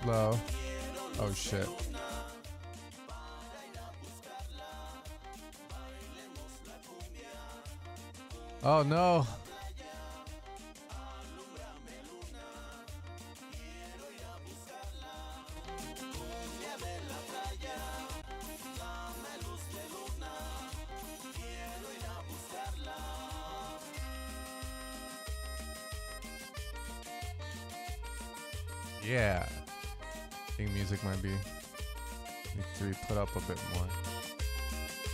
Low. Oh shit. Oh no. Yeah. I think music might be. Need to put up a bit more.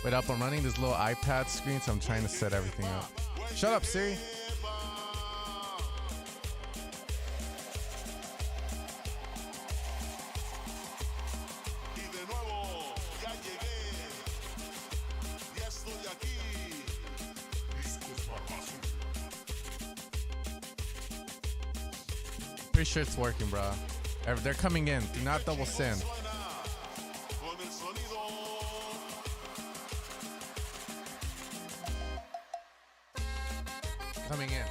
Wait up, I'm running this little iPad screen, so I'm trying to set everything up. Shut up, Siri. Pretty sure it's working, bro. They're coming in. Do not double send. Coming in.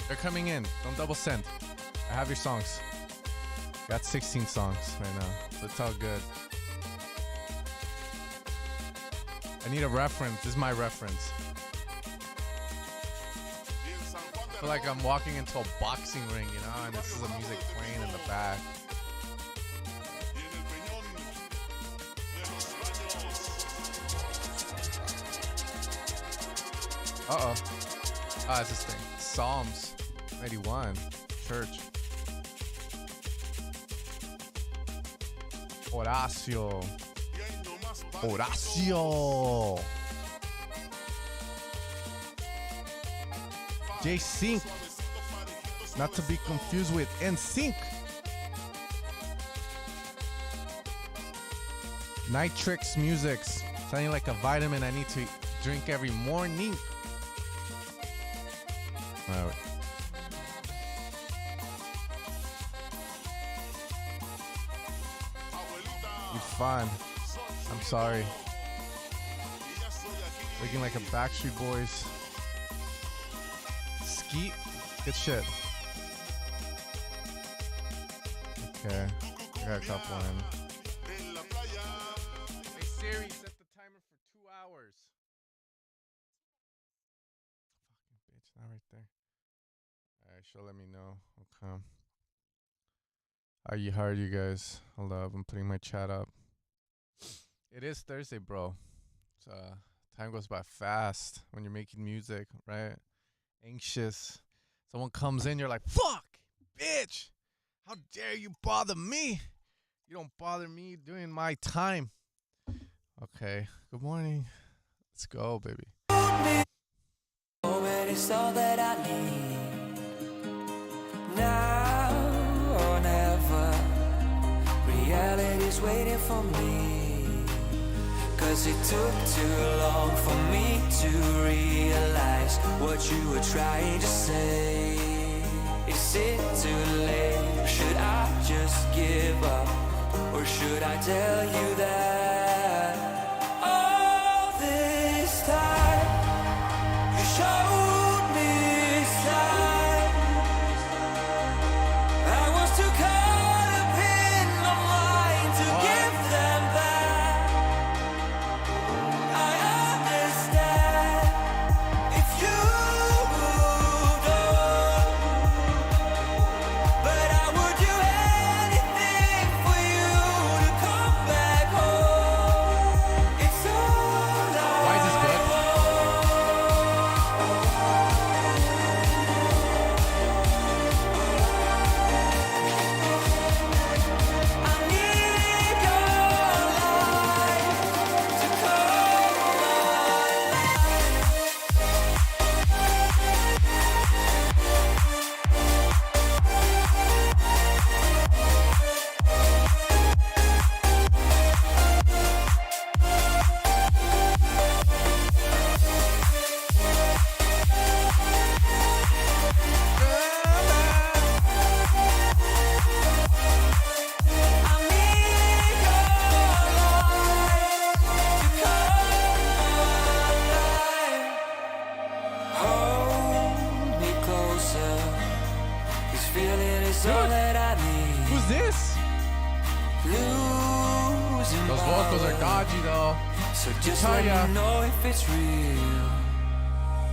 They're coming in. Don't double send. I have your songs. Got 16 songs right now, so it's all good. I need a reference. This is my reference. I feel like I'm walking into a boxing ring, you know, and this is the music playing in the back. Uh-oh. Ah, it's this thing. Psalms 91. Church. Horacio. Horacio. J-Sync. Not to be confused with NSYNC. Nitrix Musics. Sounding like a vitamin I need to drink every morning. Alright. You're fine. I'm sorry. Looking like a Backstreet Boys. Skeet. Good shit. Okay. I got a couple in. Hey Siri, set the timer for 2 hours. Fucking bitch, not right there. Alright, she'll let me know. Okay. How are you guys? Hold up, I'm putting my chat up. It is Thursday, bro. It's, time goes by fast when you're making music, right? Anxious. Someone comes in, you're like, fuck, bitch. How dare you bother me? You don't bother me during my time. Okay, good morning. Let's go, baby. It's all that I need. Now or never. Reality's waiting for me. 'Cause it took too long for me to realize what you were trying to say. Is it too late? Should I just give up? Or should I tell you that all this time you showed me signs I was too caught up in my mind to give them back. I understand if you moved on, but I would do anything for you to come back home. It's all Why is this good? I need your light to come hold me closer. This feeling is all that I need. Who's this? losing Those vocals are dodgy though. So just tell let ya. me know if it's real.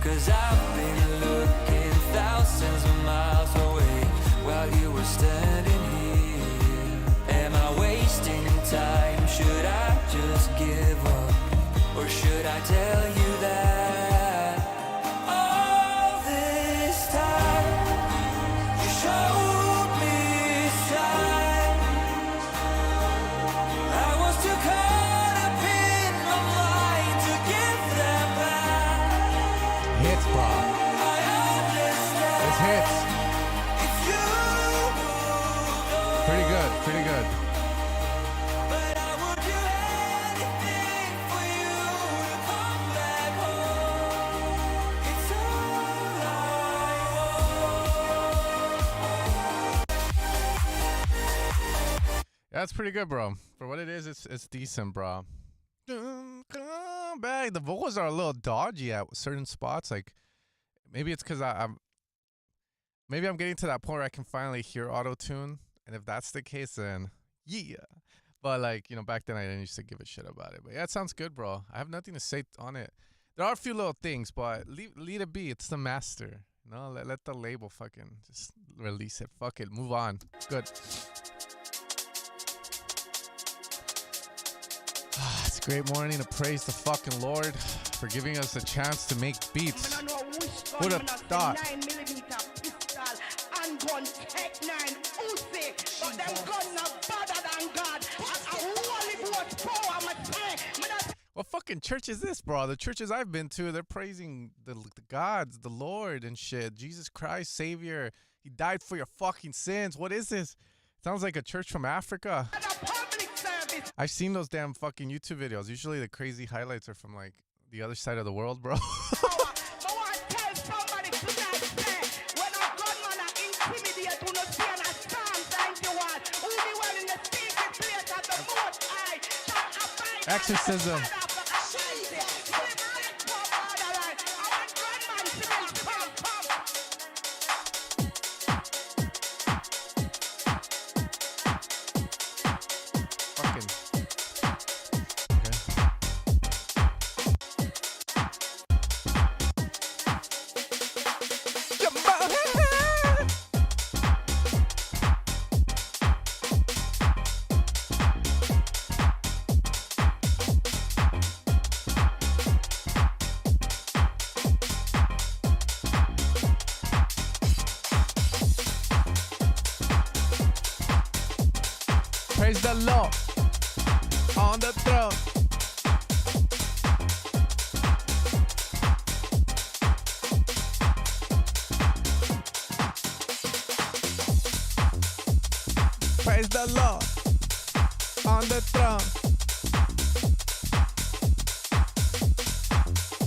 Cause I've been looking thousands of miles away while you were standing here. Am I wasting time? Should I just give up? Or should I tell you that all this time you showed me signs? I was too caught up in my mind to give them back. Hits, bro. I understand This hits. if you Pretty good, pretty good. but I would do anything for you to come back home. It's all I want. Yeah, that's pretty good, bro. For what it is, it's decent, bro. Come back. The vocals are a little dodgy at certain spots. Like maybe it's because I'm getting to that point where I can finally hear auto tune, and if that's the case, then yeah. But like back then I didn't used to give a shit about it. But yeah, it sounds good, bro. I have nothing to say on it. There are a few little things, but lead it be. It's the master. Let the label fucking just release it. Fuck it. Move on. Good. It's a great morning to praise the fucking Lord for giving us a chance to make beats. Who'd have thought? 9mm pistol and gun Tech 9 Uzi, but them gun not better than God. And a holy boat power, I'ma say. What fucking church is this, bro? The churches I've been to, they're praising the gods, the Lord and shit. Jesus Christ, Savior. He died for your fucking sins. What is this? Sounds like a church from Africa. And a public service. I've seen those damn fucking YouTube videos. Usually the crazy highlights are from like the other side of the world, bro. I want to tell somebody tonight, say, when a gunman a intimidate, who no see and a Psalm 91, who be well in the secret place of the Most High, shall abide by Exorcism. the shadow of the Almighty. Live right for borderline. I want gunman to be a come. Fucking. Praise the Lord on the throne. Praise the Lord on the throne.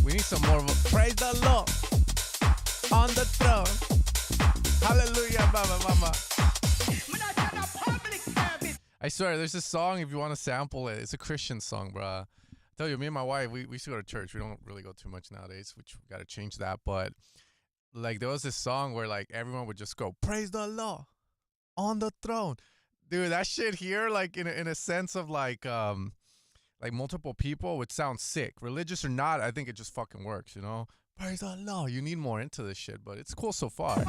We need some more. Praise the Lord on the throne. Hallelujah, mama. Me not tell a public service. I swear, there's this song, if you want to sample it, it's a Christian song, bruh. I tell you, me and my wife, we used to go to church. We don't really go too much nowadays, which we got to change that. But, like, there was this song where, like, everyone would just go, praise the Lord on the throne. Dude, that shit here, like, in a sense of, like multiple people would sound sick. Religious or not, I think it just fucking works, Praise the Lord. You need more into this shit, but it's cool so far. Me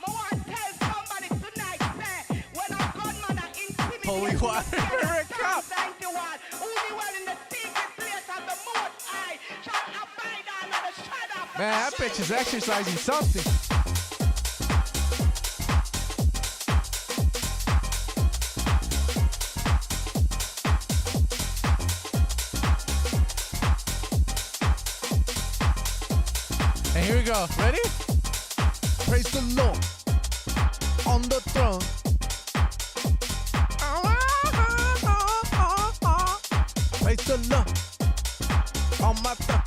want to tell somebody tonight, say, when a gunman a intimidate, Holy water, Psalm cup. 91, who be well in the secret place of the Most High, shall abide under the shadow of the Man, that bitch is exercising something. And here we go. Ready? Praise the Lord on the throne. Praise the Lord on my throne.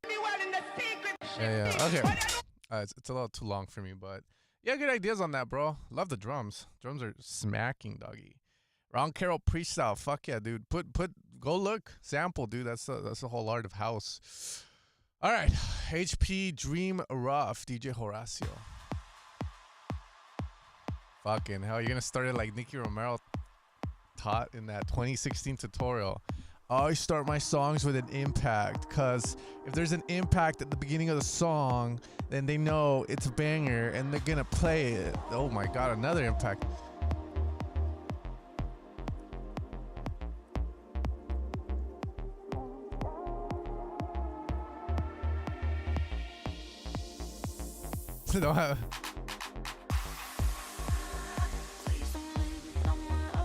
be well in the secret. Yeah. Okay. It's a little too long for me, but yeah, good ideas on that, bro. Love the drums. Drums are smacking, doggy. Ron Carroll freestyle. Fuck yeah, dude. Go look. Sample, dude. That's the whole art of house. All right. HP Dream Rough. DJ Horacio. Fucking hell, you're gonna start it like Nicky Romero taught in that 2016 tutorial. I always start my songs with an impact, because if there's an impact at the beginning of the song, then they know it's a banger and they're gonna play it. Oh my god, another impact. Don't have...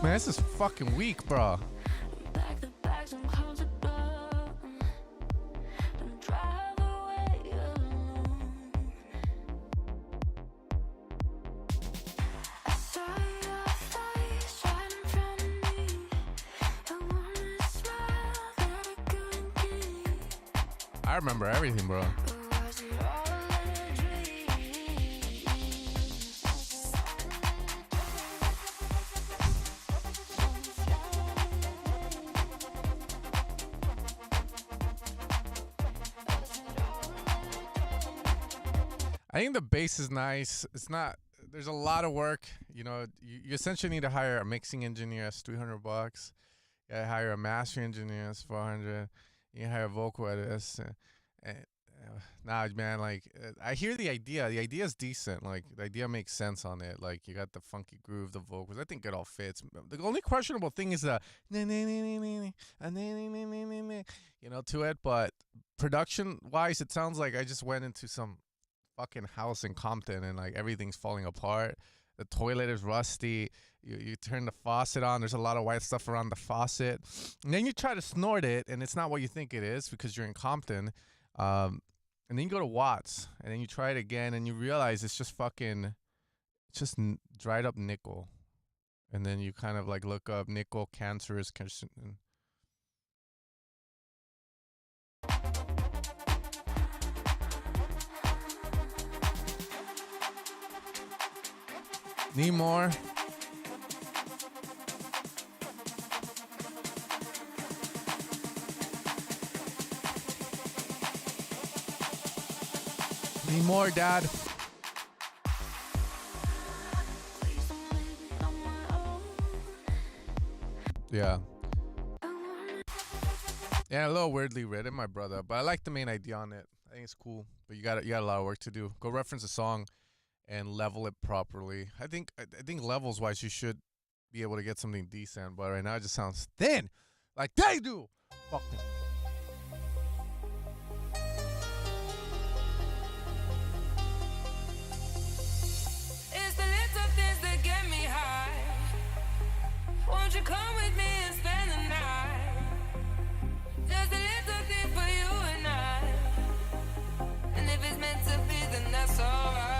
Man, this is fucking weak, bro. I remember everything, bro. I think the bass is nice. It's not, there's a lot of work. You know, you essentially need to hire a mixing engineer. That's $300. You gotta hire a mastering engineer. That's $400. You hire a vocal editor. Nah, man, like, I hear the idea. The idea is decent. Like, the idea makes sense on it. Like, you got the funky groove, the vocals. I think it all fits. The only questionable thing is the you know, to it. But production-wise, it sounds like I just went into some fucking house in Compton and like everything's falling apart. The toilet is rusty. You turn the faucet on, there's a lot of white stuff around the faucet, and then you try to snort it and it's not what you think it is because you're in Compton. And then you go to Watts and then you try it again and you realize it's just fucking, it's just dried up nickel. And then you kind of like look up nickel cancerous. Need more? Need more, Dad? Yeah. Yeah, a little weirdly written, my brother, but I like the main idea on it. I think it's cool, but you got a lot of work to do. Go reference a song and level it properly. I think levels wise you should be able to get something decent, but right now it just sounds thin, like they do. Fuck them. It's the little things that get me high. Won't you come with me and spend the night? Just a little thing for you and I. And if it's meant to be, then that's alright.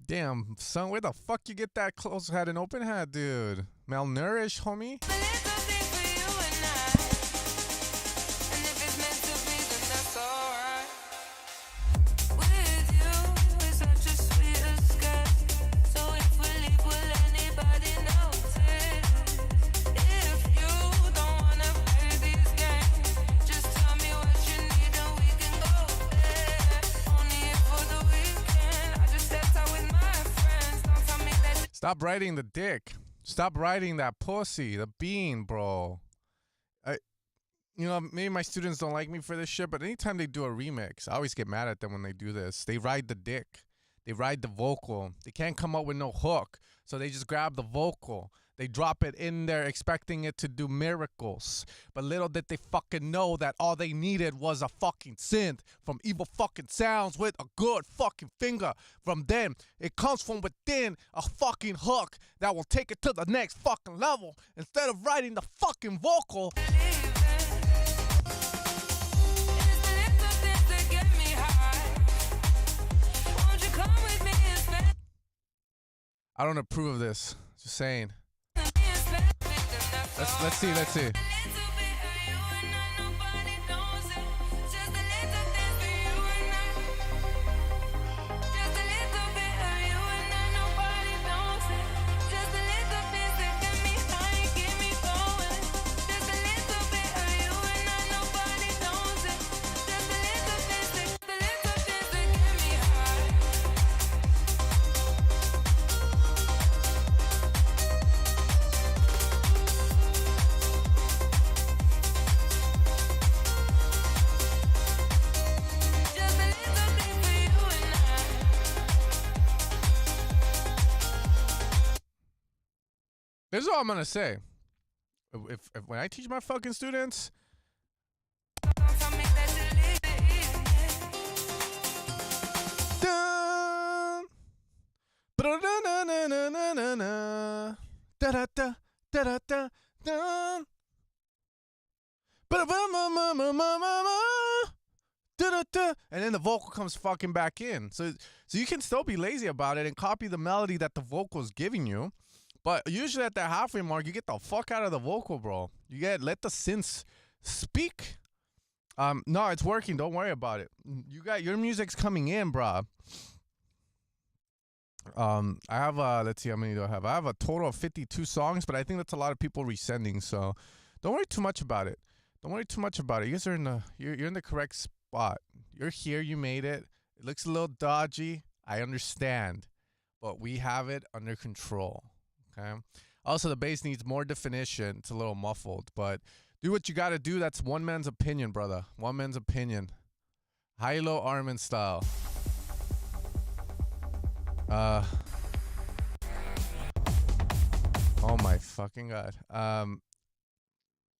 Damn, son, where the fuck you get that close hat and open hat, dude? Malnourished, homie? Stop riding the dick. Stop riding that pussy, the bean, bro. You know, maybe my students don't like me for this shit, but anytime they do a remix, I always get mad at them when they do this. They ride the dick. They ride the vocal. They can't come up with no hook, so they just grab the vocal. They drop it in there expecting it to do miracles. But little did they fucking know that all they needed was a fucking synth from Evil Fucking Sounds with a good fucking finger. From them, it comes from within a fucking hook that will take it to the next fucking level. Instead of writing the fucking vocal. I don't approve of this. Just saying. Let's see. This is all I'm gonna say. If when I teach my fucking students, dun, ba-da-da-na-na-na-na-na, da-da-da, da-da-da, dun, ba-da-ba-ma-ma-ma-ma-ma, da-da-da, and then the vocal comes fucking back in. So you can still be lazy about it and copy the melody that the vocal is giving you. But usually at that halfway mark, you get the fuck out of the vocal, bro. Let the synths speak. No, it's working. Don't worry about it. You got your music's coming in, bro. I have let's see how many do I have. I have a total of 52 songs, but I think that's a lot of people resending. So don't worry too much about it. Don't worry too much about it. You guys are you're in the correct spot. You're here. You made it. It looks a little dodgy. I understand, but we have it under control. Okay. Also, the bass needs more definition. It's a little muffled, but do what you got to do. That's one man's opinion, brother. One man's opinion. High-low Armin style. Oh my fucking God.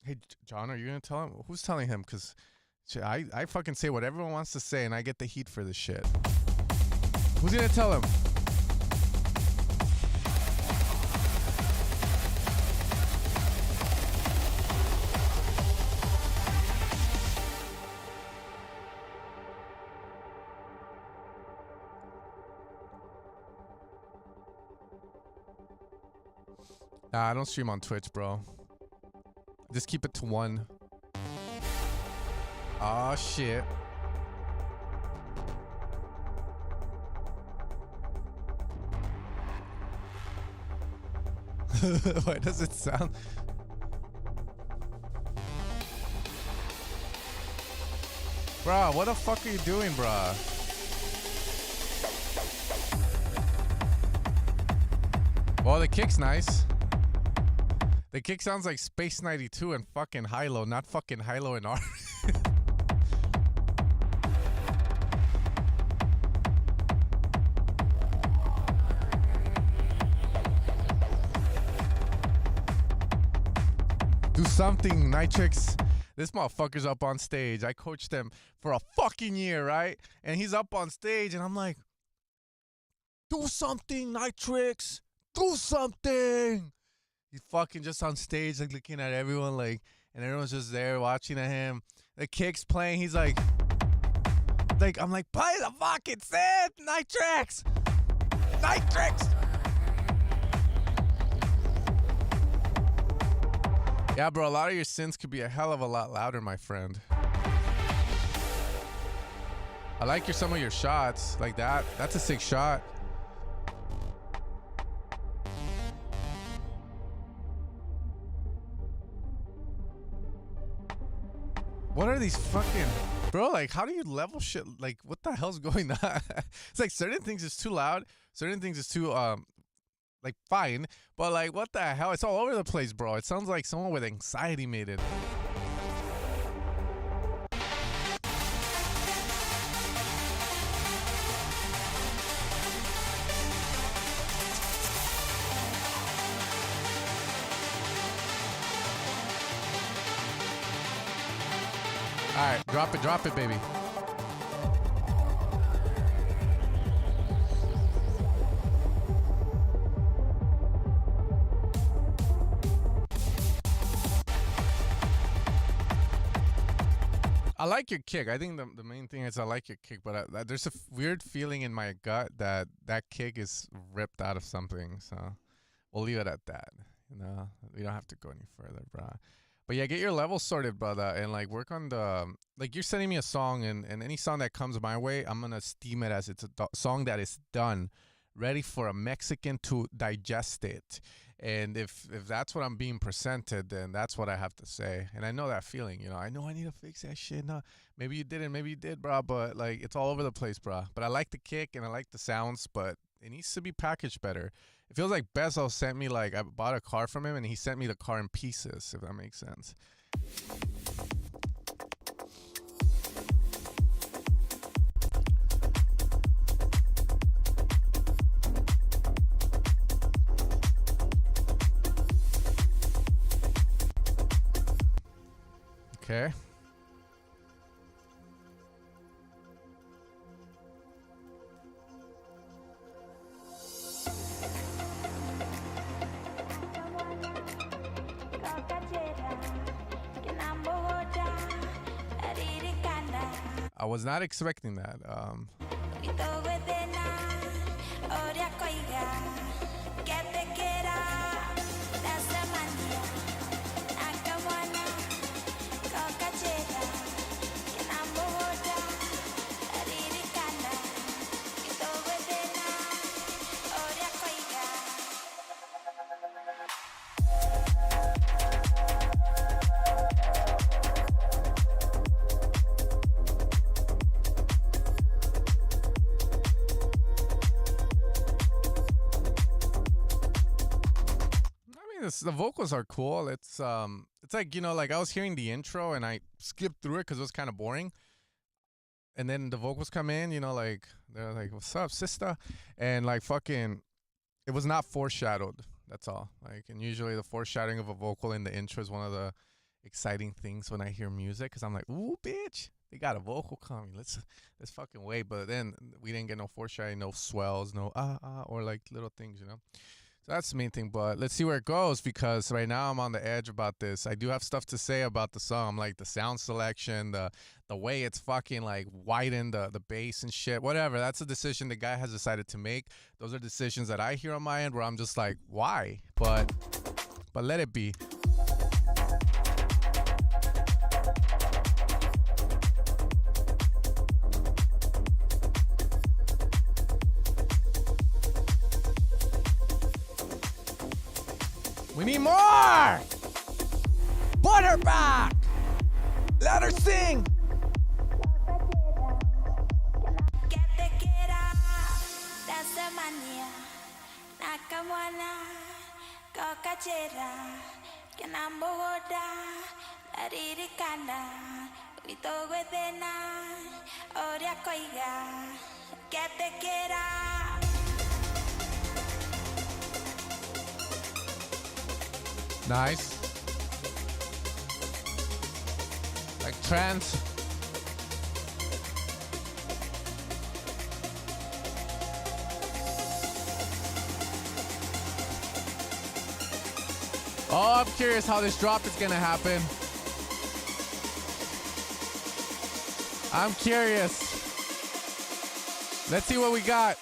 Hey, John, are you going to tell him? Who's telling him? Because I fucking say what everyone wants to say, and I get the heat for this shit. Who's going to tell him? Nah, I don't stream on Twitch, bro. Just keep it to one. Oh shit. Why does it sound? Bruh, what the fuck are you doing, bruh? Well, the kick's nice. The kick sounds like Space 92 and fucking high-low, not fucking high-low and R. Do something, Nitrix. This motherfucker's up on stage. I coached him for a fucking year, right? And he's up on stage, and I'm like, do something, Nitrix. Do something. He's fucking just on stage, like looking at everyone, like, and everyone's just there watching at him. The kick's playing. He's like, I'm like, play the fucking synth, Nitrix, Nitrix. Yeah, bro, a lot of your synths could be a hell of a lot louder, my friend. I like some of your shots, like that. That's a sick shot. What are these fucking... Bro, like, how do you level shit? Like, what the hell's going on? It's like certain things is too loud. Certain things is too, like, fine. But, like, what the hell? It's all over the place, bro. It sounds like someone with anxiety made it. All right, drop it, baby. I like your kick. I think the main thing is I like your kick, but there's a weird feeling in my gut that kick is ripped out of something. So we'll leave it at that. You know, we don't have to go any further, bro. But yeah, get your levels sorted, brother, and like work on the, like, you're sending me a song, and any song that comes my way, I'm gonna steam it as it's a song that is done, ready for a Mexican to digest it. And if that's what I'm being presented, then that's what I have to say. And I know that feeling, you know. I know I need to fix that shit. No, maybe you didn't, maybe you did, bro. But like, it's all over the place, bro. But I like the kick and I like the sounds, but it needs to be packaged better. It feels like Bezo sent me, like, I bought a car from him and he sent me the car in pieces, if that makes sense. Okay. I was not expecting that. The vocals are cool. It's like, you know, like I was hearing the intro and I skipped through it because it was kind of boring. And then the vocals come in, you know, like they're like, "What's up, sister?" And like fucking, it was not foreshadowed. That's all. Like, and usually the foreshadowing of a vocal in the intro is one of the exciting things when I hear music because I'm like, "Ooh, bitch, they got a vocal coming. Let's fucking wait." But then we didn't get no foreshadowing, no swells, no or like little things, you know. So that's the main thing, but let's see where it goes because right now I'm on the edge about this. I do have stuff to say about the song, like the sound selection, the way it's fucking like widened the bass and shit, whatever. That's a decision the guy has decided to make. Those are decisions that I hear on my end where I'm just like, why? But let it be. We need more! Butterback! Let her sing! Nice. Like trance. Oh, I'm curious how this drop is gonna happen. I'm curious. Let's see what we got.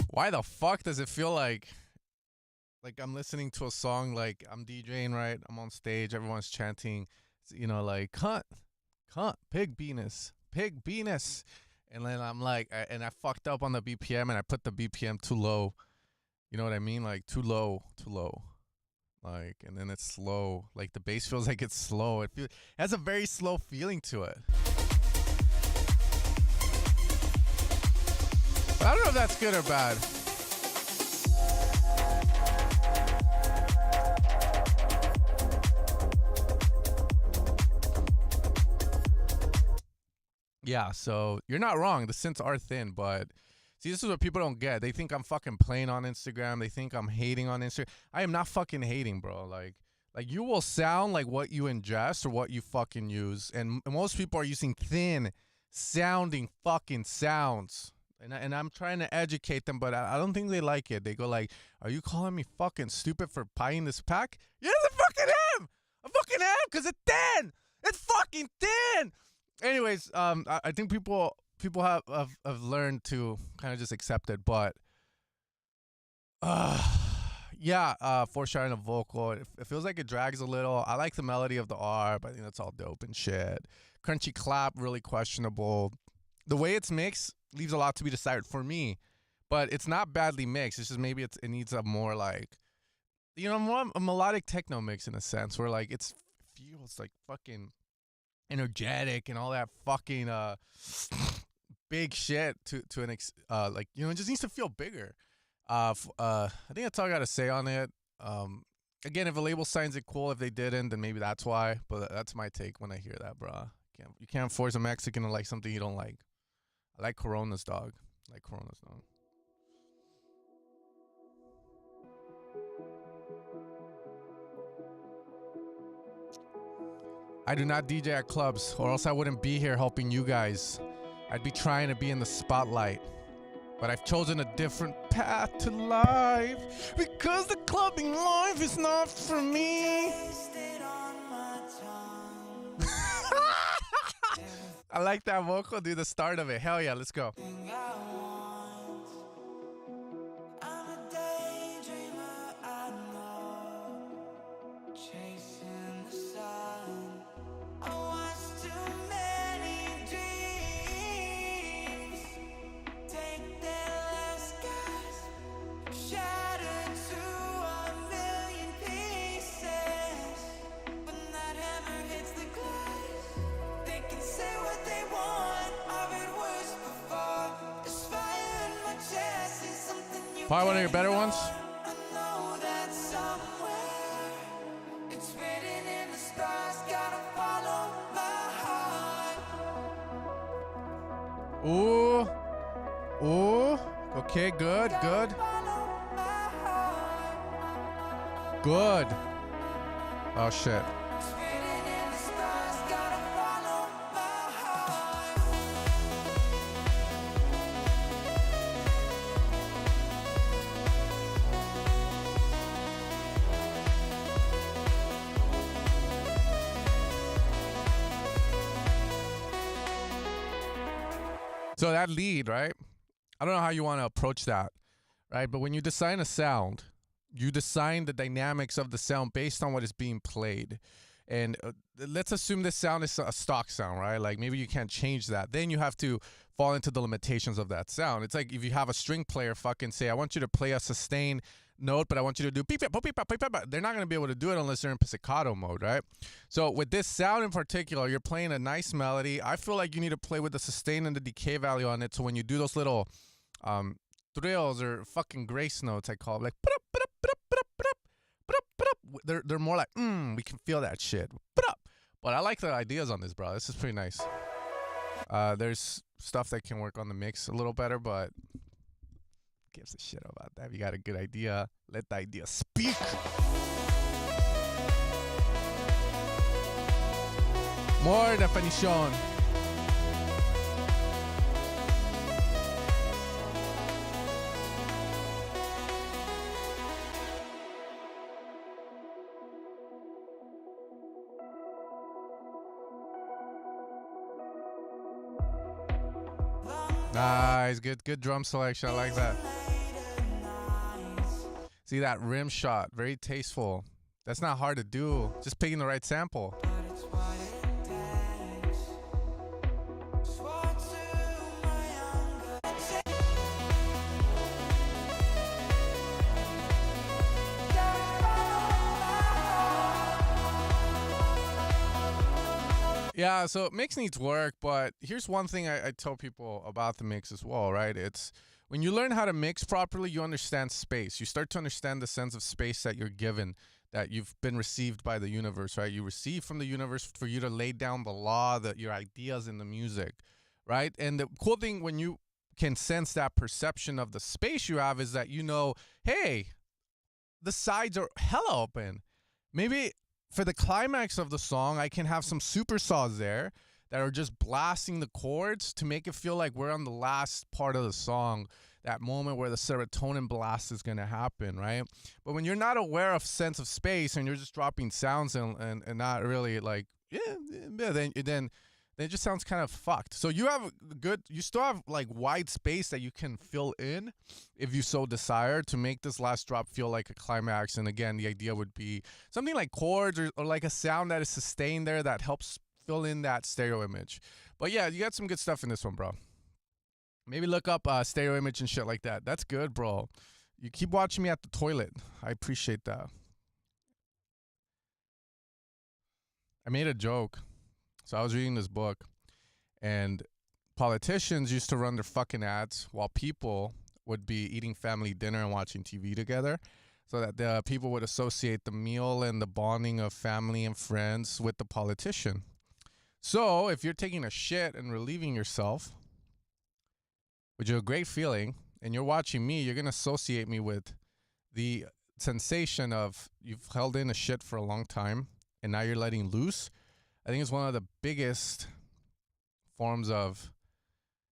Why the fuck does it feel like I'm listening to a song, like I'm DJing, right? I'm on stage, everyone's chanting, you know, like cunt, pig penis. And then I'm like, and I fucked up on the BPM and I put the BPM too low. You know what I mean? Like too low. Like, and then it's slow. Like the bass feels like it's slow. It has a very slow feeling to it. I don't know if that's good or bad. Yeah, so you're not wrong. The synths are thin, but see, this is what people don't get. They think I'm fucking playing on Instagram. They think I'm hating on Instagram. I am not fucking hating, bro. Like you will sound like what you ingest or what you fucking use. And most people are using thin sounding fucking sounds. And I'm trying to educate them, but I don't think they like it. They go like, "Are you calling me fucking stupid for buying this pack?" Yes, I fucking am. I fucking am, because it's thin. It's fucking thin. Anyways, I think people have learned to kind of just accept it, but foreshadowing a vocal. It feels like it drags a little. I like the melody of the R, but I think that's all dope and shit. Crunchy clap, really questionable. The way it's mixed leaves a lot to be desired for me, but it's not badly mixed. It's just maybe it needs a more like, you know, more a melodic techno mix in a sense where like it feels like fucking energetic and all that fucking big shit to an like, you know, it just needs to feel bigger. I think that's all I gotta say on it. Again, if a label signs it, cool. If they didn't, then maybe that's why. But that's my take when I hear that, bro. You can't force a Mexican to like something you don't like. I like Coronas, dog. I like Coronas, dog. I do not DJ at clubs, or else I wouldn't be here helping you guys. I'd be trying to be in the spotlight. But I've chosen a different path to life because the clubbing life is not for me. I like that vocal, dude, the start of it. Hell yeah, let's go. Probably one of your better ones. Ooh. Ooh. Okay, good, good. Good. Oh, shit. So that lead, right? I don't know how you want to approach that, right? But when you design a sound, you design the dynamics of the sound based on what is being played. And let's assume this sound is a stock sound, right? Like maybe you can't change that. Then you have to fall into the limitations of that sound. It's like if you have a string player fucking say, I want you to play a sustain note, but I want you to do beep, beep, beep, beep, beep, beep. They're not going to be able to do it unless they're in pizzicato mode, right? So with this sound in particular, you're playing a nice melody. I feel like you need to play with the sustain and the decay value on it. So when you do those little thrills or fucking grace notes, I call it, like, they're more like, we can feel that shit. But I like the ideas on this, bro. This is pretty nice. There's stuff that can work on the mix a little better, but who gives a shit about that? If you got a good idea, let the idea speak. More definition. Nice, good drum selection. I like that. See that rim shot, very tasteful. That's not hard to do. Just picking the right sample. Yeah, so mix needs work, but here's one thing I tell people about the mix as well, right? It's when you learn how to mix properly, you understand space. You start to understand the sense of space that you're given, that you've been received by the universe, right? You receive from the universe for you to lay down the law, your ideas in the music, right? And the cool thing when you can sense that perception of the space you have is that you know, hey, the sides are hella open. Maybe for the climax of the song, I can have some super saws there that are just blasting the chords to make it feel like we're on the last part of the song, that moment where the serotonin blast is going to happen, right? But when you're not aware of sense of space and you're just dropping sounds and not really like, then it just sounds kind of fucked. So you still have like wide space that you can fill in if you so desire to make this last drop feel like a climax. And again, the idea would be something like chords or like a sound that is sustained there that helps fill in that stereo image. But yeah, you got some good stuff in this one, bro. Maybe look up stereo image and shit like that. That's good, bro. You keep watching me at the toilet. I appreciate that. I made a joke. So I was reading this book, and politicians used to run their fucking ads while people would be eating family dinner and watching TV together, so that the people would associate the meal and the bonding of family and friends with the politician. So if you're taking a shit and relieving yourself, which is a great feeling, and you're watching me, you're going to associate me with the sensation of you've held in a shit for a long time and now you're letting loose. I think it's one of the biggest forms of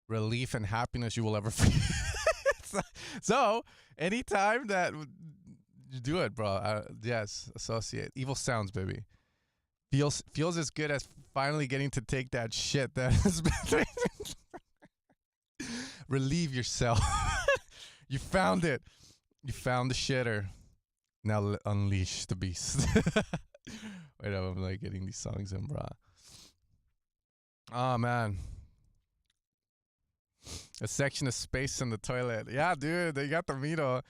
relief and happiness you will ever feel. So anytime that you do it, bro, yes, associate. Evil sounds, baby. Feels as good as finally getting to take that shit that has been relieve yourself. You found it. You found the shitter. Now unleash the beast. Wait up, I'm like getting these songs in, bro. Oh man. A section of space in the toilet. Yeah, dude, they got the Mito.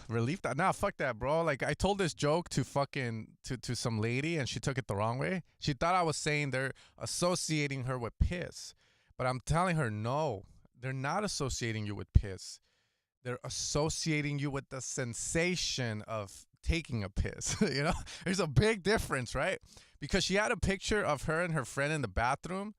Relief that. Nah, fuck that, bro. Like, I told this joke to some lady and she took it the wrong way. She thought I was saying they're associating her with piss. But I'm telling her, no, they're not associating you with piss. They're associating you with the sensation of taking a piss. You know, there's a big difference, right? Because she had a picture of her and her friend in the bathroom.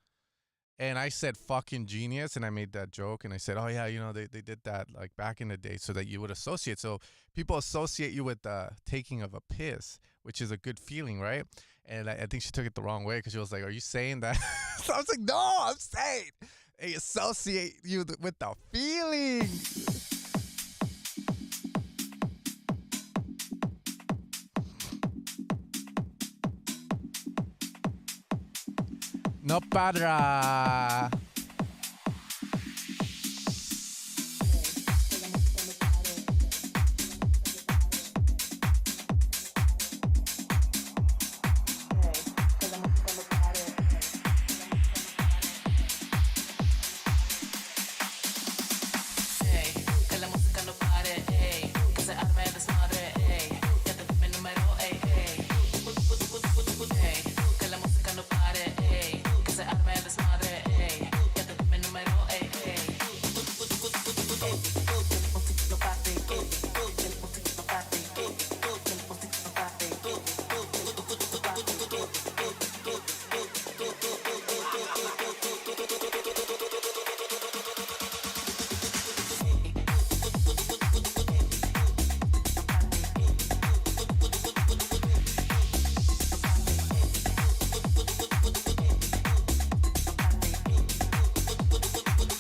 And I said, fucking genius. And I made that joke. And I said, oh, yeah, you know, they did that like back in the day so that you would associate. So people associate you with the taking of a piss, which is a good feeling, right? And I think she took it the wrong way because she was like, are you saying that? So I was like, no, I'm saying they associate you with the feeling. No padra.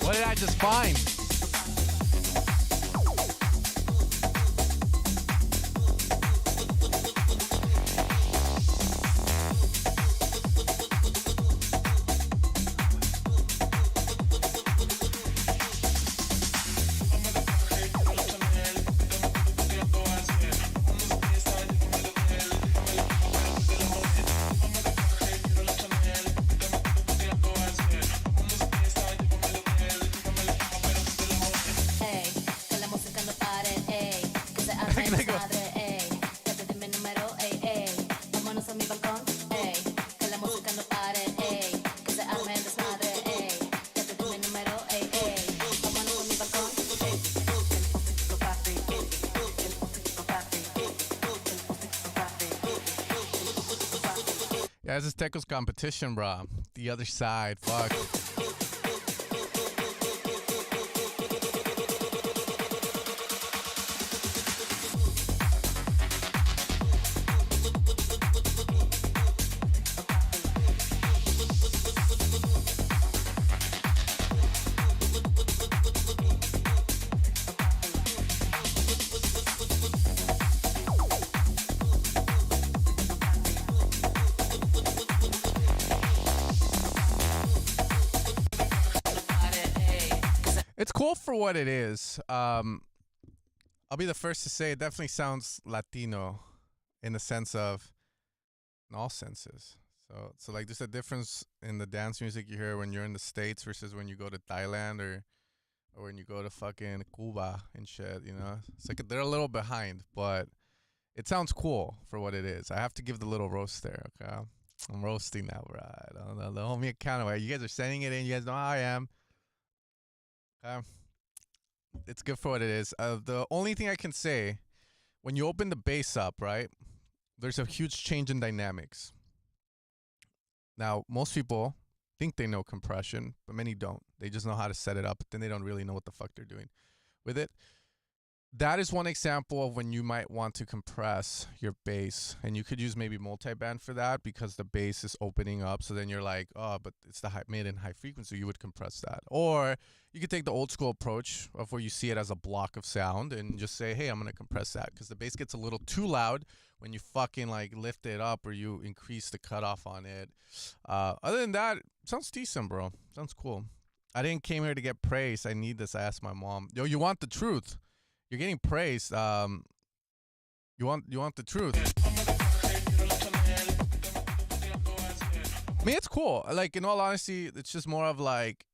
What did I just find? Yeah, this is Teco's competition, bro. The other side, fuck. It's cool for what it is. I'll be the first to say it definitely sounds Latino in the sense of, in all senses. So like there's a difference in the dance music you hear when you're in the States versus when you go to Thailand or when you go to fucking Cuba and shit, you know? It's like they're a little behind, but it sounds cool for what it is. I have to give the little roast there, okay? I'm roasting now, bro. I don't know. Hold me accountable. You guys are sending it in. You guys know how I am. It's good for what it is. The only thing I can say, when you open the bass up, right, there's a huge change in dynamics. Now, most people think they know compression, but many don't. They just know how to set it up, but then they don't really know what the fuck they're doing with it. That is one example of when you might want to compress your bass, and you could use maybe multiband for that because the bass is opening up. So then you're like, oh, but it's the mid and high frequency. You would compress that. Or you could take the old school approach of where you see it as a block of sound and just say, hey, I'm going to compress that because the bass gets a little too loud when you fucking like lift it up or you increase the cutoff on it. Other than that, sounds decent, bro. Sounds cool. I didn't came here to get praise. I need this. I asked my mom. Yo, you want the truth? You're getting praised. You want the truth. I mean, it's cool. Like, in all honesty, it's just more of like,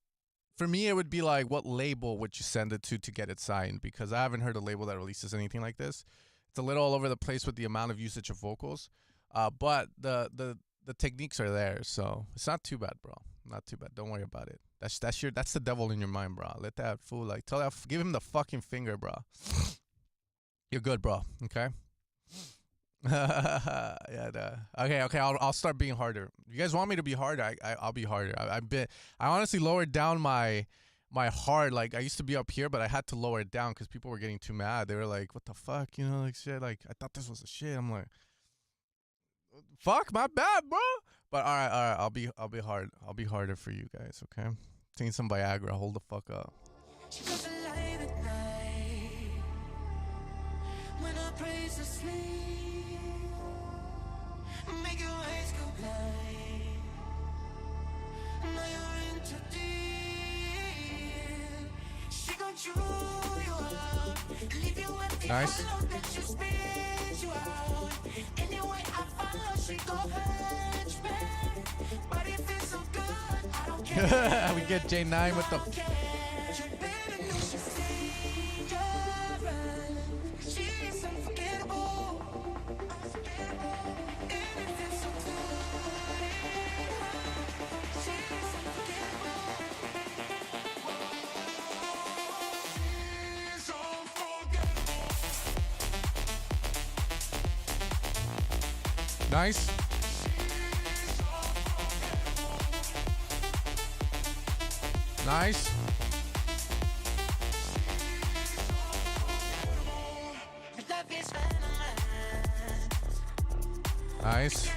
for me, it would be like, what label would you send it to get it signed? Because I haven't heard a label that releases anything like this. It's a little all over the place with the amount of usage of vocals, but the techniques are there, so it's not too bad, bro. Not too bad. Don't worry about it. That's the devil in your mind, bro. Let that fool give him the fucking finger, bro. You're good, bro. Okay. Yeah. Okay. I'll start being harder. You guys want me to be harder? I'll be harder. I honestly lowered down my heart. Like, I used to be up here, but I had to lower it down because people were getting too mad. They were like, "What the fuck?" You know, like shit. Like, I thought this was a shit. I'm like, fuck, my bad, bro. But all right. I'll be hard. I'll be harder for you guys. Okay. Taking some Viagra. Hold the fuck up. She goes alive at night when I praise her sleep. Make your eyes go blind. Now you're in too deep. She gon' chew you out, leave you with the Nice. alone that she spit you out. Anyway, I follow, she gon' hurt me. But if it's so good, I don't care. We get J9 with the. She's unforgettable. Nice. Nice. Nice.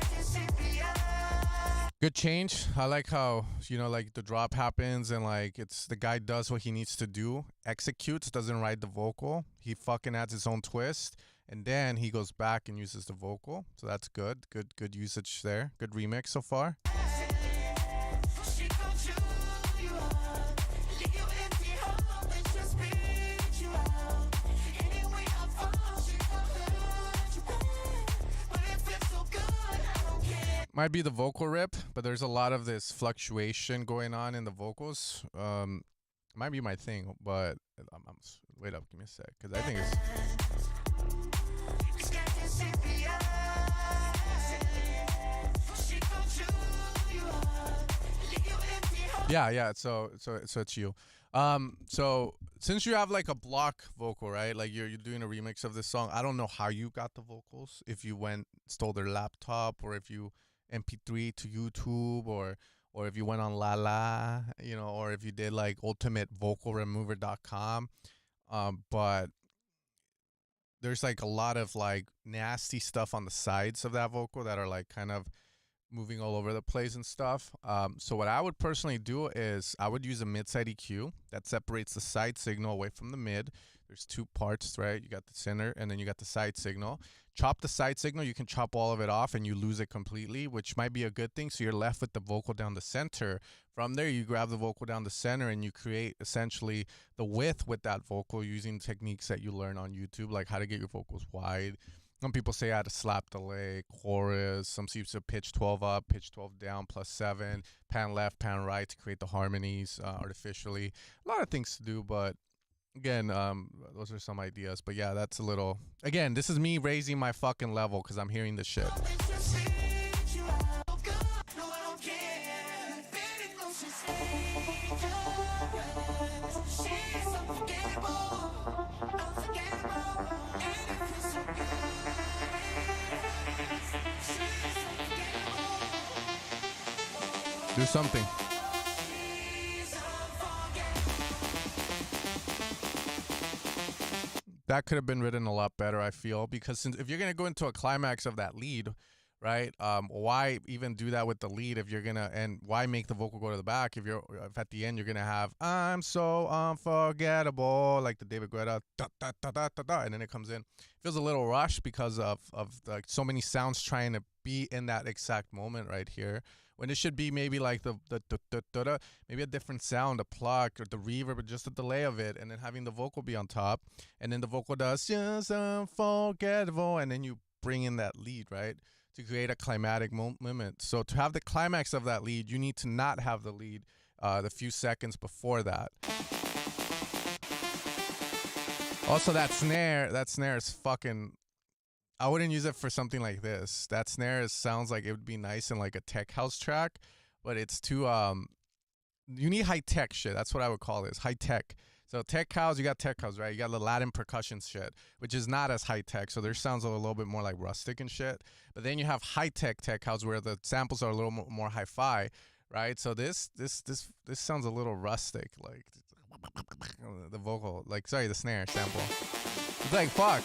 Good change. I like how, you know, like the drop happens and like it's the guy does what he needs to do, executes, doesn't write the vocal. He fucking adds his own twist and then he goes back and uses the vocal. So that's good. Good usage there. Good remix so far. Might be the vocal rip, but there's a lot of this fluctuation going on in the vocals. Might be my thing, but wait up, give me a sec, because I think it's. Yeah. So it's you. So since you have like a block vocal, right? Like you're doing a remix of this song. I don't know how you got the vocals. If you stole their laptop, or if you MP3 to YouTube, or if you went on La, you know, or if you did like ultimatevocalremover.com. But there's like a lot of like nasty stuff on the sides of that vocal that are like kind of moving all over the place and stuff. So what I would personally do is I would use a mid-side EQ that separates the side signal away from the mid. There's two parts, right? You got the center and then you got the side signal. Chop the side signal, you can chop all of it off and you lose it completely, which might be a good thing. So you're left with the vocal down the center. From there, you grab the vocal down the center and you create essentially the width with that vocal using techniques that you learn on YouTube, like how to get your vocals wide. Some people say I had to slap delay, chorus. Some seems to pitch 12 up, pitch 12 down, +7, pan left, pan right to create the harmonies artificially. A lot of things to do, but again, those are some ideas. But yeah, that's a little. Again, this is me raising my fucking level because I'm hearing this shit. Do something. That could have been written a lot better, I feel, because if you're gonna go into a climax of that lead, right? Why even do that with the lead if you're gonna, and why make the vocal go to the back if at the end you're gonna have "I'm so unforgettable" like the David Guetta da, da, da, da, da, da, and then it comes in. It feels a little rushed because of like so many sounds trying to be in that exact moment right here. When it should be maybe like the maybe a different sound, a pluck or the reverb, or just a delay of it, and then having the vocal be on top, and then the vocal does just unforgettable, and then you bring in that lead, right, to create a climatic moment. So to have the climax of that lead, you need to not have the lead the few seconds before that. Also, that snare is fucking, I wouldn't use it for something like this. That snare sounds like it would be nice in like a tech house track, but it's too you need high tech shit. That's what I would call this, high tech. So tech house, you got tech house, right? You got the Latin percussion shit, which is not as high tech. So their sounds are a little bit more like rustic and shit. But then you have high tech house where the samples are a little more hi-fi, right? So this sounds a little rustic, like the vocal, like sorry, the snare sample. It's like fuck.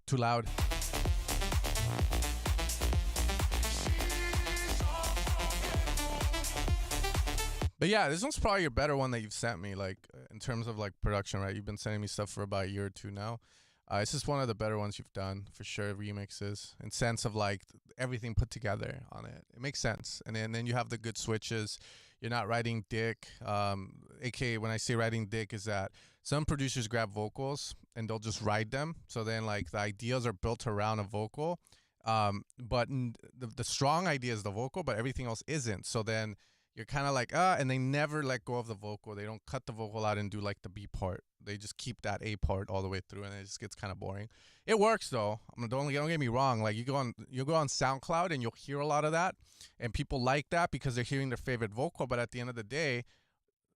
Too loud. But yeah, this one's probably your better one that you've sent me, like in terms of like production, right? You've been sending me stuff for about a year or two now. It's just one of the better ones you've done for sure. Remixes in sense of like everything put together on it. It makes sense, and then you have the good switches. You're not writing dick. AKA when I say writing dick is that some producers grab vocals and they'll just write them. So then like the ideas are built around a vocal, but the strong idea is the vocal, but everything else isn't. So then you're kind of like, and they never let go of the vocal. They don't cut the vocal out and do like the B part. They just keep that A part all the way through, and it just gets kind of boring. It works though. Don't get me wrong. Like you go on SoundCloud and you'll hear a lot of that, and people like that because they're hearing their favorite vocal. But at the end of the day,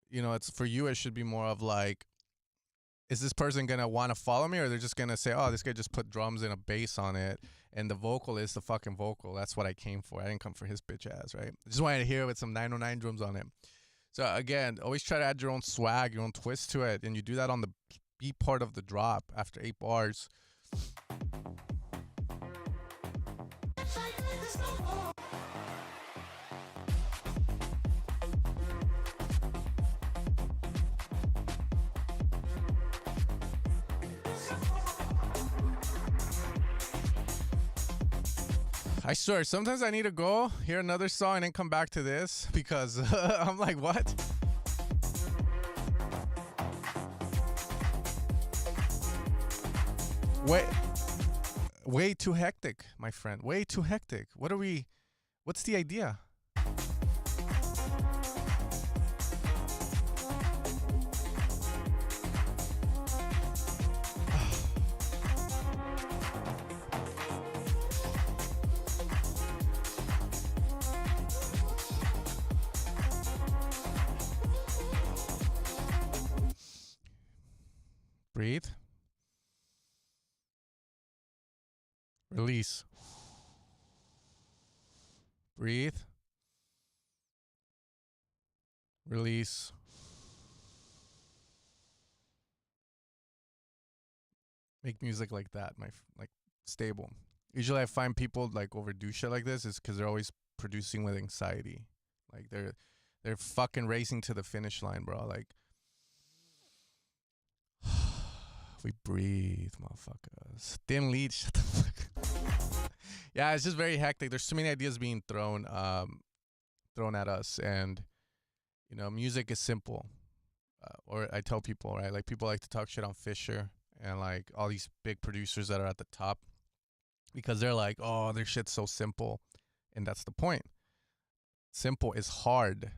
you know, it's for you. It should be more of like, is this person gonna want to follow me, or they're just gonna say, oh, this guy just put drums and a bass on it, and the vocal is the fucking vocal. That's what I came for. I didn't come for his bitch ass, right? I just wanted to hear it with some 909 drums on it. So again, always try to add your own swag, your own twist to it, and you do that on the B part of the drop after 8 bars. I swear, sometimes I need to go hear another song and then come back to this because I'm like, what? Way too hectic, my friend. Way too hectic. What's the idea? Breathe. Release. Breathe. Release. Make music like that, like stable. Usually I find people like overdo shit like this is because they're always producing with anxiety. Like they're fucking racing to the finish line, bro. Like we breathe, motherfuckers. Thin lead, shut the fuck up. Yeah, it's just very hectic. There's too many ideas being thrown at us, and you know, music is simple. Or I tell people, right? Like people like to talk shit on Fisher and like all these big producers that are at the top because they're like, oh, their shit's so simple, and that's the point. Simple is hard.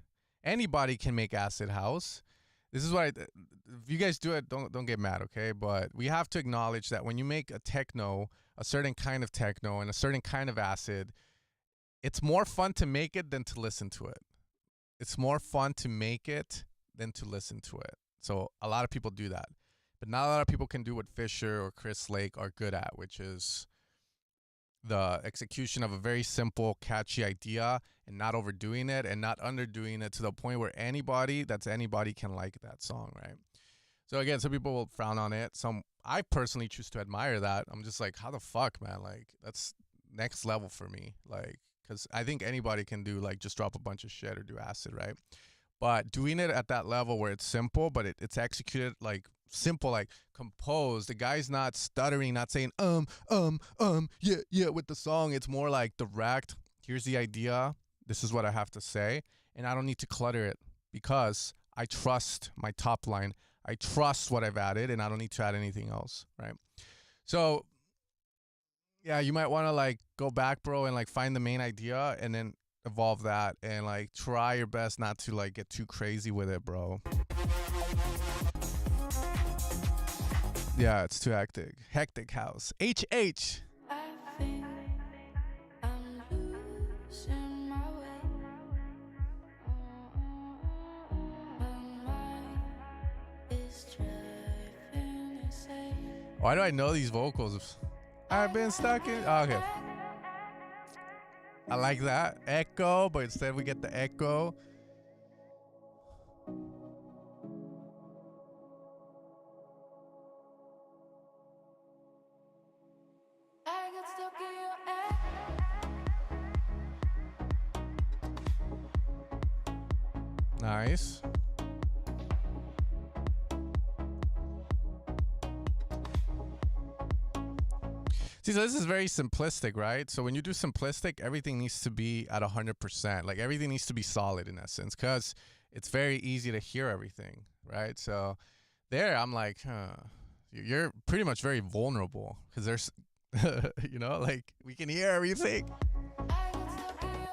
Anybody can make acid house. This is why, if you guys do it, don't get mad, okay? But we have to acknowledge that when you make a techno, a certain kind of techno and a certain kind of acid, it's more fun to make it than to listen to it. It's more fun to make it than to listen to it. So a lot of people do that. but not a lot of people can do what Fisher or Chris Lake are good at, which is the execution of a very simple, catchy idea and not overdoing it and not underdoing it to the point where anybody can like that song, right? So again, some people will frown on it. I personally choose to admire that. I'm just like, how the fuck, man? Like, that's next level for me. Like, because I think anybody can do, like, just drop a bunch of shit or do acid, right? But doing it at that level where it's simple, but it's executed, like, simple, like, composed. The guy's not stuttering, not saying, yeah, with the song. It's more like direct. Here's the idea. This is what I have to say. And I don't need to clutter it because I trust my top line. I trust what I've added, and I don't need to add anything else, right? So, yeah, you might want to, like, go back, bro, and, like, find the main idea and then evolve that and, like, try your best not to, like, get too crazy with it, bro. Yeah, it's too hectic. Hectic house. HH. I think I'm losing my way. My mind is driving insane. Why do I know these vocals? I've been stuck in... Oh, okay. I like that. Echo, but instead we get the echo. I got stuck in your Nice. See, so this is very simplistic, right? So when you do simplistic, everything needs to be at 100%. Like, everything needs to be solid in essence, because it's very easy to hear everything, right? So there, I'm like, you're pretty much very vulnerable because there's, you know, like, we can hear everything. I got stuck in your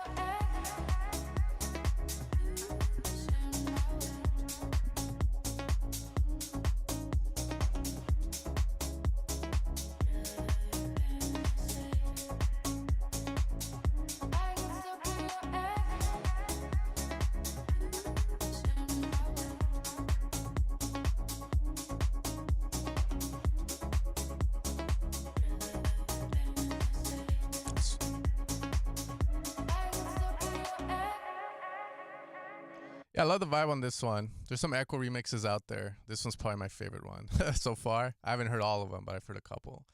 Yeah, I love the vibe on this one. There's some echo remixes out there. This one's probably my favorite one so far. I haven't heard all of them, but I've heard a couple.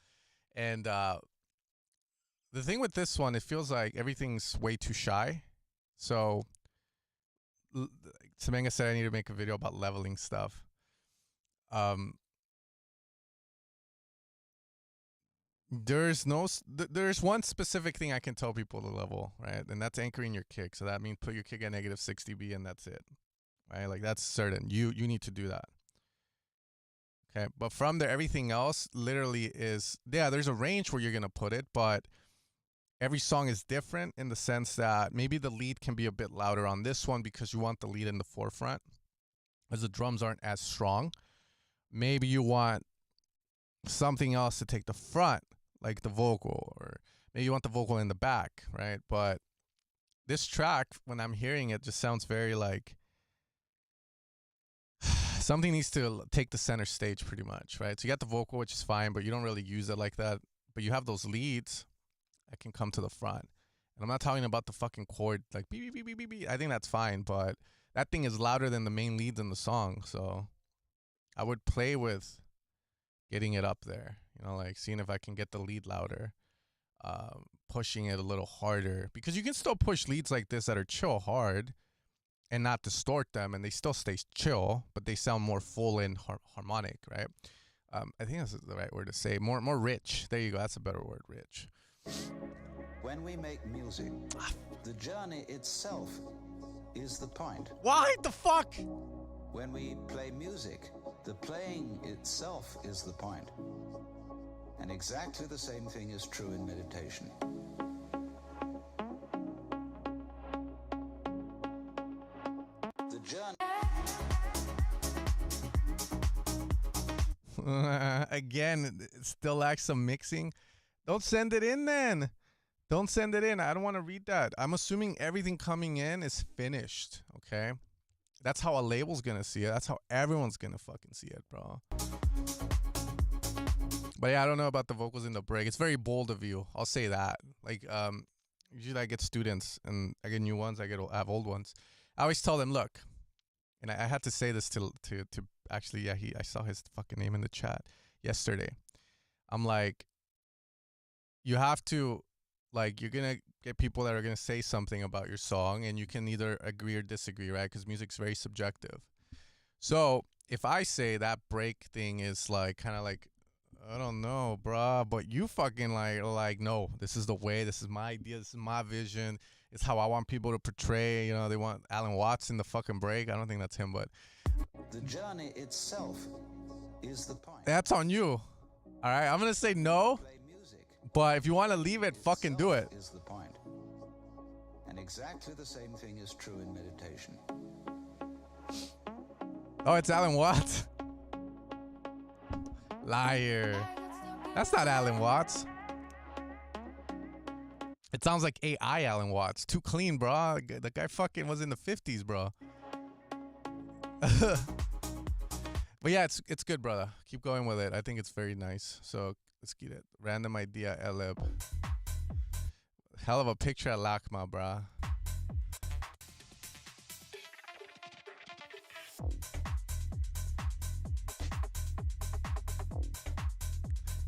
And the thing with this one, it feels like everything's way too shy. So Samanga said I need to make a video about leveling stuff. There's one specific thing I can tell people to level, right? And that's anchoring your kick. So that means put your kick at negative 60B and that's it, right? Like, that's certain. You need to do that. Okay, but from there, everything else literally is, yeah, there's a range where you're going to put it, but every song is different in the sense that maybe the lead can be a bit louder on this one because you want the lead in the forefront, as the drums aren't as strong. Maybe you want something else to take the front, like the vocal, or maybe you want the vocal in the back, right? But this track, when I'm hearing it, just sounds very like something needs to take the center stage pretty much, right? So you got the vocal, which is fine, but you don't really use it like that. But you have those leads that can come to the front. And I'm not talking about the fucking chord, like beep, beep, beep, beep, beep. I think that's fine, but that thing is louder than the main leads in the song. So I would play with getting it up there, you know, like seeing if I can get the lead louder, pushing it a little harder, because you can still push leads like this that are chill hard and not distort them, and they still stay chill, but they sound more full and harmonic, right? I think that's the right word to say. More rich. There you go. That's a better word, rich. When we make music, the journey itself is the point. Why the fuck? When we play music, the playing itself is the point. And exactly the same thing is true in meditation. The journey... Again, it still lacks some mixing. Don't send it in then. Don't send it in. I don't want to read that. I'm assuming everything coming in is finished, okay? That's how a label's gonna see it. That's how everyone's gonna fucking see it, bro. But yeah, I don't know about the vocals in the break. It's very bold of you. I'll say that. Like, usually I get students and I get new ones. I have old ones. I always tell them, look, and I had to say this to actually, yeah, I saw his fucking name in the chat yesterday. I'm like, you have to, like, you're gonna get people that are gonna say something about your song, and you can either agree or disagree, right? Because music's very subjective. So if I say that break thing is like kind of like, I don't know, bruh, but you fucking like, no, this is the way, this is my idea, this is my vision, it's how I want people to portray, you know, they want Alan Watts in the fucking break. I don't think that's him, but The journey itself is the point. that's on you. All right, I'm gonna say no, Play music but if you want to leave it, fucking do it. is the point. And exactly the same thing is true in meditation. Oh, it's Alan Watts. Liar. That's not Alan Watts. It sounds like AI Alan Watts. Too clean, bro. The guy fucking was in the 50s, bro. But yeah, it's good, brother. Keep going with it. I think it's very nice. So let's get it. Random idea, Elib. Hell of a picture at LACMA, bro.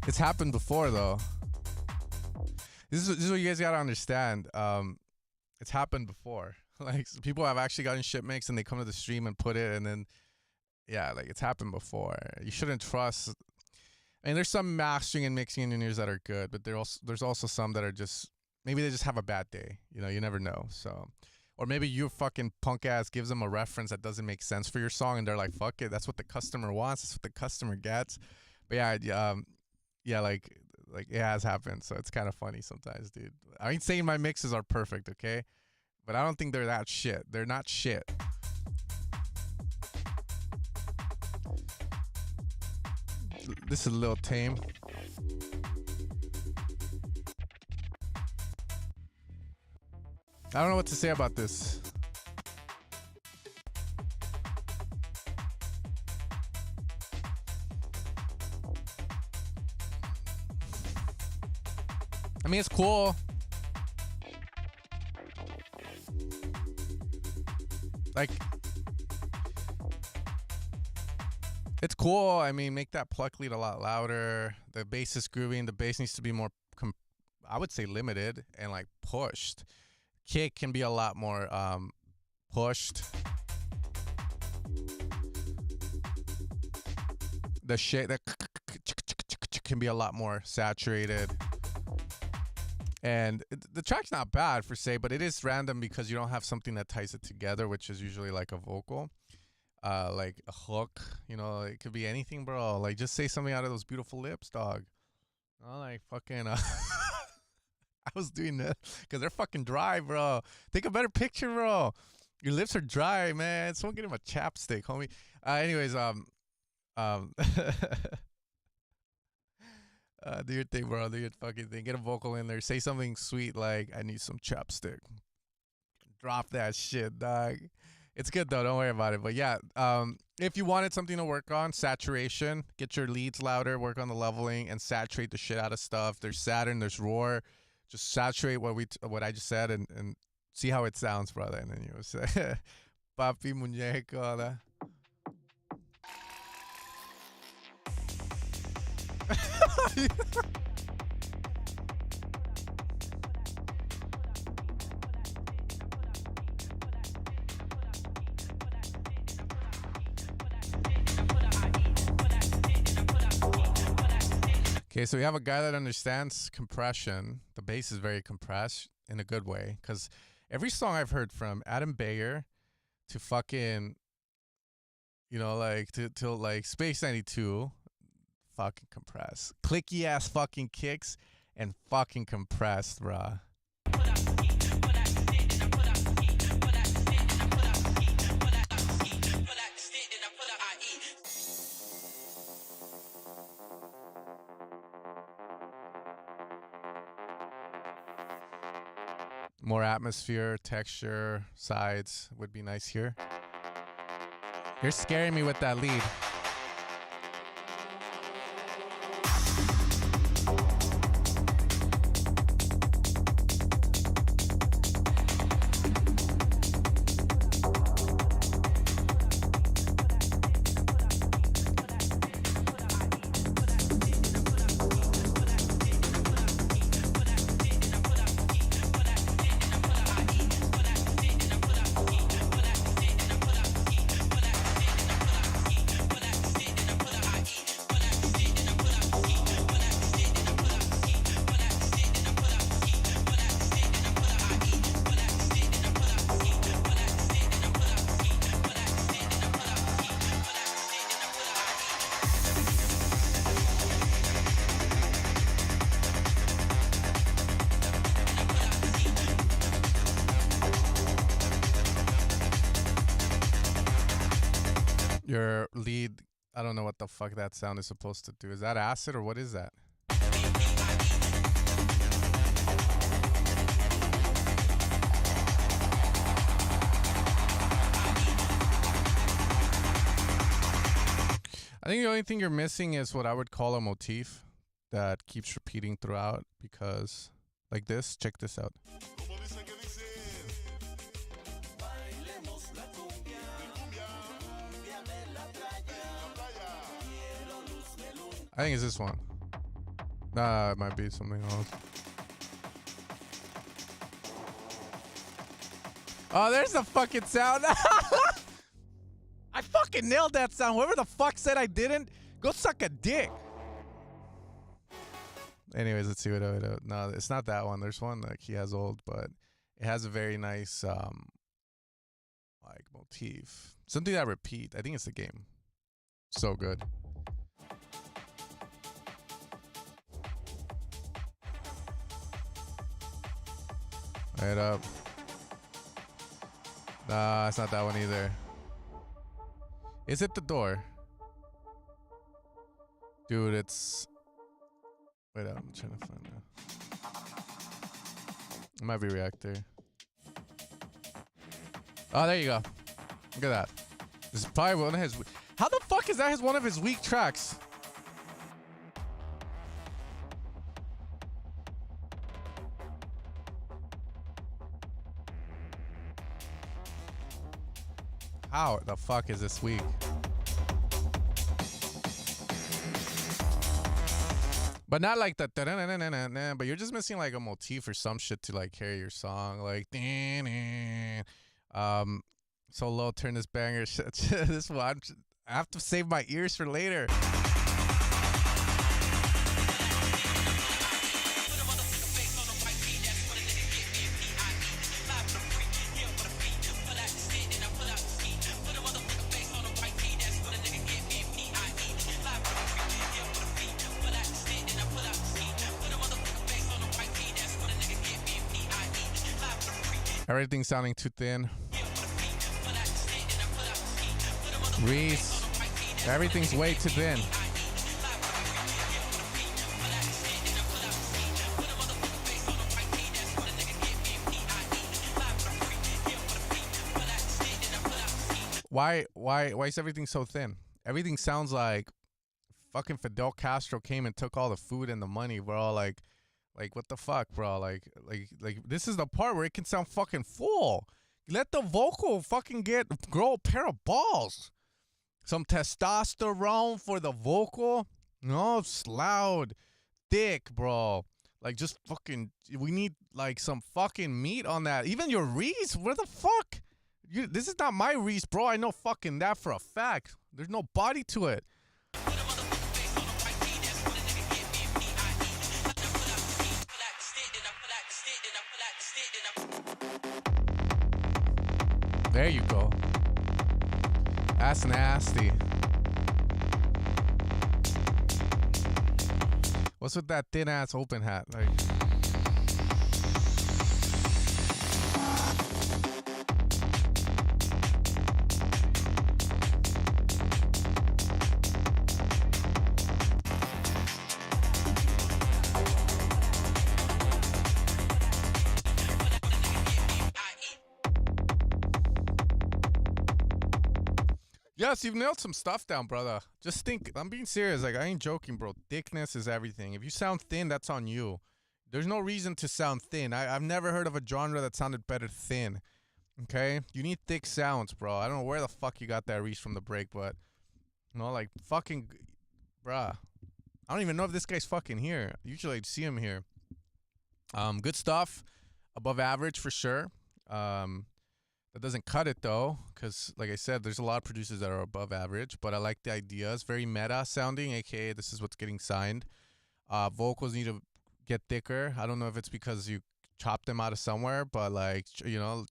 It's happened before, though. This is what you guys gotta understand. It's happened before. Like, people have actually gotten shit mixed and they come to the stream and put it, and then yeah, like, it's happened before. You shouldn't trust. I mean, there's some mastering and mixing engineers that are good, but there's also some that are just, maybe they just have a bad day. You know, you never know. So, or maybe your fucking punk ass gives them a reference that doesn't make sense for your song, and they're like, "Fuck it, that's what the customer wants. That's what the customer gets." But yeah, like it has happened. So it's kind of funny sometimes, dude. I ain't saying my mixes are perfect, okay? But I don't think they're that shit. They're not shit. This is a little tame. I don't know what to say about this. I mean, it's cool. Like, it's cool. I mean, make that pluck lead a lot louder. The bass is grooving. The bass needs to be more, I would say, limited and like pushed. Kick can be a lot more pushed. The shit that can be a lot more saturated. And the track's not bad per se, but it is random because you don't have something that ties it together, which is usually like a vocal, like a hook. You know, it could be anything, bro. Like, just say something out of those beautiful lips, dog. Oh, like fucking. I was doing that because they're fucking dry, bro. Take a better picture, bro. Your lips are dry, man. Someone get him a chapstick, homie. Anyways, do your thing, bro. Do your fucking thing. Get a vocal in there. Say something sweet like, "I need some chapstick." Drop that shit, dog. It's good though. Don't worry about it. But yeah, if you wanted something to work on, saturation. Get your leads louder. Work on the leveling and saturate the shit out of stuff. There's Saturn. There's Roar. Just saturate what I just said and see how it sounds, brother. And then you would say, "Papi muñeco." Okay, so we have a guy that understands compression. The bass is very compressed in a good way, because every song I've heard from Adam Bayer to fucking, you know, like to like Space 92, fucking compressed. Clicky ass fucking kicks and fucking compressed, bruh. More atmosphere, texture, sides would be nice here. You're scaring me with that lead. Your lead, I don't know what the fuck that sound is supposed to do. Is that acid or what is that? I think the only thing you're missing is what I would call a motif that keeps repeating throughout, because like this, check this out. I think it's this one. Nah, it might be something else. Oh, there's the fucking sound. I fucking nailed that sound. Whoever the fuck said I didn't, go suck a dick. Anyways, let's see what I do. No, it's not that one. There's one like he has old, but it has a very nice like motif. Something that repeat. I think it's the game. So good. Light up. Nah, it's not that one either. Is it the door? Dude, it's... Wait up, I'm trying to find out. It might be reactor. Oh, there you go. Look at that. This is probably one of his... How the fuck is that one of his weak tracks? How the fuck is this weak? But not like the but you're just missing like a motif or some shit to like carry your song. Like so low, turn this banger shit. This one I have to save my ears for later. Everything's sounding too thin. Reese, everything's way too thin. Why is everything so thin? Everything sounds like fucking Fidel Castro came and took all the food and the money, bro. Like what the fuck, bro? Like this is the part where it can sound fucking full. Let the vocal fucking grow a pair of balls. Some testosterone for the vocal. No, it's loud, thick, bro. Like just fucking. We need like some fucking meat on that. Even your Reese, where the fuck? This is not my Reese, bro. I know fucking that for a fact. There's no body to it. There you go. That's nasty. What's with that thin ass open hat? Like, Yes, you've nailed some stuff down, brother. Just think, I'm being serious. Like, I ain't joking, bro. Thickness is everything. If you sound thin, that's on you. There's no reason to sound thin. I've never heard of a genre that sounded better thin. Okay? You need thick sounds, bro. I don't know where the fuck you got that reach from the break, but, like, fucking, bruh. I don't even know if this guy's fucking here. Usually I'd see him here. Good stuff. Above average for sure. That doesn't cut it though, because like I said, there's a lot of producers that are above average, but I like the idea. It's very meta sounding, aka this is what's getting signed. Vocals need to get thicker. I don't know if it's because you chop them out of somewhere, but like,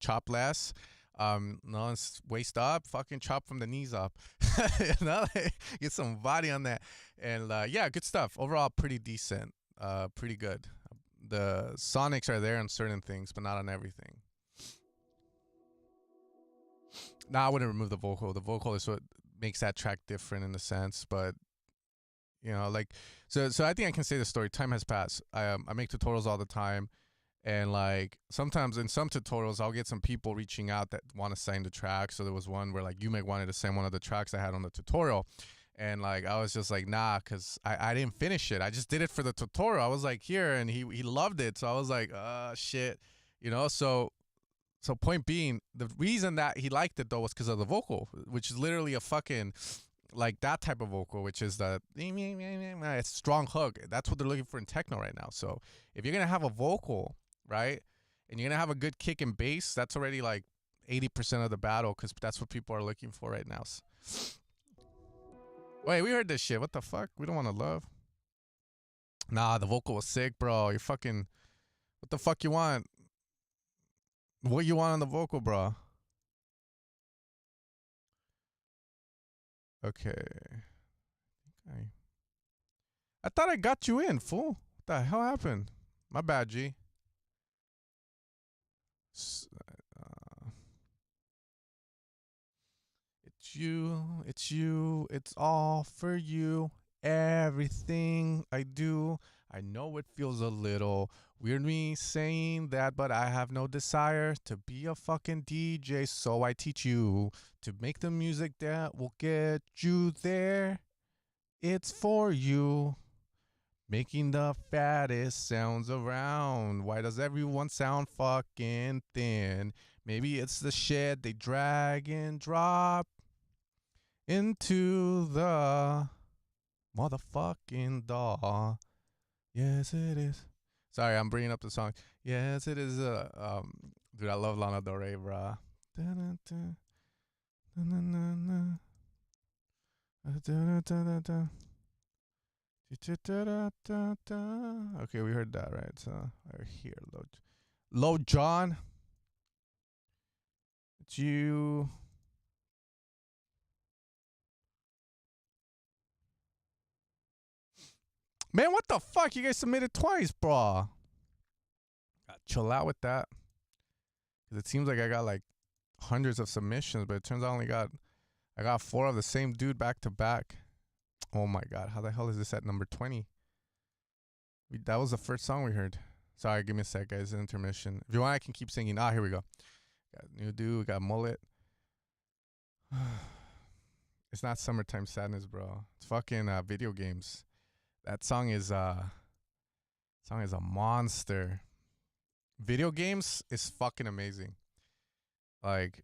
chop less. No, it's waist up, fucking chop from the knees up. Like, get some body on that. And yeah, good stuff. Overall, pretty decent. Pretty good. The sonics are there on certain things, but not on everything. Nah, I wouldn't remove the vocal. The vocal is what makes that track different in a sense, but like, so I think I can say the story. Time has passed. I make tutorials all the time, and like sometimes in some tutorials I'll get some people reaching out that want to sign the track. So there was one where like Umek wanted to sign one of the tracks I had on the tutorial, and like I was just like, nah, because I didn't finish it. I just did it for the tutorial. I was like, here, and he loved it. So I was like, shit, So point being, the reason that he liked it though was because of the vocal, which is literally a fucking like that type of vocal, which is the it's strong hook. That's what they're looking for in techno right now. So if you're gonna have a vocal, right, and you're gonna have a good kick and bass, that's already like 80% of the battle, because that's what people are looking for right now. Wait, we heard this shit. What the fuck? We don't want to love. Nah, the vocal was sick, bro. You're fucking. What the fuck you want? What you want on the vocal, bro? Okay. I thought I got you in, fool. What the hell happened? My bad, G. It's you, it's all for you. Everything I do, I know it feels a little weird me saying that, but I have no desire to be a fucking DJ, so I teach you to make the music that will get you there. It's for you. Making the fattest sounds around. Why does everyone sound fucking thin? Maybe it's the shit they drag and drop into the motherfucking DAW. Yes, it is. Sorry, I'm bringing up the song. Yes, it is. Dude, I love Lana Del Rey, bruh. Okay, we heard that, right? So I hear Low John. It's you. Man, what the fuck? You guys submitted twice, bro. Chill out with that. Because it seems like I got like hundreds of submissions, but it turns out I got 4 of the same dude back to back. Oh my god, how the hell is this at number 20? That was the first song we heard. Sorry, give me a sec, guys. Intermission. If you want, I can keep singing. Here we go. Got new dude, we got mullet. It's not Summertime Sadness, bro. It's fucking video games. That song is a monster. Video games is fucking amazing. Like,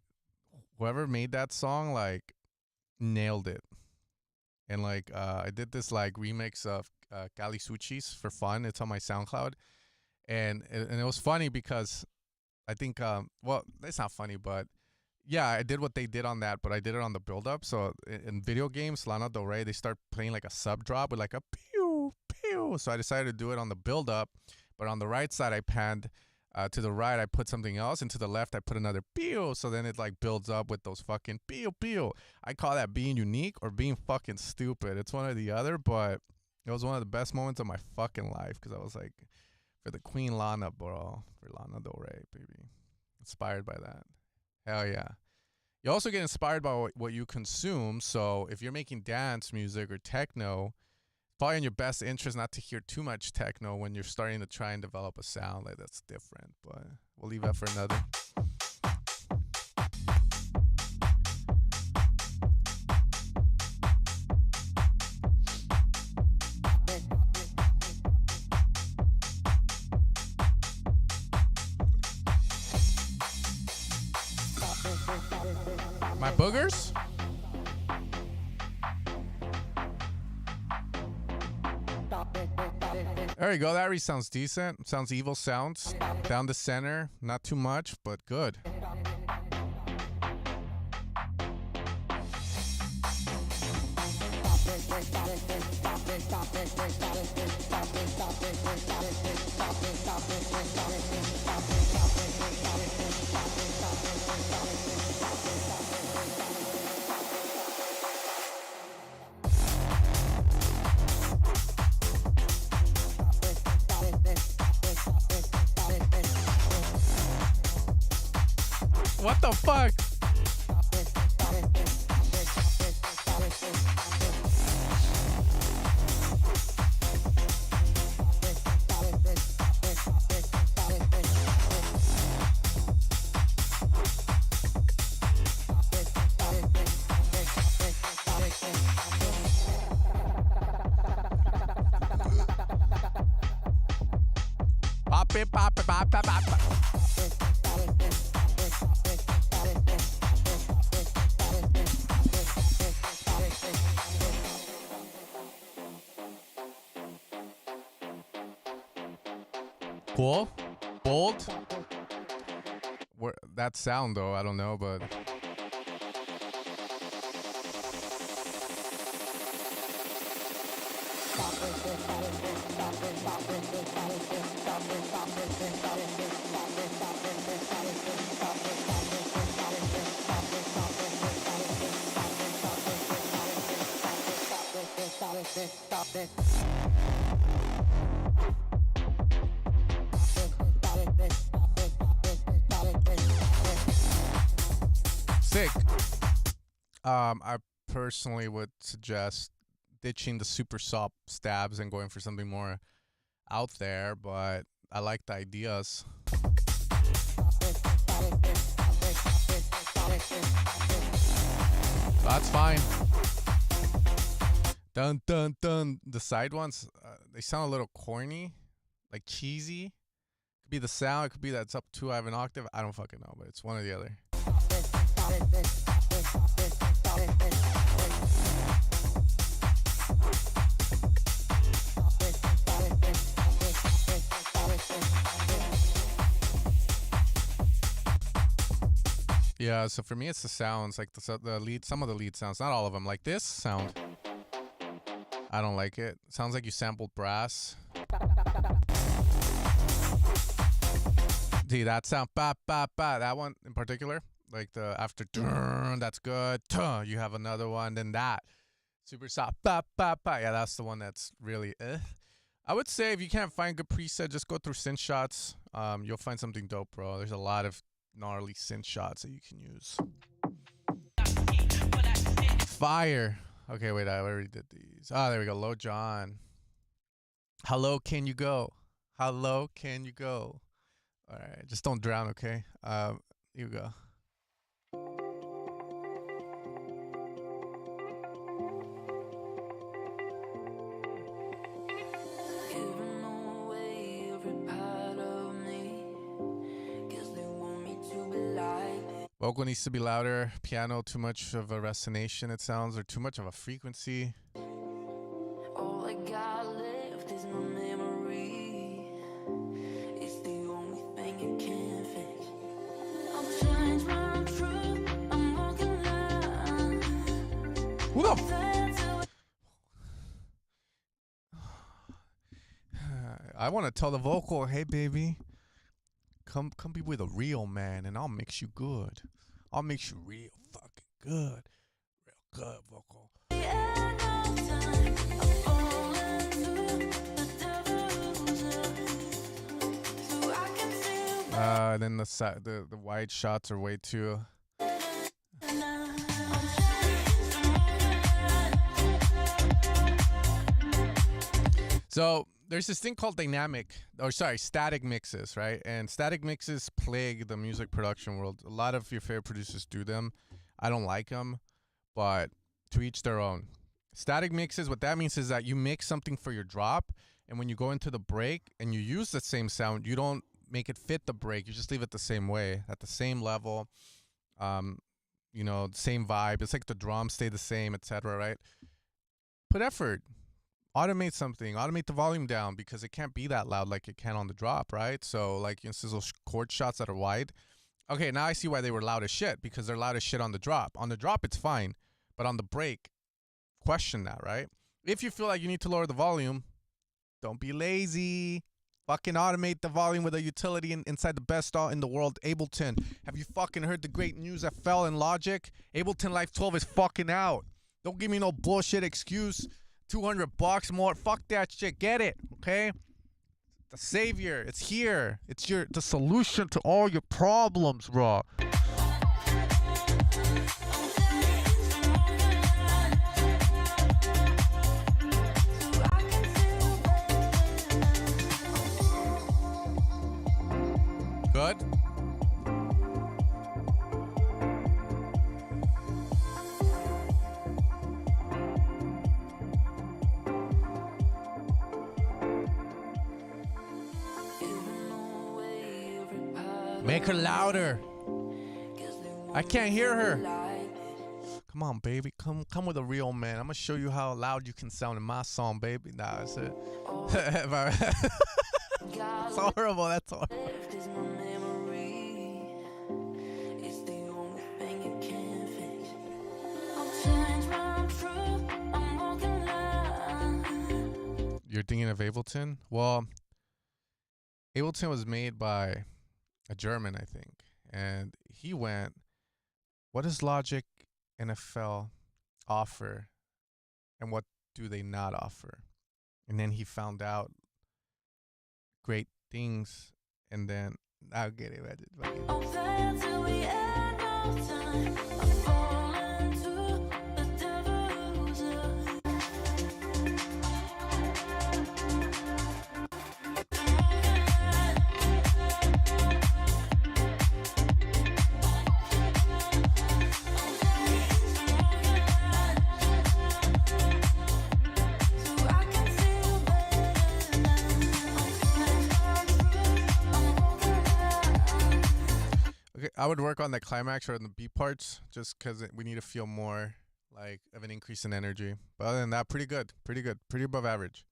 whoever made that song, like, nailed it. And like, I did this like remix of Kali Suchis for fun. It's on my SoundCloud, and it was funny because I think well, it's not funny, but yeah, I did what they did on that, but I did it on the build up. So in video games, Lana Del Rey, they start playing like a sub drop with like a pew pew. So I decided to do it on the build up, but on the right side I panned. To the right, I put something else, and to the left, I put another pew. So then it like builds up with those fucking pew pew. I call that being unique or being fucking stupid. It's one or the other, but it was one of the best moments of my fucking life because I was like, for the Queen Lana, bro, for Lana Del Rey, baby, inspired by that. Hell yeah. You also get inspired by what you consume. So if you're making dance music or techno, probably in your best interest not to hear too much techno when you're starting to try and develop a sound like that's different, but we'll leave that for another. My boogers? There you go. That sounds decent. Sounds evil sounds. Down the center. Not too much, but good. What the fuck? Pop it, pop it, pop it, pop it. Cool. Bold. That sound though, I don't know, but sick. I personally would suggest ditching the super soft stabs and going for something more out there, but I like the ideas. That's fine. Dun dun dun. The side ones, they sound a little corny, like cheesy. Could be the sound, it could be that it's up 2, I have an octave. I don't fucking know, but it's one or the other. Yeah, so for me it's the sounds, like the lead, some of the lead sounds, not all of them. Like this sound, I don't like it. Sounds like you sampled brass. See that sound, ba ba ba. That one in particular, like the after, that's good. You have another one, then that super soft, ba ba ba. Yeah, that's the one that's really. I would say if you can't find good preset, just go through synth shots. You'll find something dope, bro. There's a lot of gnarly synth shots that you can use. Fire. Okay, wait, I already did these. Ah, there we go. Low John. Hello, can you go? Hello, can you go? All right, just don't drown, okay? Here we go. Vocal needs to be louder. Piano, too much of a resonation, it sounds, or too much of a frequency. All I got left is my memory. It's the only thing you can't fix. I'm trying to run through. I'm walking line. Who the I want to tell the vocal, hey baby, come be with a real man and I'll mix you good. I'll mix you real fucking good. Real good vocal. Then the wide shots are way too. So there's this thing called static mixes, right? And static mixes plague the music production world. A lot of your favorite producers do them. I don't like them, but to each their own. Static mixes, what that means is that you mix something for your drop, and when you go into the break and you use the same sound, you don't make it fit the break. You just leave it the same way, at the same level. you know, same vibe. It's like the drums stay the same, etc. Right? Put effort. Automate something. Automate the volume down because it can't be that loud like it can on the drop, right? So like those chord shots that are wide. Okay, now I see why they were loud as shit, because they're loud as shit on the drop. On the drop, it's fine, but on the break, question that, right? If you feel like you need to lower the volume, don't be lazy. Fucking automate the volume with a utility inside the best DAW in the world, Ableton. Have you fucking heard the great news that fell in Logic? Ableton Live 12 is fucking out. Don't give me no bullshit excuse. $200 more. Fuck that shit. Get it, okay? The savior. It's here. It's the solution to all your problems, bro. Good. Make her louder. I can't hear her. Come on, baby. Come with a real man. I'm gonna show you how loud you can sound in my song, baby. Nah, that's it. It's horrible. That's horrible. You're thinking of Ableton? Well, Ableton was made by a German, I think. And he went, what does Logic and FL offer? And what do they not offer? And then he found out great things. And then, I'll get it. I would work on the climax or on the beat parts just because we need to feel more like of an increase in energy. But other than that, pretty good. Pretty above average.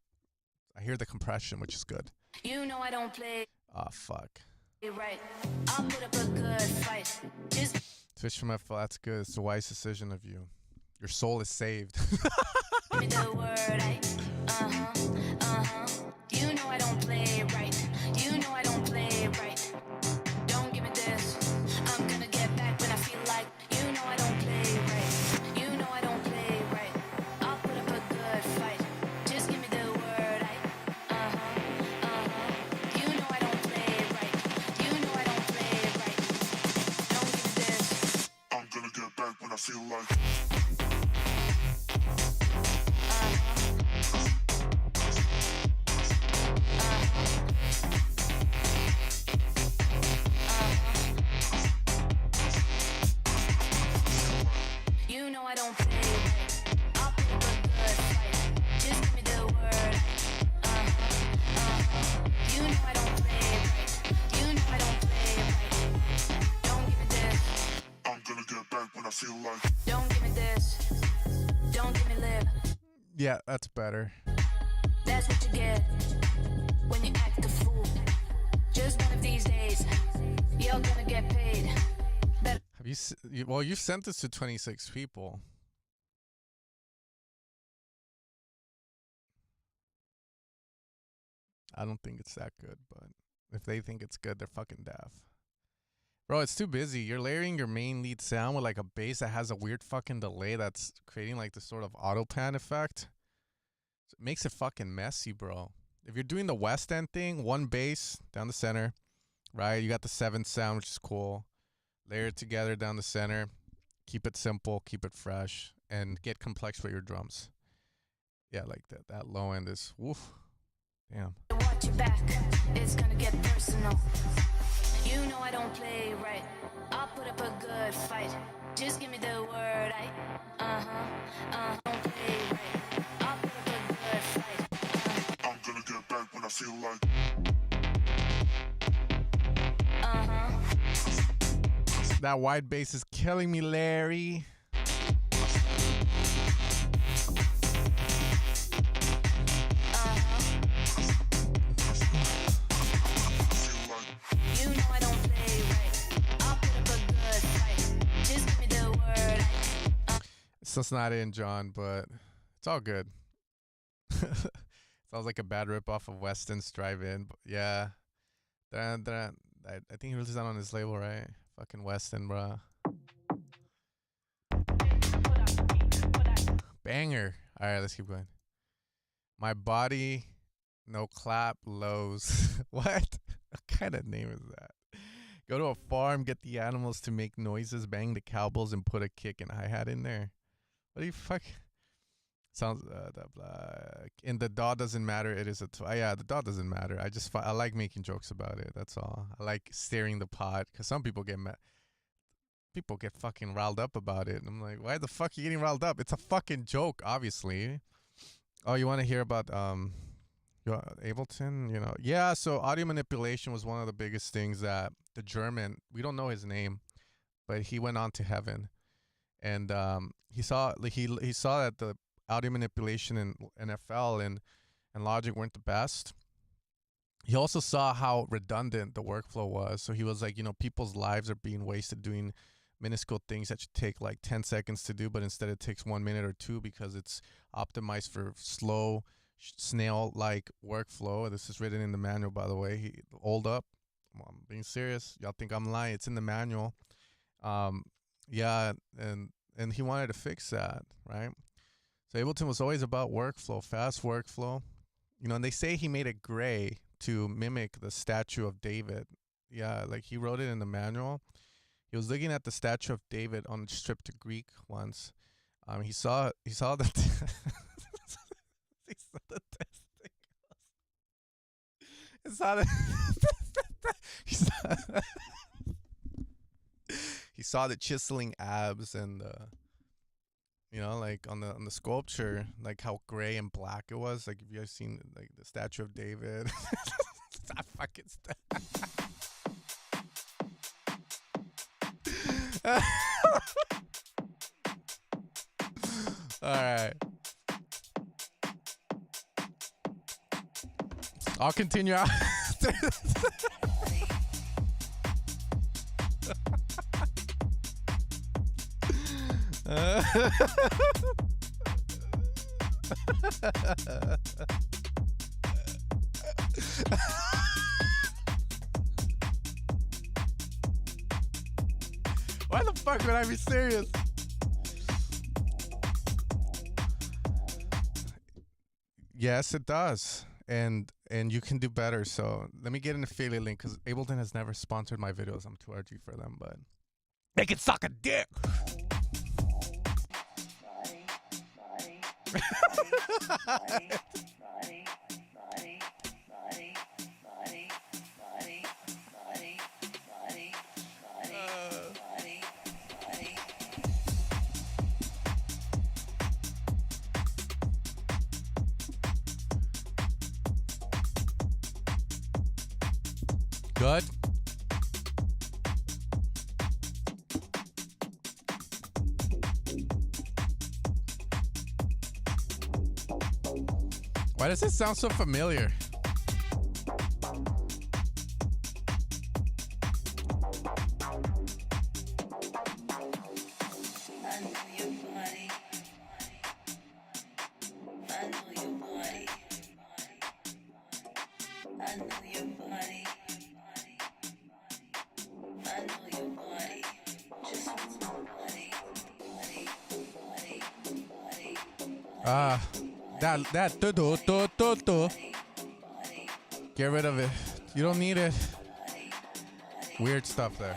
I hear the compression, which is good. You know I don't play. Oh, fuck. Right. I'll put up a good fight. Just Fish from FL, that's good. It's a wise decision of you. Your soul is saved. give me the word. You know I don't play right. You know I don't play right. Don't give me this. I'm gonna get back when I feel like. You know I don't play right. You know I don't play right. I'll put up a good fight. Just give me the word. You know I don't play right. You know I don't play right. Don't give me this. I'm gonna get back when I feel like. You know I don't play right. I'll put up a good fight. Just give me the word. You know I don't play right. You know I don't play right. Don't give me this. I'm gonna get back when I feel like. Don't give me this. Don't give me lip. Yeah, that's better. That's what you get when you act a fool. Just one of these days, you're gonna get paid. Better. Have well, you've sent this to 26 people. I don't think it's that good, but if they think it's good, they're fucking daft. Bro, it's too busy. You're layering your main lead sound with like a bass that has a weird fucking delay that's creating like this sort of auto pan effect. So it makes it fucking messy, bro. If you're doing the West End thing, one bass down the center, right? You got the 7th sound, which is cool. Layer it together down the center. Keep it simple, keep it fresh, and get complex with your drums. Yeah, like that. That low end is woof. Damn. Watch your back, it's gonna get personal. You know I don't play right. I'll put up a good fight. Just give me the word. Don't play right. I'll put up a good fight. I'm gonna get back when I feel like. That wide bass is killing me, Larry. You know I don't play right. I'll put up a good fight. Just give me the word. So it's not in, John, but it's all good. Sounds like a bad ripoff of Weston's Drive-In. But yeah. I think he released that on his label, right? Fucking Weston, bruh. Banger. All right, let's keep going. My body, no clap, lows. What? What kind of name is that? Go to a farm, get the animals to make noises, bang the cowbells, and put a kick and hi-hat in there. What do you fuck? Sounds and the DAW doesn't matter. It is yeah, the DAW doesn't matter. I like making jokes about it. That's all. I like stirring the pot because some people get mad. People get fucking riled up about it. And I'm like, why the fuck are you getting riled up? It's a fucking joke, obviously. Oh, you want to hear about Ableton? You know, yeah. So audio manipulation was one of the biggest things that the German. We don't know his name, but he went on to heaven, and he saw that the audio manipulation in NFL and Logic weren't the best. He also saw how redundant the workflow was. So he was like, people's lives are being wasted doing minuscule things that should take like 10 seconds to do, but instead it takes 1 minute or two because it's optimized for slow, snail-like workflow. This is written in the manual, by the way. Hold up. I'm being serious. Y'all think I'm lying. It's in the manual. Yeah, and he wanted to fix that, right? So Ableton was always about workflow, fast workflow. And they say he made it gray to mimic the statue of David. Yeah, like he wrote it in the manual. He was looking at the statue of David on the trip to Greek once. He saw that he saw the testicles. He saw the chiseling abs and like on the sculpture, like how gray and black it was. Like if you guys seen like the statue of David. That fucking All right. I'll continue out. Why the fuck would I be serious? Yes, it does. And you can do better. So let me get an affiliate link because Ableton has never sponsored my videos. I'm too RG for them, but they can suck a dick. Good. Why does it sound so familiar? That do. Get rid of it. You don't need it. Weird stuff there.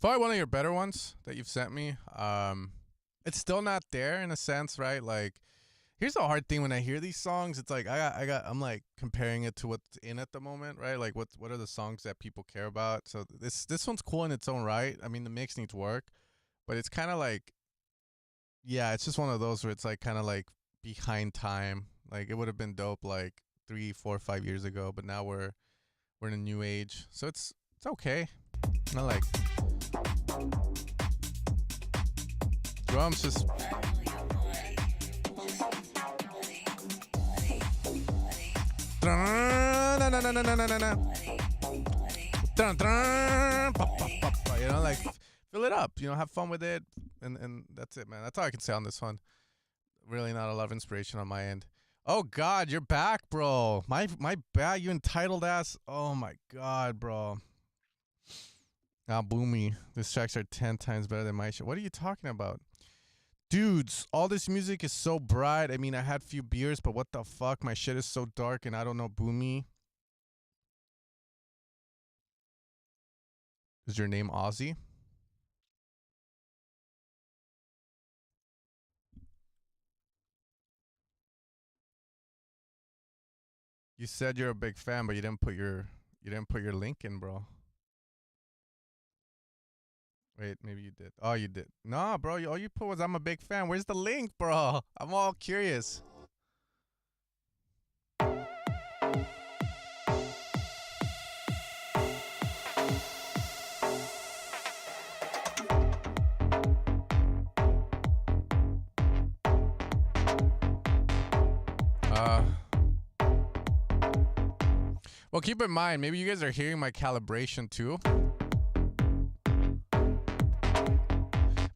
Probably one of your better ones that you've sent me. It's still not there in a sense, right? Like Here's the hard thing when I hear these songs. It's like I'm like comparing it to what's in at the moment, right? Like what are the songs that people care about? So this one's cool in its own right. I mean, the mix needs work, but it's kind of like, yeah, it's just one of those where it's like kind of like behind time. Like it would have been dope like 3, 4, 5 years ago, but now we're in a new age, so it's okay. Not like drums just. You know, like fill it up. You know, have fun with it, and that's it, man. That's all I can say on this one. Really, not a lot of inspiration on my end. Oh God, you're back, bro. My bad. You entitled ass. Oh my God, bro. Now, Boomy. These tracks are 10 times better than my shit. What are you talking about? Dudes, all this music is so bright. I mean, I had few beers, but what the fuck? My shit is so dark and I don't know, Boomy. Is your name Ozzy? You said you're a big fan, but you didn't put your link in, bro. Wait, maybe you did. Oh, you did. Nah, bro. All you put was I'm a big fan. Where's the link, bro? I'm all curious. Well, keep in mind, maybe you guys are hearing my calibration too.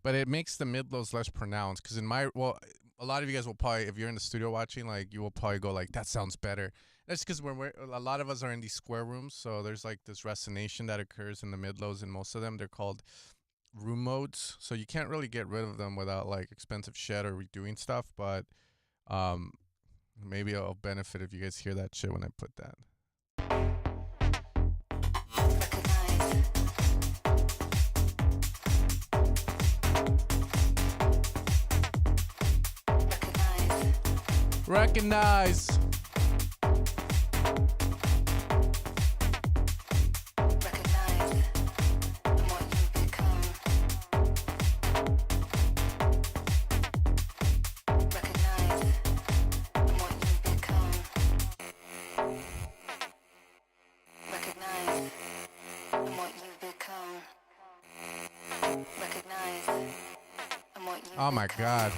But it makes the mid-lows less pronounced. Because a lot of you guys will probably, if you're in the studio watching, like, you will probably go like, that sounds better. That's because a lot of us are in these square rooms. So there's like this resonation that occurs in the mid-lows, and most of them, they're called room modes. So you can't really get rid of them without like expensive shit or redoing stuff. But maybe I'll benefit if you guys hear that shit when I put that. Recognize. Oh my God.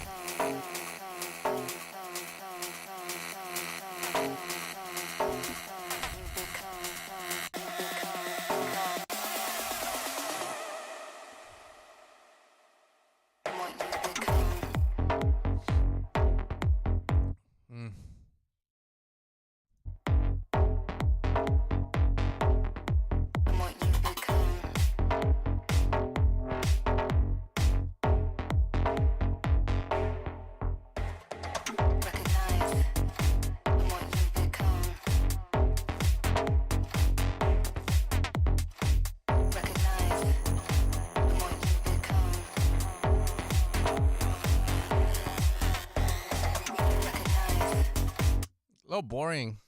A little boring.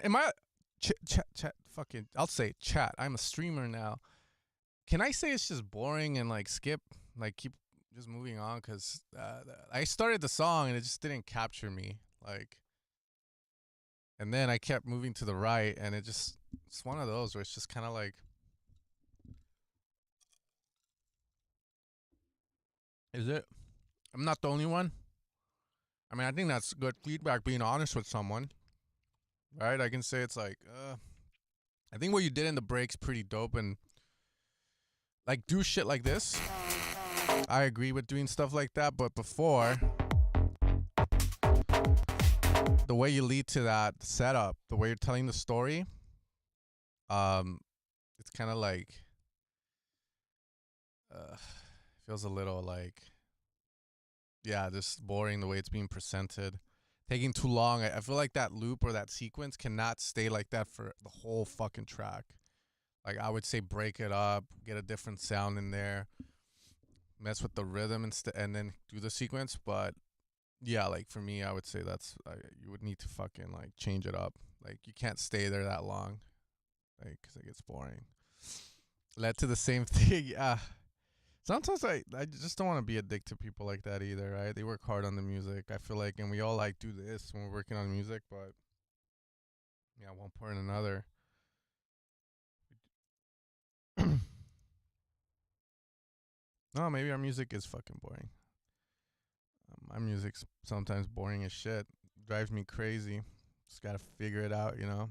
Am I chat fucking I'll say chat. I'm a streamer now. Can I say it's just boring and like skip, like keep just moving on? Cause I started the song and it just didn't capture me. Like, and then I kept moving to the right, and it's one of those where it's just kind of like, is it? I'm not the only one. I mean, I think that's good feedback, being honest with someone, right? I can say it's like, I think what you did in the break's pretty dope, and like do shit like this. I agree with doing stuff like that, but before, the way you lead to that setup, the way you're telling the story, it's kind of like, feels a little like, yeah, just boring the way it's being presented. Taking too long. I feel like that loop or that sequence cannot stay like that for the whole fucking track. Like, I would say break it up, get a different sound in there, mess with the rhythm and then do the sequence. But Yeah, like for me, I would say you would need to fucking like change it up. Like you can't stay there that long, like because it gets boring. Led to the same thing. Yeah. Sometimes I just don't want to be addicted to people like that either, right? They work hard on the music. I feel like, and we all like do this when we're working on music, but yeah, one point or another. No, maybe our music is fucking boring. My music's sometimes boring as shit. Drives me crazy. Just gotta figure it out, you know.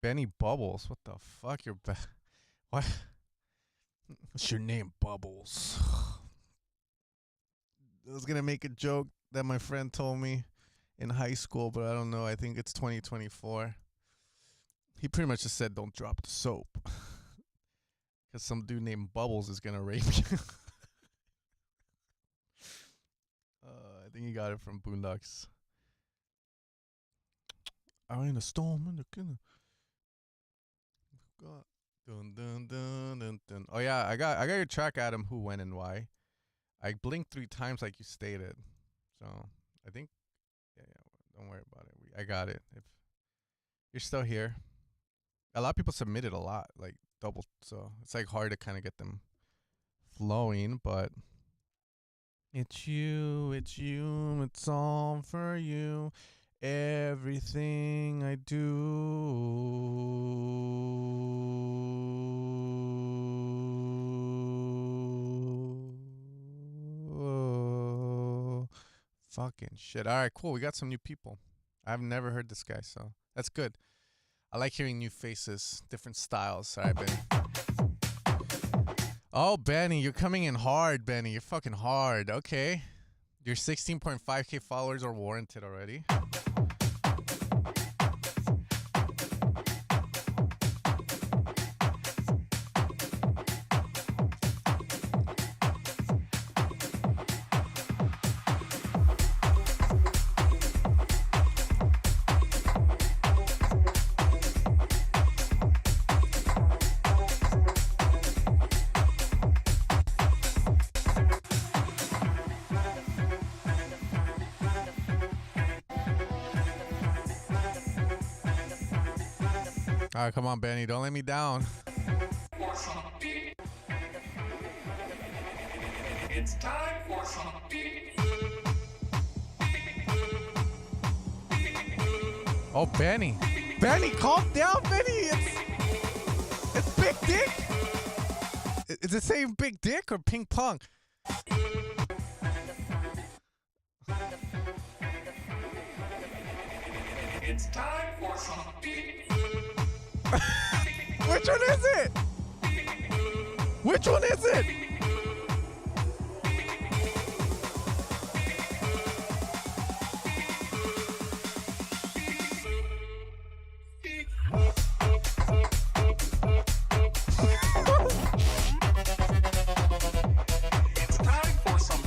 Benny Bubbles, what the fuck? What? What's your name, Bubbles? I was gonna make a joke that my friend told me in high school, but I don't know. I think it's 2024. He pretty much just said, "Don't drop the soap," because some dude named Bubbles is gonna rape you. I think he got it from Boondocks. I ain't a storm in the killer. Dun, dun, dun, dun, dun. Oh yeah, I got your track, Adam. Who, when, and why? I blinked 3 times like you stated, so I think yeah. Don't worry about it. I got it. If you're still here, a lot of people submitted a lot, like double, so it's like hard to kind of get them flowing. But it's you, it's all for you. Everything I do. Fucking shit. All right, cool. We got some new people. I've never heard this guy, so that's good. I like hearing new faces, different styles. All right, Benny. Oh, Benny, you're coming in hard, Benny. You're fucking hard. Okay. Your 16.5K followers are warranted already. All right, come on, Benny. Don't let me down. It's time for some Oh, Benny. Benny, calm down, Benny. It's Big Dick. Is it saying Big Dick or Ping Pong? It's time for some Which one is it? Which one is it? It's time for some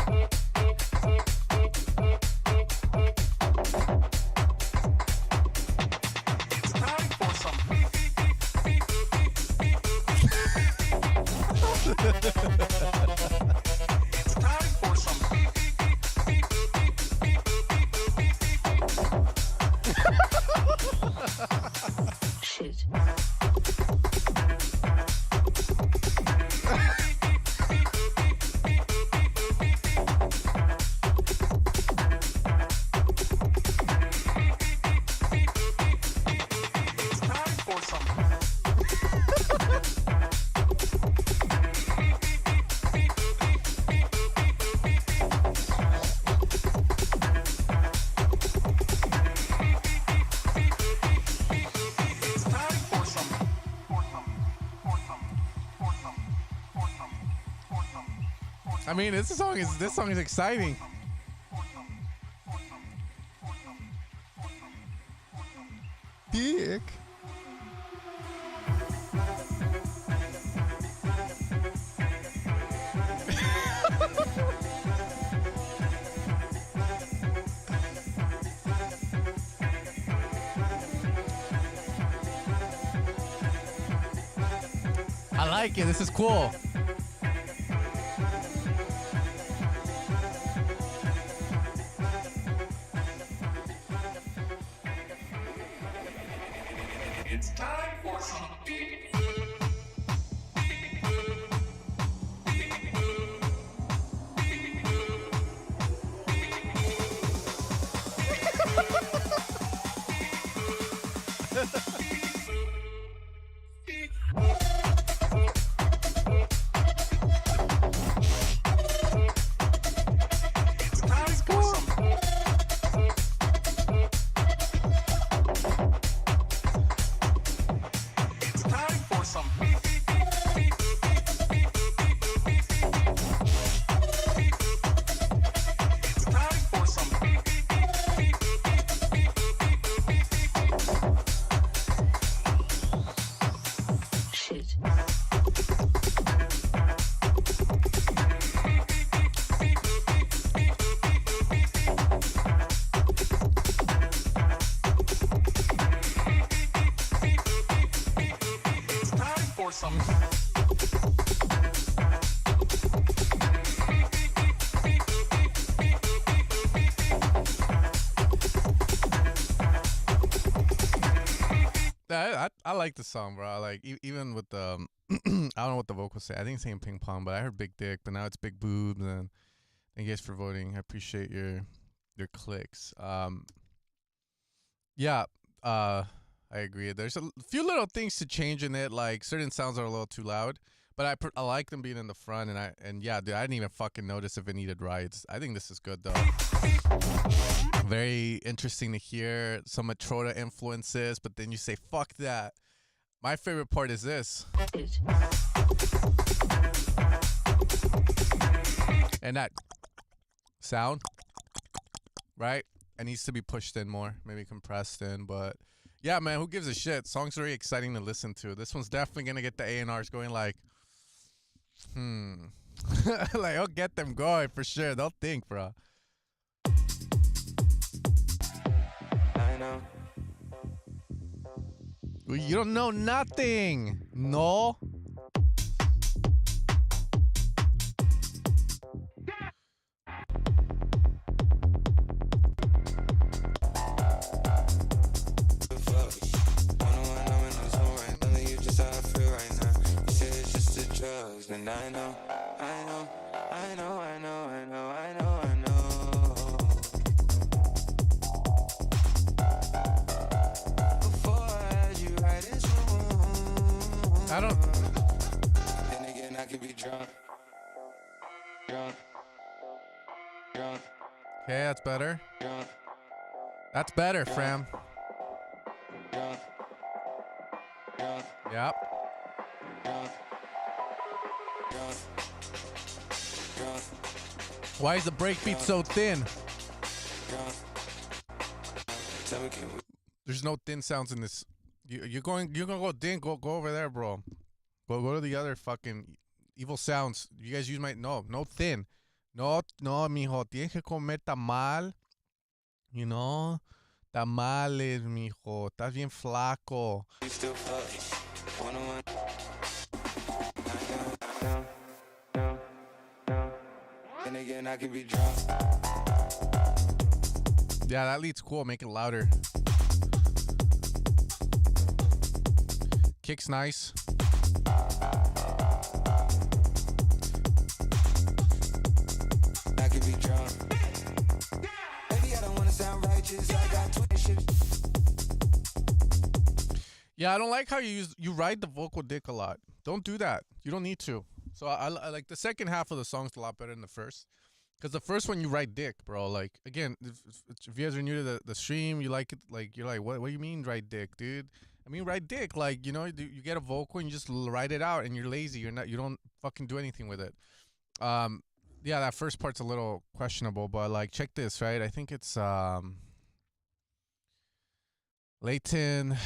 It's time for some It's time for some Shit. It's time for some It's time for some I mean, this song is exciting. Dick. I like it. This is cool. for some. I like the song, bro. I like even with the I don't know what the vocals say. I think it's saying ping pong, but I heard big dick, but now it's big boobs. And thank you guys for voting. I appreciate your clicks. Yeah, I agree. There's a few little things to change in it. Like certain sounds are a little too loud, but I like them being in the front. And yeah, dude, I didn't even fucking notice if it needed rides. I think this is good though. Very interesting to hear some Matroda influences, but then you say fuck that. My favorite part is this. And that sound, right? It needs to be pushed in more, maybe compressed in, but yeah, man, who gives a shit? Song's very exciting to listen to. This one's definitely gonna get the A&Rs going like, like, I'll get them going for sure. They'll think, bro. I know. You don't know nothing. No. And I know. Before I had you right in some. I don't. Then again, I could be drunk. Okay, that's better. Drunk. That's better, fam. Yep. Why is the breakbeat so thin? There's no thin sounds in this. You're gonna go thin. Go over there, bro. Go to the other fucking evil sounds. You guys use no thin. No, mijo. Tienes que comer tamal. You know, tamales, mijo. Estás bien flaco. And again, I can be drunk. Yeah, that lead's cool. Make it louder. Kick's nice. I can be drunk. Maybe I don't want to sound righteous. I got Twitter shit. Yeah, I don't like how you ride the vocal dick a lot. Don't do that. You don't need to. So I like the second half of the song's a lot better than the first. Because the first one you ride dick, bro. Like, again, if you guys are new to the stream, you like it, like, you're like, what do you mean ride dick, dude? I mean, ride dick. Like, you know, you get a vocal and you just write it out and you're lazy. You don't fucking do anything with it. Yeah, that first part's a little questionable, but like, check this, right? I think it's Leighton.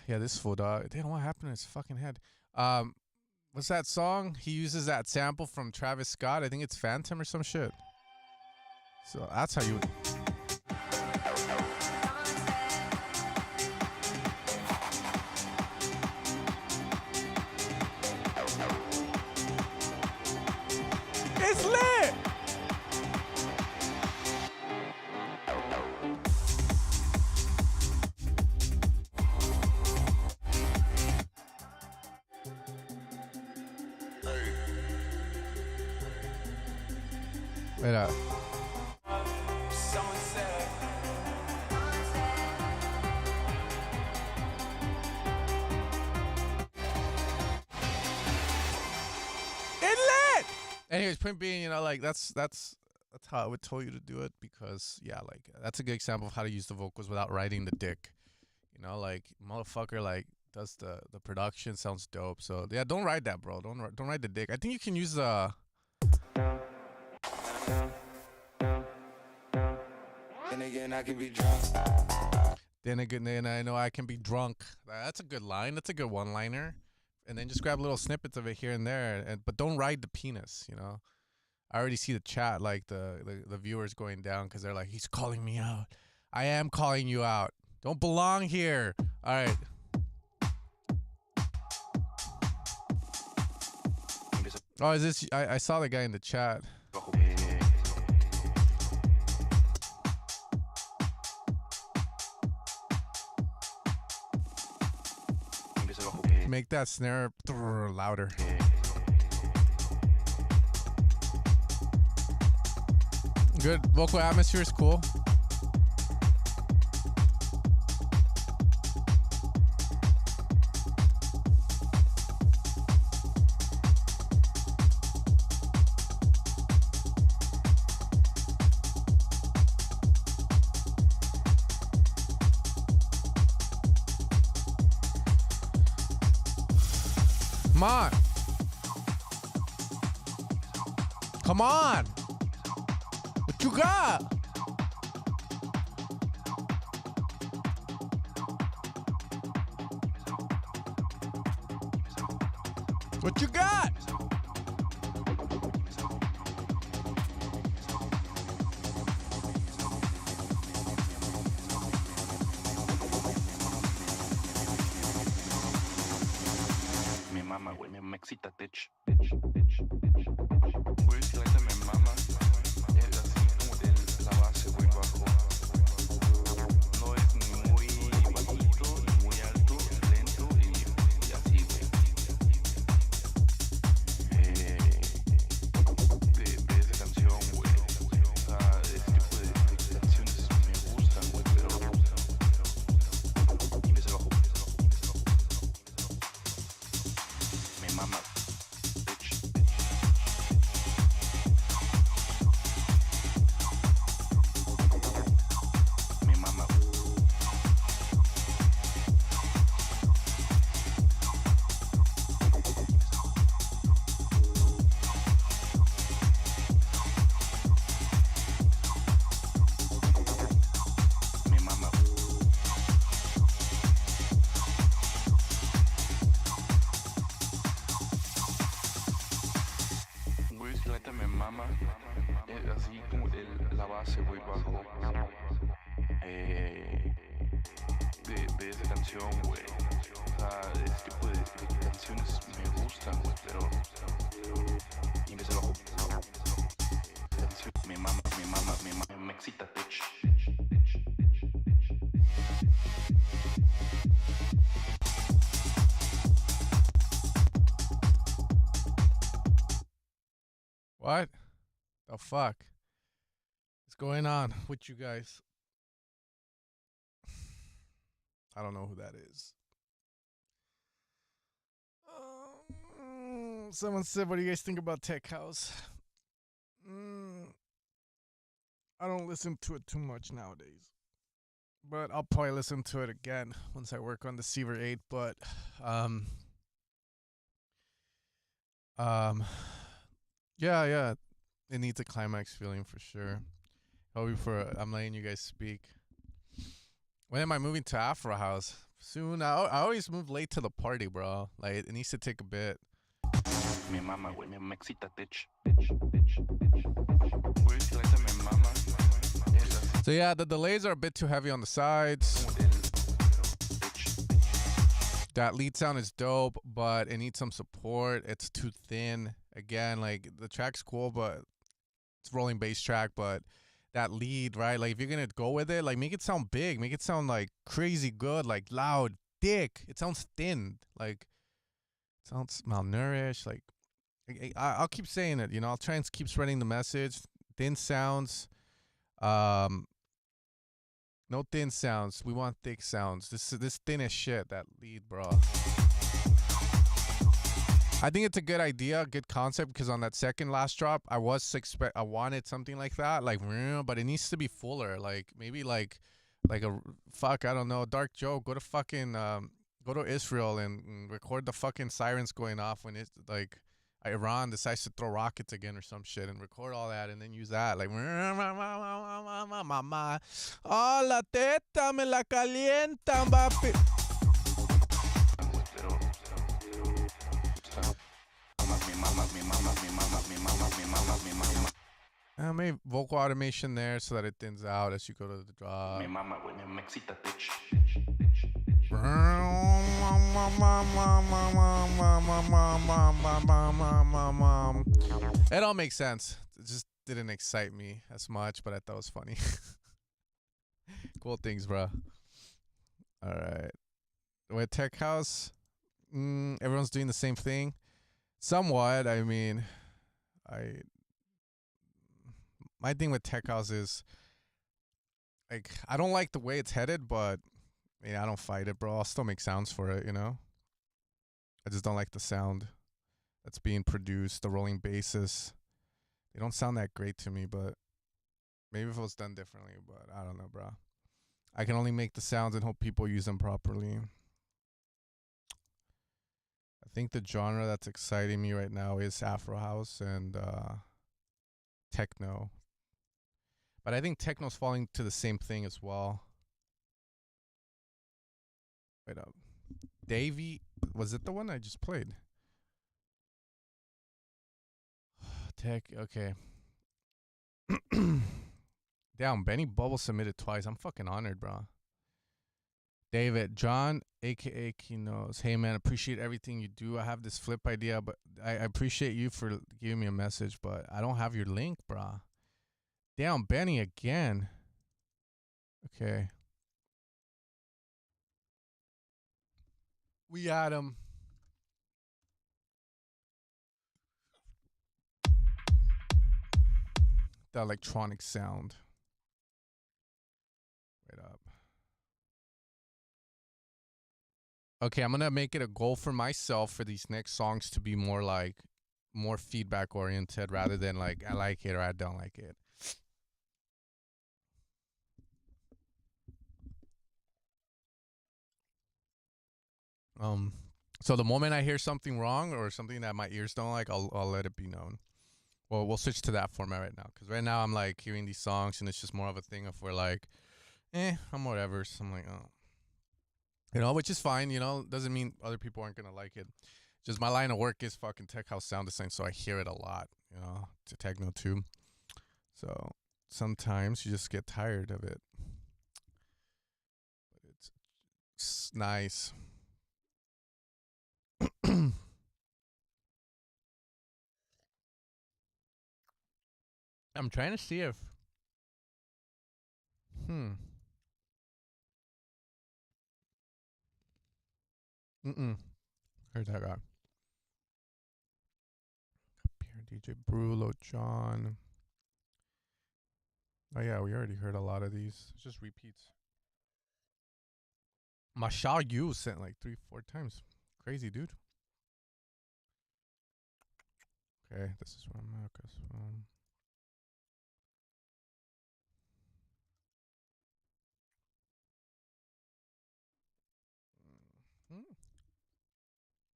Yeah, this fool, dog. Damn, what happened to his fucking head? What's that song? He uses that sample from Travis Scott. I think it's Phantom or some shit. So that's how you would. It's lit! Wait up. Someone said. It lit! Anyways, point being, you know, like, that's how I would tell you to do it, because, yeah, like, that's a good example of how to use the vocals without riding the dick. You know, like, motherfucker, like, does the production, sounds dope. So, yeah, don't ride that, bro. Don't ride the dick. I think you can use Then again, I can be drunk. Then I know I can be drunk. That's a good line. That's a good one-liner. And then just grab little snippets of it here and there. But don't ride the penis, you know. I already see the chat, like the viewers going down because they're like, he's calling me out. I am calling you out. Don't belong here. All right. Oh, is this? I saw the guy in the chat. Make that snare louder. Good vocal atmosphere is cool. Come on. Come on. What you got? What you got? Me mama, güey, me excita, bitch. Güey, si la neta me mama, es así como de la base, güey, bajo. No es ni muy bajito, ni muy alto, lento y así, güey. De esa canción, güey. O sea, ese tipo de canciones me gustan, güey, pero... Y me se bajó. Me mama, bitch. Me mama. Me mama. Güey, si la neta me mama, es así como de la base, güey, bajo. De esa canción, güey. O sea, ese tipo de canciones me gustan, güey, pero... Y me se bajo. Me mama, me mama, me mama, me excita, bitch. What the fuck is going on with you guys? I don't know who that is. Someone said, what do you guys think about Tech House? I don't listen to it too much nowadays. But I'll probably listen to it again once I work on the Seaver 8. But, yeah, it needs a climax feeling for sure. I'm letting you guys speak. When am I moving to Afro House? Soon. I always move late to the party, bro. Like, it needs to take a bit. Me mama, güey, me excita, bitch. Güey, si la neta me mama, es así So yeah, the delays are a bit too heavy on the sides. como de bitch. That lead sound is dope, but it needs some support. It's too thin. Again, like, the track's cool, but it's rolling bass track, but that lead, right? Like, if you're gonna go with it, like, make it sound big, make it sound like crazy good, like loud, thick. It sounds thin, like it sounds malnourished. Like, I'll keep saying it, you know. I'll try and keep spreading the message. Thin sounds, no thin sounds. We want thick sounds. This thin as shit. That lead, bro. I think it's a good idea, good concept, because on that second last drop, I wanted something like that, like, but it needs to be fuller, like maybe like a fuck, I don't know, Dark Joke, go to Israel and record the fucking sirens going off when it's like Iran decides to throw rockets again or some shit, and record all that and then use that, like, mamá, oh, la teta me la calientan, papi. Maybe vocal automation there so that it thins out as you go to the drop. Me mama, güey, me excita, bitch. It all makes sense. It just didn't excite me as much, but I thought it was funny. Cool things, bro. All right. With Tech House, everyone's doing the same thing. Somewhat. I mean, my thing with Tech House is, like, I don't like the way it's headed, but I don't fight it, bro. I'll still make sounds for it, you know? I just don't like the sound that's being produced, the rolling basses. They don't sound that great to me, but maybe if it was done differently, but I don't know, bro. I can only make the sounds and hope people use them properly. I think the genre that's exciting me right now is Afro House and techno. But I think techno's falling to the same thing as well. Wait up. Davey, was it the one I just played? Tech, okay. Damn, Benny Bubble submitted twice. I'm fucking honored, bro. David, John, a.k.a. Kinos. Hey, man, appreciate everything you do. I have this flip idea, but I appreciate you for giving me a message, but I don't have your link, bro. Damn, Benny again. Okay. We got him. The electronic sound. Wait up. Okay, I'm going to make it a goal for myself for these next songs to be more feedback oriented rather than like I like it or I don't like it. So the moment I hear something wrong or something that my ears don't like, I'll let it be known. Well, we'll switch to that format right now, because right now I'm like hearing these songs and it's just more of a thing of where like, I'm whatever. So I'm like, oh, which is fine. Doesn't mean other people aren't gonna like it. Just my line of work is fucking tech house sound design, so I hear it a lot. To techno too. So sometimes you just get tired of it. But it's nice. I'm trying to see if Heard that guy. Here, DJ Brulo, John. Oh yeah, we already heard a lot of these. It's just repeats. Mashal Yu sent like 3-4 times. Crazy, dude. Okay, this is where America's from.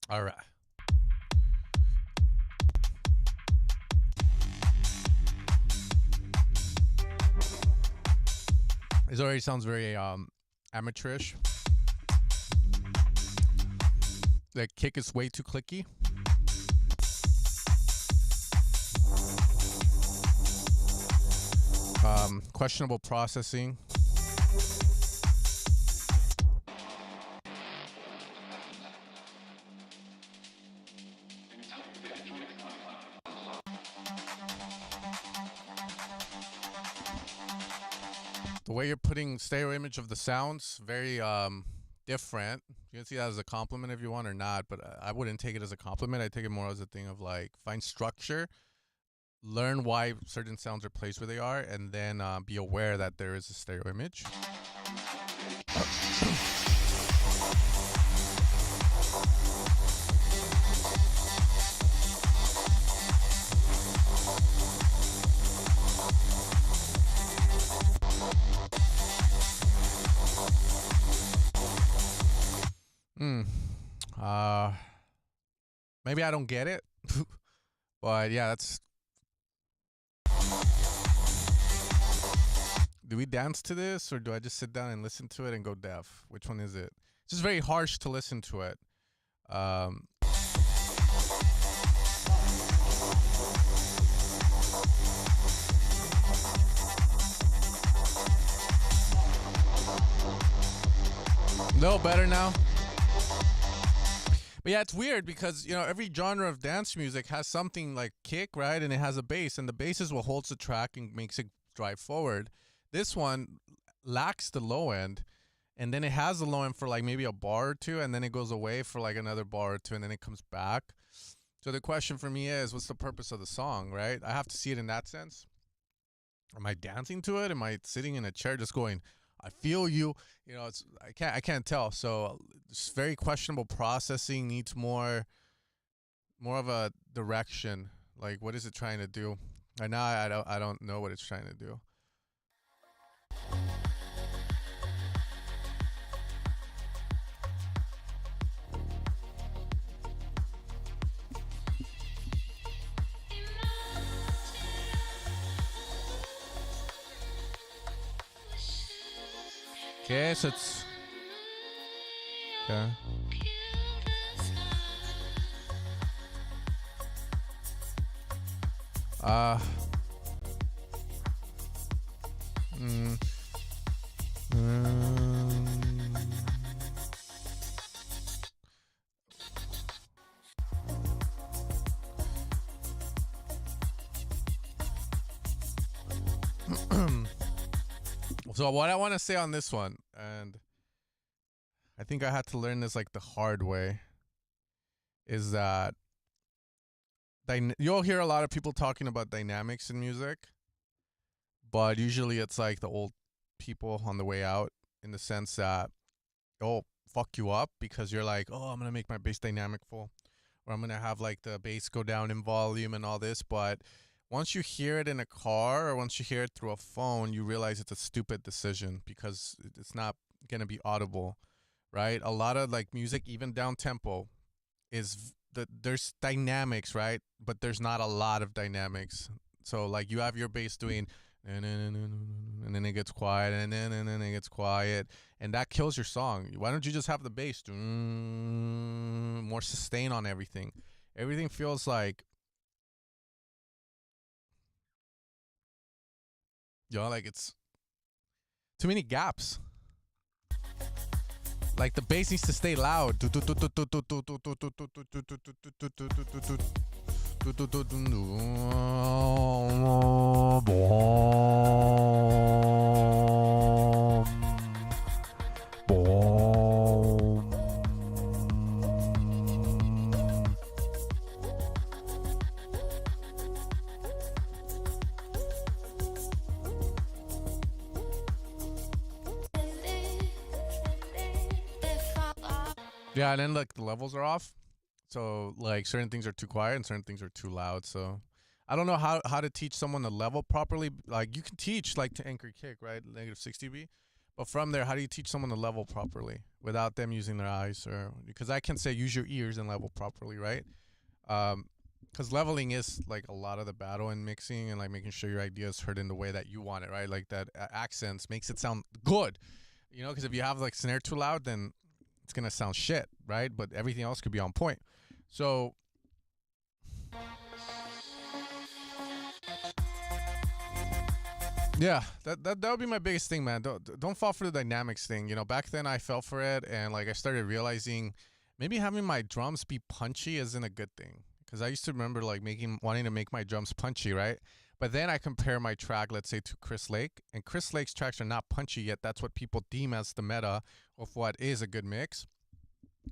All right. This already sounds very amateurish. The kick is way too clicky. Questionable processing. The way you're putting stereo image of the sounds, very different. You can see that as a compliment if you want or not, but I wouldn't take it as a compliment. I take it more as a thing of like, find structure, learn why certain sounds are placed where they are, and then be aware that there is a stereo image. Maybe I don't get it, but yeah, that's. Do we dance to this, or do I just sit down and listen to it and go deaf? Which one is it? It's just very harsh to listen to it. No, better now. But yeah, it's weird because, you know, every genre of dance music has something like kick, right? And it has a bass, and the bass is what holds the track and makes it drive forward. This one lacks the low end, and then it has the low end for like maybe a bar or two, and then it goes away for like another bar or two, and then it comes back. So the question for me is, what's the purpose of the song, right? I have to see it in that sense. Am I dancing to it? Am I sitting in a chair just going, I feel you? You know, I can't tell. So it's very questionable processing, needs more of a direction. Like, what is it trying to do? Right now I don't know what it's trying to do. Okay, so it's okay. Mm, So what I want to say on this one, and I think I had to learn this like the hard way, is that you'll hear a lot of people talking about dynamics in music, but usually it's like the old people on the way out, in the sense that they'll fuck you up because you're like, oh, I'm going to make my bass dynamic full, or I'm going to have like the bass go down in volume and all this. But once you hear it in a car or once you hear it through a phone, you realize it's a stupid decision because it's not going to be audible, right? A lot of like music, even down tempo, there's dynamics, right? But there's not a lot of dynamics. So like you have your bass doing and then it gets quiet and then it gets quiet, and that kills your song. Why don't you just have the bass do more sustain on everything? Everything feels like, you know, like it's too many gaps. Like the bass needs to stay loud. Yeah, and then like the levels are off. So like certain things are too quiet and certain things are too loud. So I don't know how to teach someone to level properly. Like you can teach like to anchor kick, right? Negative 60B. But from there, how do you teach someone to level properly without them using their eyes? Or because I can say use your ears and level properly, right? Because leveling is like a lot of the battle in mixing and like making sure your idea is heard in the way that you want it, right? Like that accents makes it sound good, you know? Because if you have like snare too loud, then it's gonna sound shit, right? But everything else could be on point. So yeah, that would be my biggest thing, man. Don't fall for the dynamics thing. You know, back then I fell for it, and like I started realizing maybe having my drums be punchy isn't a good thing. Because I used to remember like wanting to make my drums punchy, right? But then I compare my track, let's say, to Chris Lake, and Chris Lake's tracks are not punchy yet. That's what people deem as the meta of what is a good mix.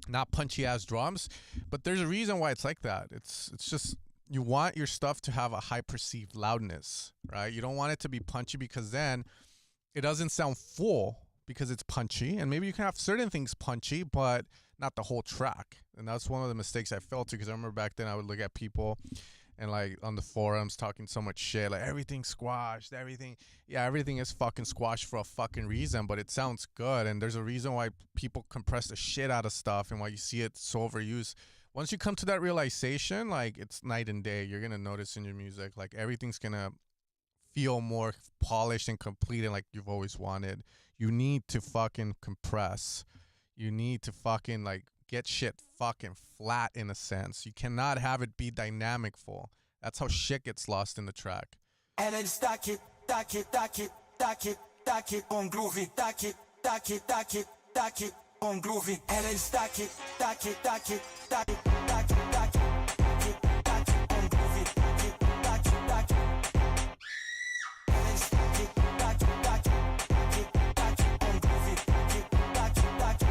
Not punchy as drums, but there's a reason why it's like that. It's just you want your stuff to have a high perceived loudness, right? You don't want it to be punchy because then it doesn't sound full because it's punchy. And maybe you can have certain things punchy, but not the whole track. And that's one of the mistakes I fell to, because I remember back then I would look at people and like on the forums talking so much shit, like everything's squashed, everything is fucking squashed for a fucking reason, but it sounds good. And there's a reason why people compress the shit out of stuff and why you see it so overused. Once you come to that realization, like it's night and day. You're gonna notice in your music, like everything's gonna feel more polished and complete and like you've always wanted. You need to fucking compress. You need to fucking like get shit fucking flat in a sense. You cannot have it be dynamic full. That's how shit gets lost in the track. And then stack it on groovy, tack it com groove. Ela é destaque, taque, taque, taque, taque, taque, taque, taque, com groove. Taque, taque, taque. Ela é destaque, taque, taque, taque, taque, com groove. Taque, taque, taque.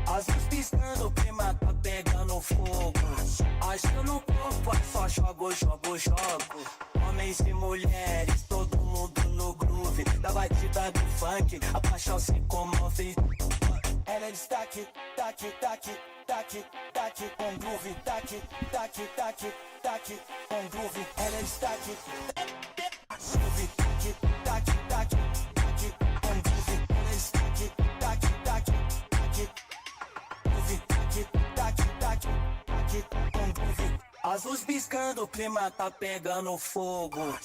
As luzes piscando, o clima tá pegando fogo. Acho no corpo, só jogo, jogo, jogo. Homens e mulheres, todo mundo no groove. Da batida do funk, a paixão se comove. Ela é destaque, taque, taque, taque, taque, com groove. Taque, taque, taque, taque, com groove. Ela é destaque, groove. Taque, taque, taque, taque, com groove. Ela é destaque, taque, taque, taque, groove. Taque, taque, taque, taque, com groove. As luzes piscando, o clima tá pegando fogo.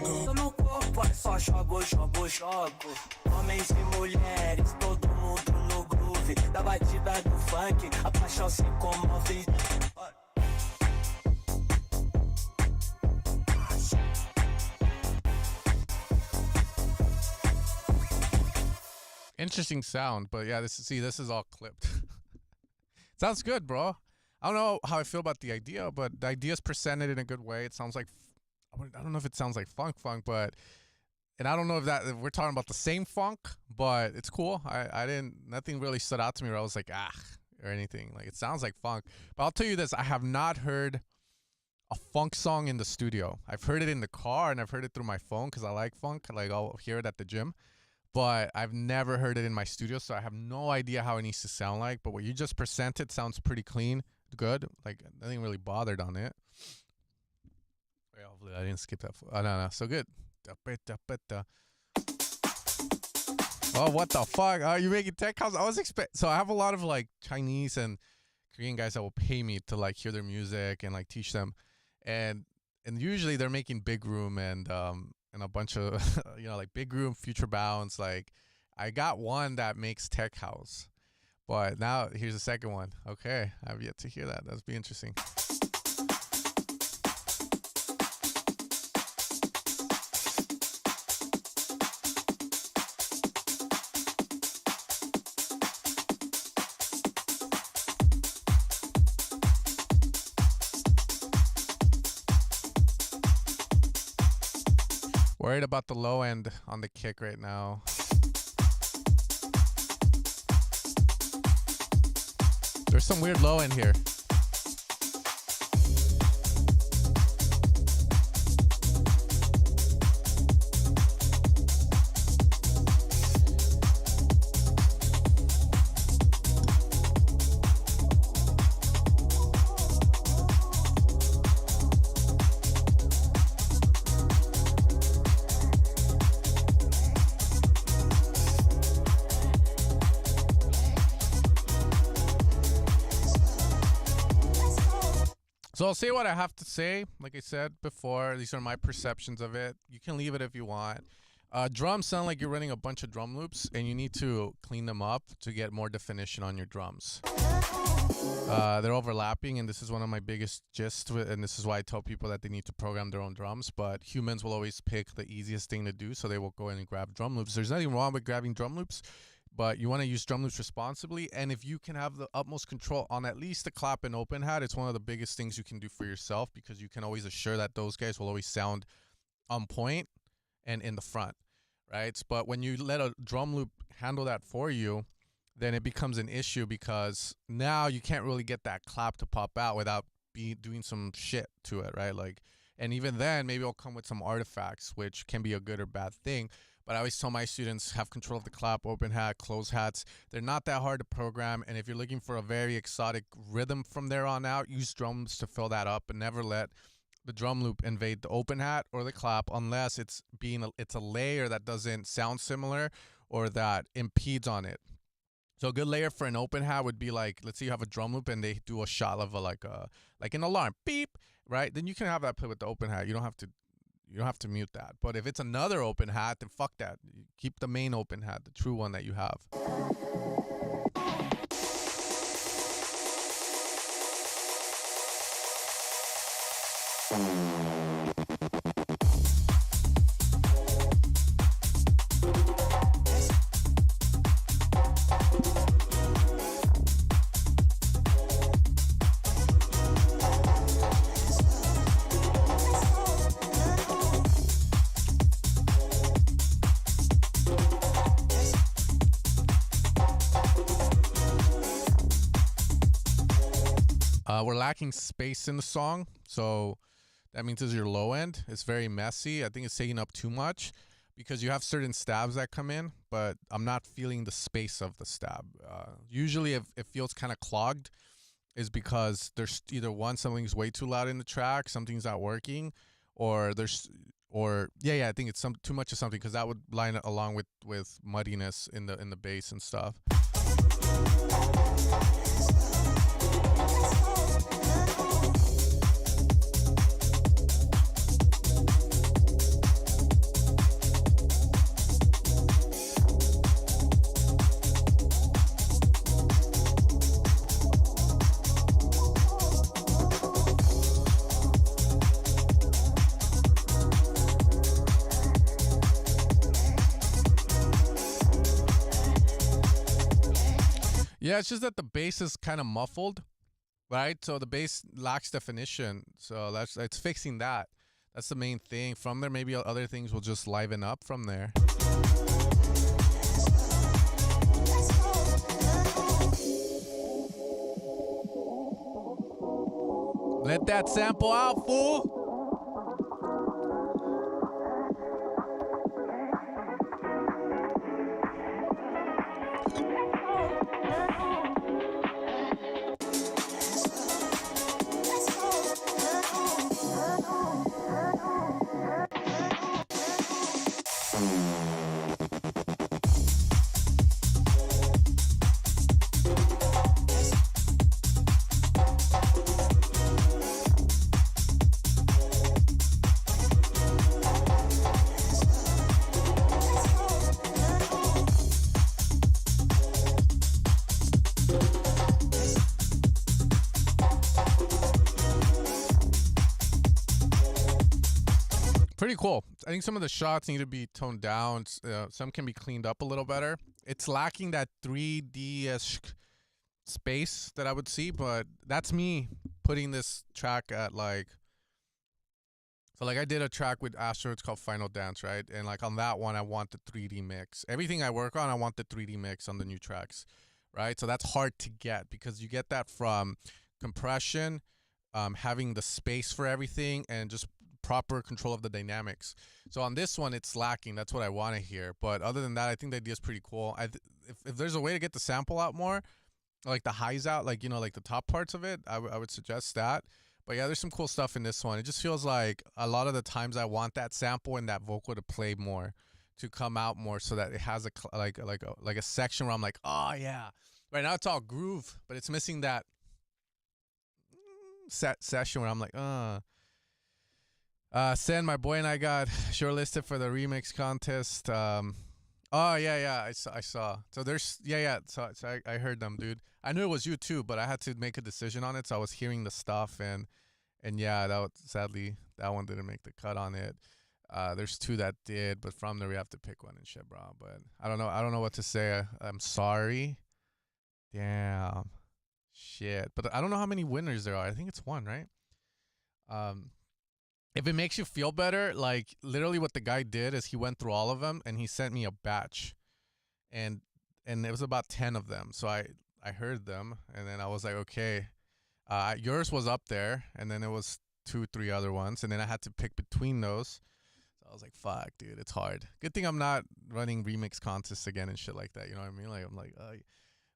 Tô no corpo, só jogo, jogo, jogo. Homens e mulheres, todo mundo no groove. Da batida do funk, a paixão se comove. Interesting sound, but yeah, this is all clipped. Sounds good, bro. I don't know how I feel about the idea, but the idea is presented in a good way. It sounds like, I don't know if it sounds like funk, but, and I don't know if we're talking about the same funk, but it's cool. Nothing really stood out to me where I was like, or anything. Like, it sounds like funk. But I'll tell you this, I have not heard a funk song in the studio. I've heard it in the car and I've heard it through my phone because I like funk. Like, I'll hear it at the gym. But I've never heard it in my studio, so I have no idea how it needs to sound like. But what you just presented sounds pretty clean, good. Like, nothing really bothered on it. Wait, hopefully I didn't skip that. Oh, no, so good. Oh, what the fuck? Are you making tech house? I was so I have a lot of like Chinese and Korean guys that will pay me to like hear their music and like teach them, and usually they're making big room and a bunch of like big room, future bounds. Like, I got one that makes tech house, but now here's the second one. Okay, I've yet to hear that. That'll be interesting. Worried about the low end on the kick right now. There's some weird low end here. So I'll say what I have to say. Like I said before, these are my perceptions of it. You can leave it if you want. Drums sound like you're running a bunch of drum loops, and you need to clean them up to get more definition on your drums. They're overlapping, and this is one of my biggest gists, and this is why I tell people that they need to program their own drums. But humans will always pick the easiest thing to do, so they will go in and grab drum loops. There's nothing wrong with grabbing drum loops, but you want to use drum loops responsibly. And if you can have the utmost control on at least the clap and open hat, it's one of the biggest things you can do for yourself, because you can always assure that those guys will always sound on point and in the front, right? But when you let a drum loop handle that for you, then it becomes an issue, because now you can't really get that clap to pop out without doing some shit to it, right? Like, and even then, maybe it'll come with some artifacts, which can be a good or bad thing. But I always tell my students, have control of the clap, open hat, close hats. They're not that hard to program. And if you're looking for a very exotic rhythm from there on out, use drums to fill that up, and never let the drum loop invade the open hat or the clap, unless it's a layer that doesn't sound similar or that impedes on it. So a good layer for an open hat would be like, let's say you have a drum loop and they do a shot of like an alarm, beep, right? Then you can have that put with the open hat. You don't have to mute that. But if it's another open hat, then fuck that. Keep the main open hat, the true one that you have. We're lacking space in the song, so that means it's your low end. It's very messy. I think it's taking up too much because you have certain stabs that come in, but I'm not feeling the space of the stab. Usually, if it feels kind of clogged, is because there's either one, something's way too loud in the track, something's not working, or I think it's too much of something, because that would line along with muddiness in the bass and stuff. Yeah, it's just that the bass is kind of muffled, right? So the bass lacks definition. So it's fixing that. That's the main thing. From there, maybe other things will just liven up from there. Let that sample out, fool. Pretty cool. I think some of the shots need to be toned down. Some can be cleaned up a little better. It's lacking that 3D-ish space that I would see, but that's me putting this track at like... So like I did a track with Allstar, it's called Final Dance, right? And like on that one, I want the 3D mix. Everything I work on, I want the 3D mix on the new tracks, right? So that's hard to get because you get that from compression, having the space for everything, and just proper control of the dynamics. So on this one, it's lacking. That's what I want to hear. But other than that, I think the idea is pretty cool. If there's a way to get the sample out more, like the highs out, like, you know, like the top parts of it, I would suggest that. But yeah, there's some cool stuff in this one. It just feels like a lot of the times I want that sample and that vocal to play more, to come out more, so that it has a section where I'm like, oh yeah. Right now it's all groove, but it's missing that session where I'm like, Sen, my boy, and I got shortlisted for the remix contest. I saw. So there's, So I heard them, dude. I knew it was you too, but I had to make a decision on it. So I was hearing the stuff, and sadly that one didn't make the cut on it. There's two that did, but from there we have to pick one and shit, bro. But I don't know what to say. I'm sorry. Damn. Shit. But I don't know how many winners there are. I think it's one, right? If it makes you feel better, like literally what the guy did is he went through all of them and he sent me a batch, and it was about 10 of them. So I heard them, and then I was like, okay, yours was up there, and then it was 2-3 other ones, and then I had to pick between those. So I was like, fuck, dude, it's hard. Good thing I'm not running remix contests again and shit like that. You know what I mean? Like I'm like,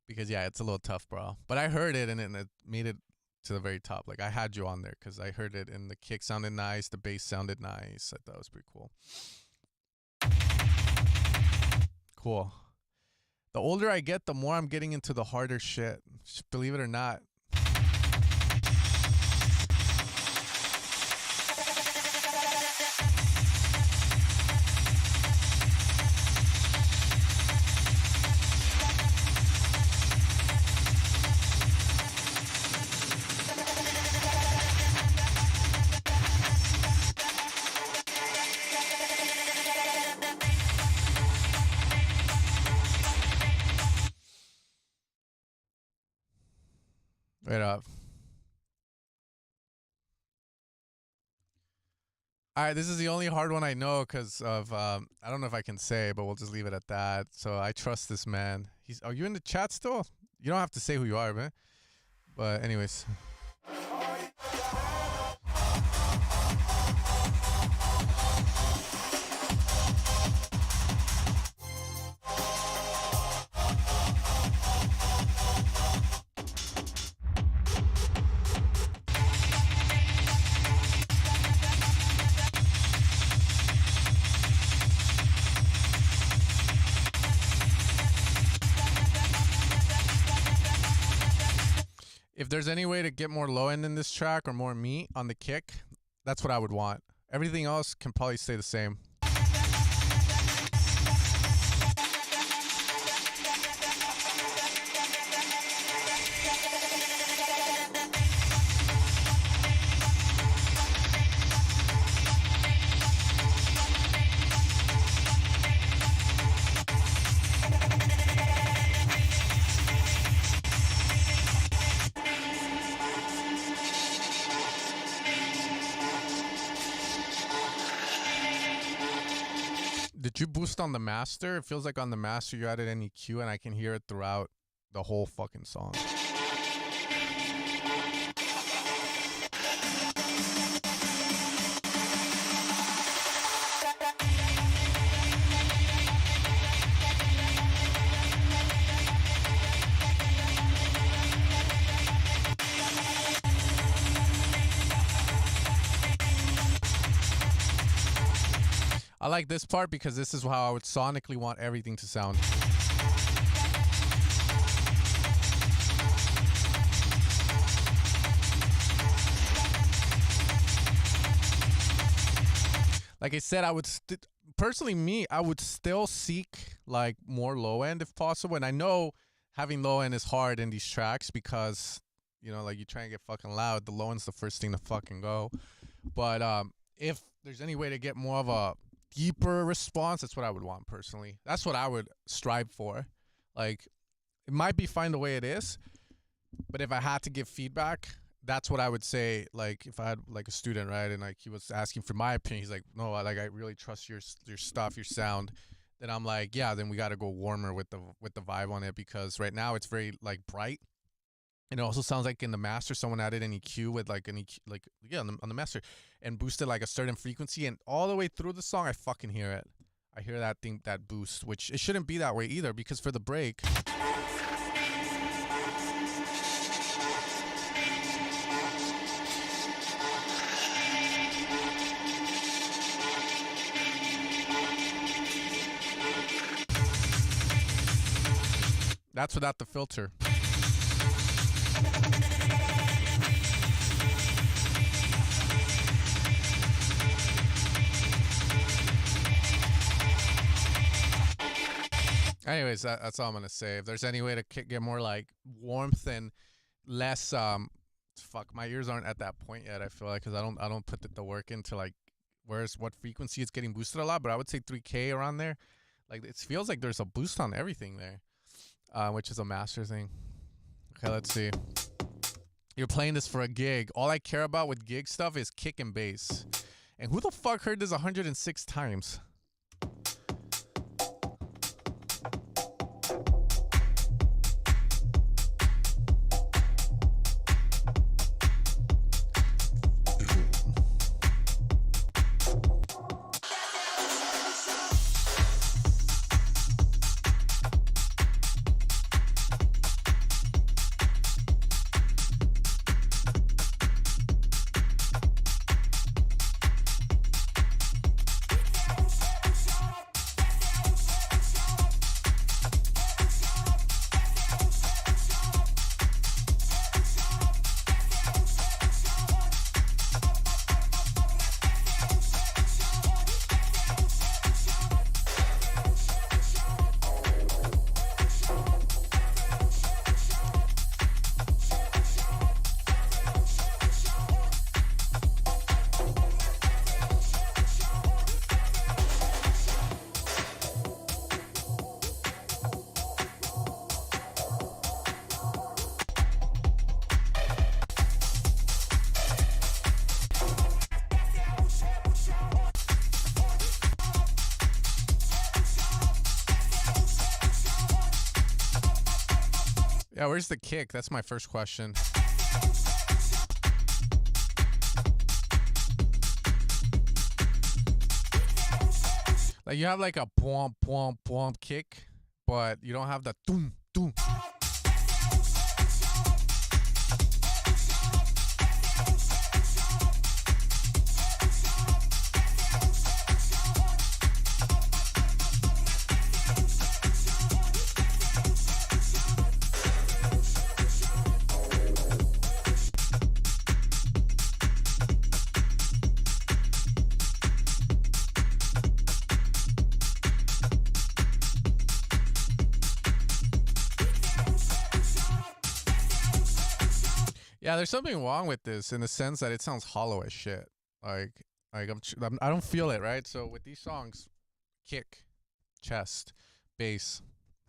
because yeah, it's a little tough, bro. But I heard it, and it made it to the very top. Like I had you on there because I heard it, and the kick sounded nice, the bass sounded nice. I thought it was pretty cool. Cool. The older I get, the more I'm getting into the harder shit. Believe it or not. Wait up. All right, this is the only hard one I know because of, I don't know if I can say, but we'll just leave it at that. So I trust this man. Are you in the chat still? You don't have to say who you are, man. But anyways. If there's any way to get more low end in this track or more meat on the kick, that's what I would want. Everything else can probably stay the same. Did you boost on the master? It feels like on the master you added any EQ and I can hear it throughout the whole fucking song. I like this part because this is how I would sonically want everything to sound. Like I said, I would personally I would still seek like more low end if possible. And I know having low end is hard in these tracks because, you know, like you try and get fucking loud, the low end's the first thing to fucking go. But if there's any way to get more of a deeper response, that's what I would want personally. That's what I would strive for. Like, it might be fine the way it is, but if I had to give feedback, that's what I would say. Like, if I had like a student, right, and like he was asking for my opinion, he's like, no, I really trust your stuff, your sound. Then I'm like, yeah, then we got to go warmer with the vibe on it, because right now it's very like bright. And it also sounds like in the master, someone added an EQ with like an EQ, like, yeah, on the master, and boosted like a certain frequency. And all the way through the song, I fucking hear it. I hear that thing, that boost, which it shouldn't be that way either, because for the break, that's without the filter. Anyways, that's all I'm gonna say. If there's any way to get more like warmth and less, fuck, my ears aren't at that point yet. I feel like, because I don't put the work into like what frequency it's getting boosted a lot. But I would say 3K around there. Like, it feels like there's a boost on everything there, which is a master thing. Okay, let's see. You're playing this for a gig. All I care about with gig stuff is kick and bass. And who the fuck heard this 106 times? Yeah, where's the kick? That's my first question. Like, you have like a pwomp, pwomp, pwomp kick, but you don't have the doom, doom. Yeah, there's something wrong with this in the sense that it sounds hollow as shit. Like I don't feel it, right? So with these songs, kick, chest, bass,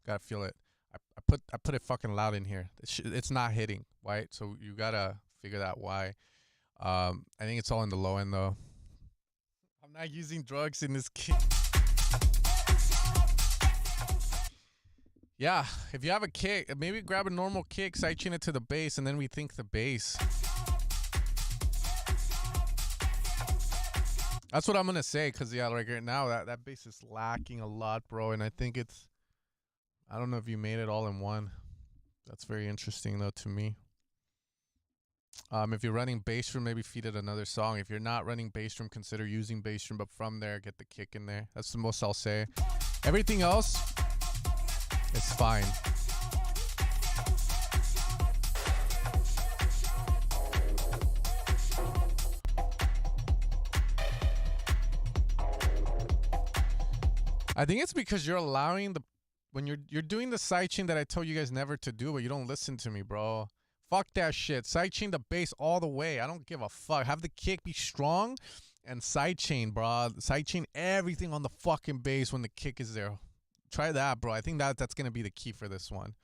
gotta feel it. I put it fucking loud in here. It's not hitting, right? So you gotta figure out why. I think it's all in the low end though. I'm not using drugs in this kick. Yeah, if you have a kick, maybe grab a normal kick, sidechain it to the bass, and then rethink the bass. That's what I'm gonna say, cause yeah, like right now that bass is lacking a lot, bro. And I think I don't know if you made it all in one. That's very interesting though to me. If you're running bass room, maybe feed it another song. If you're not running bass room, consider using bass room, but from there, get the kick in there. That's the most I'll say. Everything else, it's fine. I think it's because you're allowing when you're doing the sidechain that I told you guys never to do, but you don't listen to me, bro. Fuck that shit. Sidechain the bass all the way. I don't give a fuck. Have the kick be strong and sidechain, bro. Sidechain everything on the fucking bass when the kick is there. Try that, bro. I think that's gonna be the key for this one.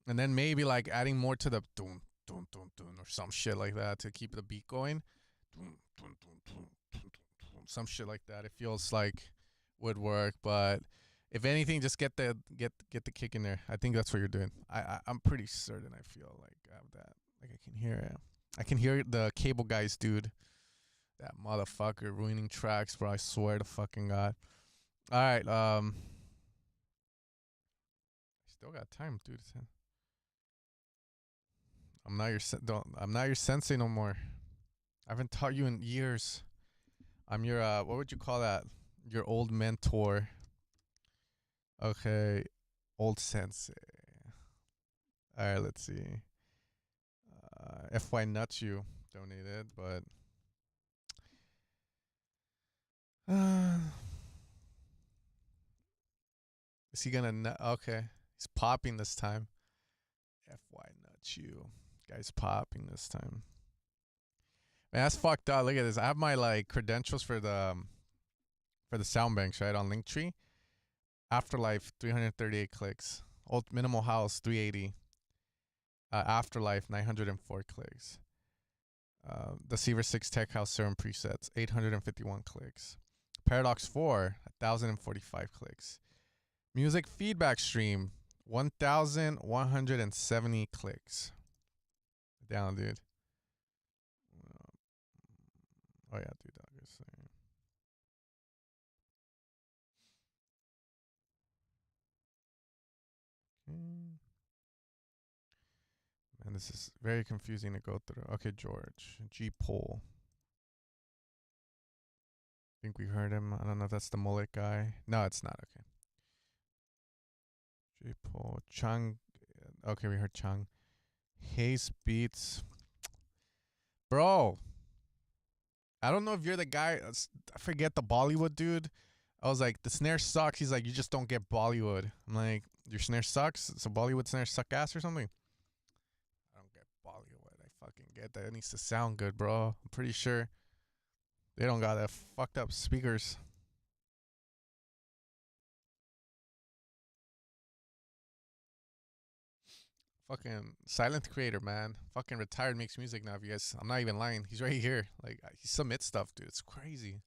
And then maybe like adding more to the dun dun dun dun or some shit like that to keep the beat going. Dun, dun, dun, dun, dun, dun, some shit like that. It feels like would work, but if anything, just get the kick in there. I think that's what you're doing. I'm pretty certain. I feel like I have that. Like I can hear it. I can hear the cable guys, dude. That motherfucker ruining tracks, bro. I swear to fucking God. All right. Still got time, dude. I'm not your sensei no more. I haven't taught you in years. I'm your what would you call that? Your old mentor. Okay, old sensei. All right, let's see. FY Nuts you donated, but is he gonna okay, he's popping this time. FY Nuts you. Guy's popping this time. Man, that's fucked up. Look at this. I have my like credentials for the SoundBanks, right, on Linktree. Afterlife 338 clicks. Old Minimal House 380. Afterlife 904 clicks. The Seaver 6 Tech House Serum presets 851 clicks. Paradox 4 1045 clicks. Music feedback stream 1170 clicks. Down, dude. Oh yeah, dude. Man, this is very confusing to go through. Okay, George. G Pole. I think we heard him. I don't know if that's the mullet guy. No, it's not. Okay. G Pole. Chung. Okay, we heard Chung. Hayes Beats. Bro. I don't know if you're the guy. I forget the Bollywood dude. I was like, the snare sucks. He's like, you just don't get Bollywood. I'm like, your snare sucks? So Bollywood snare suck ass or something? I don't get Bollywood. I fucking get that. It needs to sound good, bro. I'm pretty sure they don't got that fucked up speakers. Fucking silent creator, man. Fucking retired, makes music now. If you guys, I'm not even lying. He's right here. Like, he submits stuff, dude. It's crazy.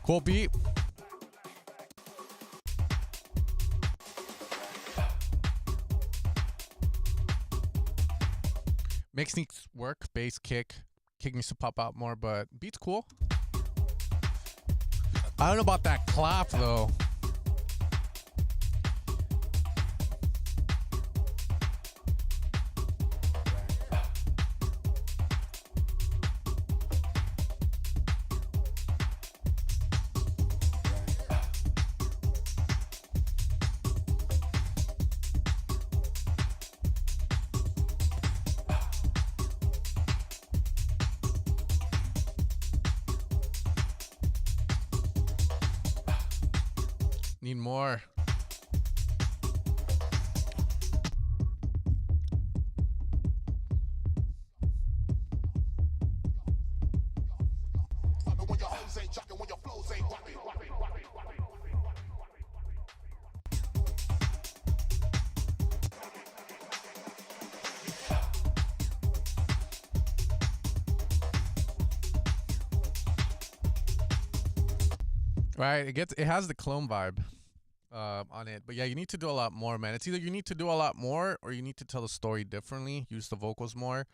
Cool beat. Mix needs work. Bass kick. Kick needs to pop out more, but beat's cool. I don't know about that clap though. Need more. Right, it has the clone vibe on it, but yeah, you need to do a lot more, man. It's either you need to do a lot more or you need to tell the story differently, use the vocals more,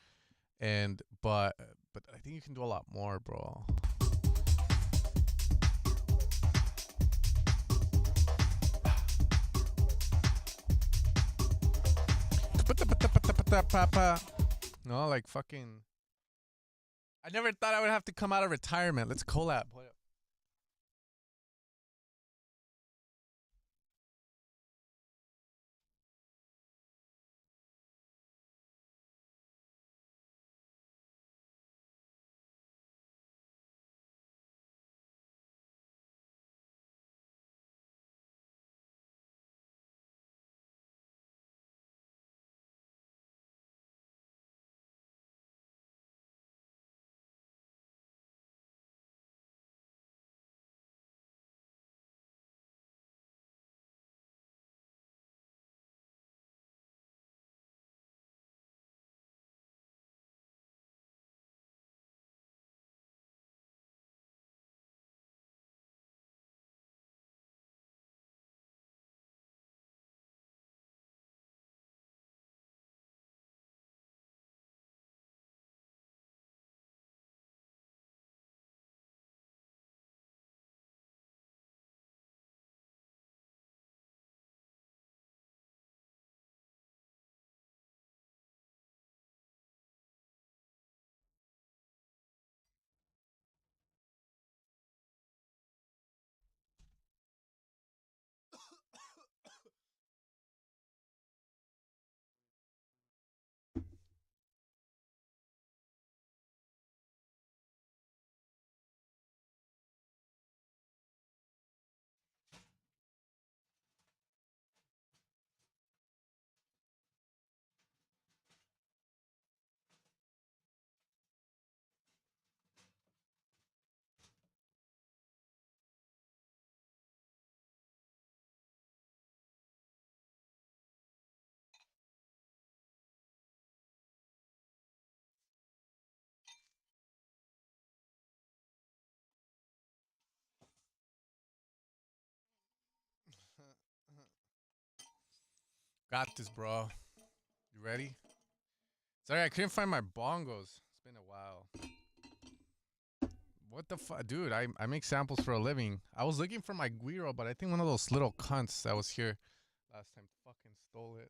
and but I think you can do a lot more, bro. No, like fucking. I never thought I would have to come out of retirement. Let's collab. Got this, bro. You ready? Sorry, I couldn't find my bongos. It's been a while. What the fuck? Dude, I make samples for a living. I was looking for my guiro, but I think one of those little cunts that was here last time fucking stole it.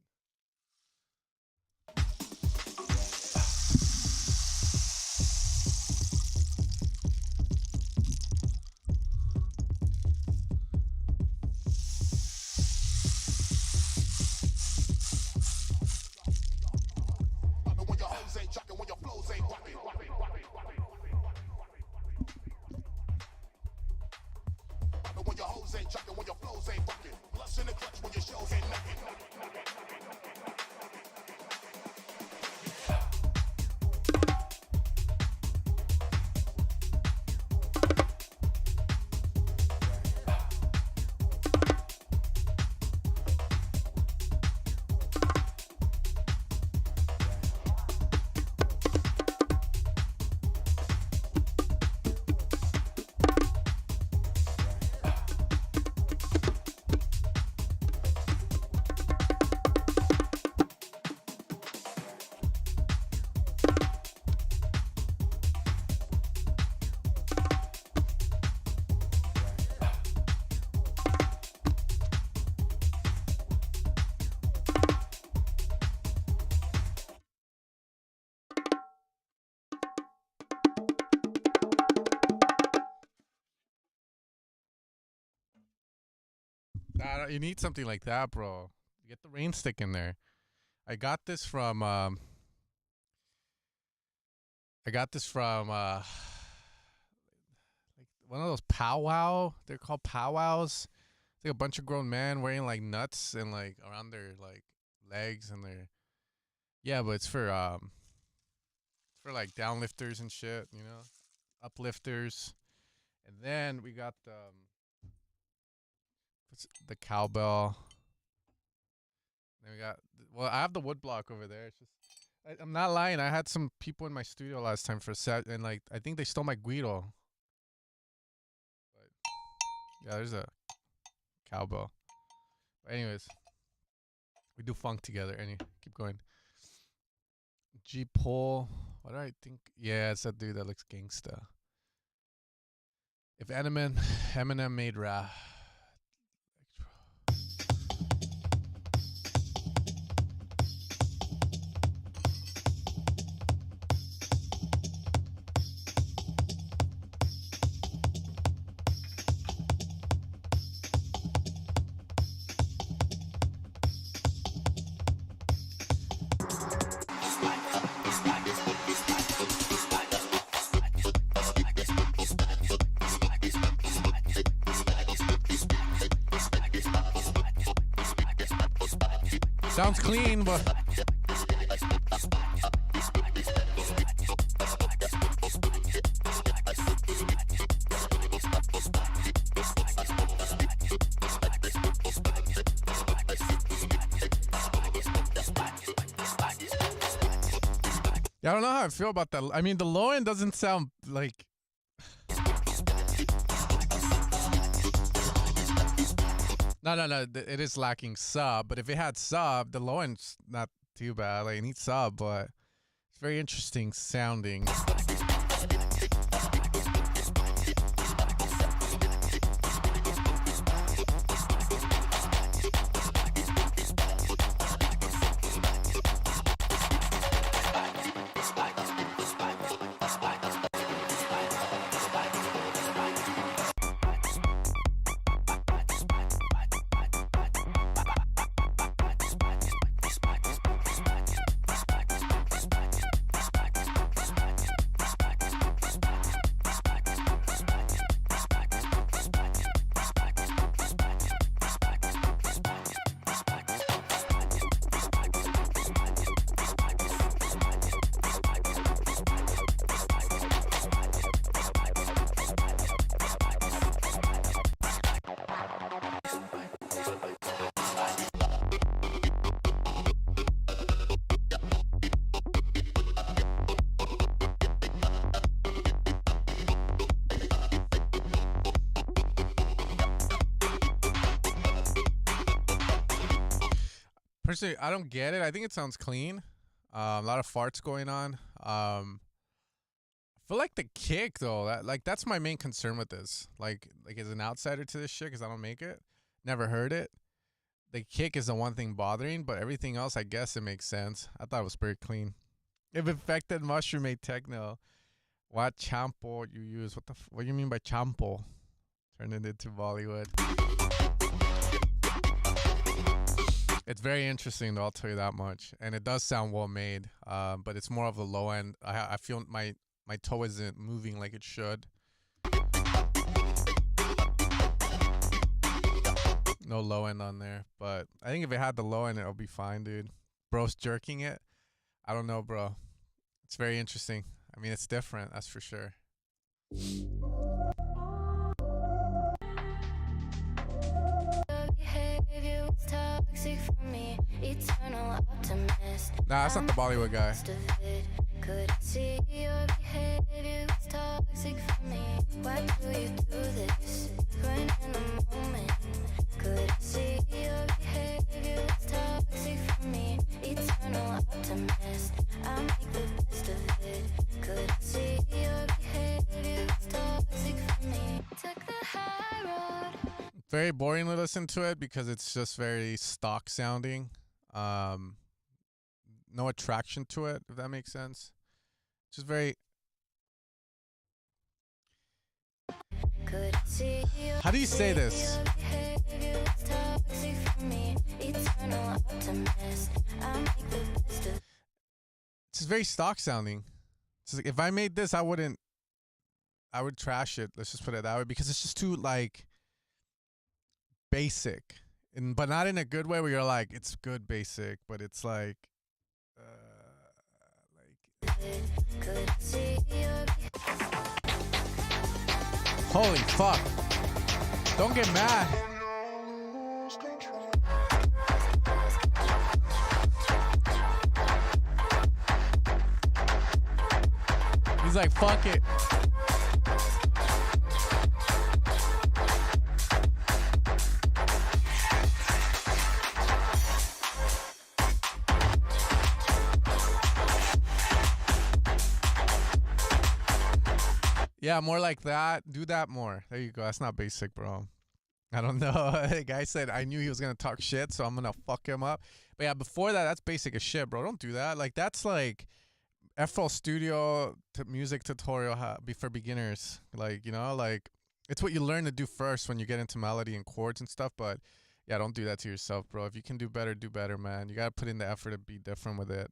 You need something like that, bro. Get the rain stick in there. I got this from like one of those powwow. They're called powwows. It's like a bunch of grown men wearing like nuts and like around their like legs and their yeah, but it's for like downlifters and shit, you know, uplifters. And then we got the cowbell. Then we got well, I have the wood block over there. It's just I'm not lying. I had some people in my studio last time for a set, and like I think they stole my guido. But yeah, there's a cowbell. But anyways, we do funk together. Keep going. G Pole. What do I think? Yeah, it's that dude that looks gangsta. If Eminem made rap. Sounds clean, but yeah, I don't know how I feel about that. I mean, the low end doesn't sound like. No. It is lacking sub, but if it had sub, the low end's not too bad. Like, it needs sub, but it's very interesting sounding. Personally, I don't get it. I think it sounds clean. A lot of farts going on. I feel like the kick though, that's my main concern with this. Like as an outsider to this shit, because I don't make it, never heard it. The kick is the one thing bothering, but everything else, I guess it makes sense. I thought it was pretty clean. If infected mushroom made techno, what champo you use? What do you mean by champo? Turn it into Bollywood. It's very interesting, though, I'll tell you that much. And it does sound well made, but it's more of the low end. I feel my toe isn't moving like it should. No low end on there. But I think if it had the low end, it'll be fine, dude. Bro's jerking it. I don't know, bro. It's very interesting. I mean, it's different, that's for sure. Toxic for me, eternal optimist. Nah, that's not the Bollywood guy. Could see your behavior was toxic for me. Why do you do this? When in the moment, could see your behavior was toxic for me. Eternal optimist, I make the best of it. Could see your behavior was toxic for me. Took the high road. Very boring to listen to it because it's just very stock sounding. No attraction to it, if that makes sense. Just very. How do you say this? It's just very stock sounding. It's like, if I made this, I would trash it. Let's just put it that way, because it's just too like basic, but not in a good way where you're like it's good basic, but it's like holy fuck. Don't get mad. He's like, fuck it. Yeah, more like that. Do that more. There you go. That's not basic, bro. I don't know. The guy said I knew he was going to talk shit, so I'm going to fuck him up. But yeah, before that, that's basic as shit, bro. Don't do that. Like, that's like FL Studio music tutorial for beginners. Like, you know, like, it's what you learn to do first when you get into melody and chords and stuff. But yeah, don't do that to yourself, bro. If you can do better, man. You got to put in the effort to be different with it.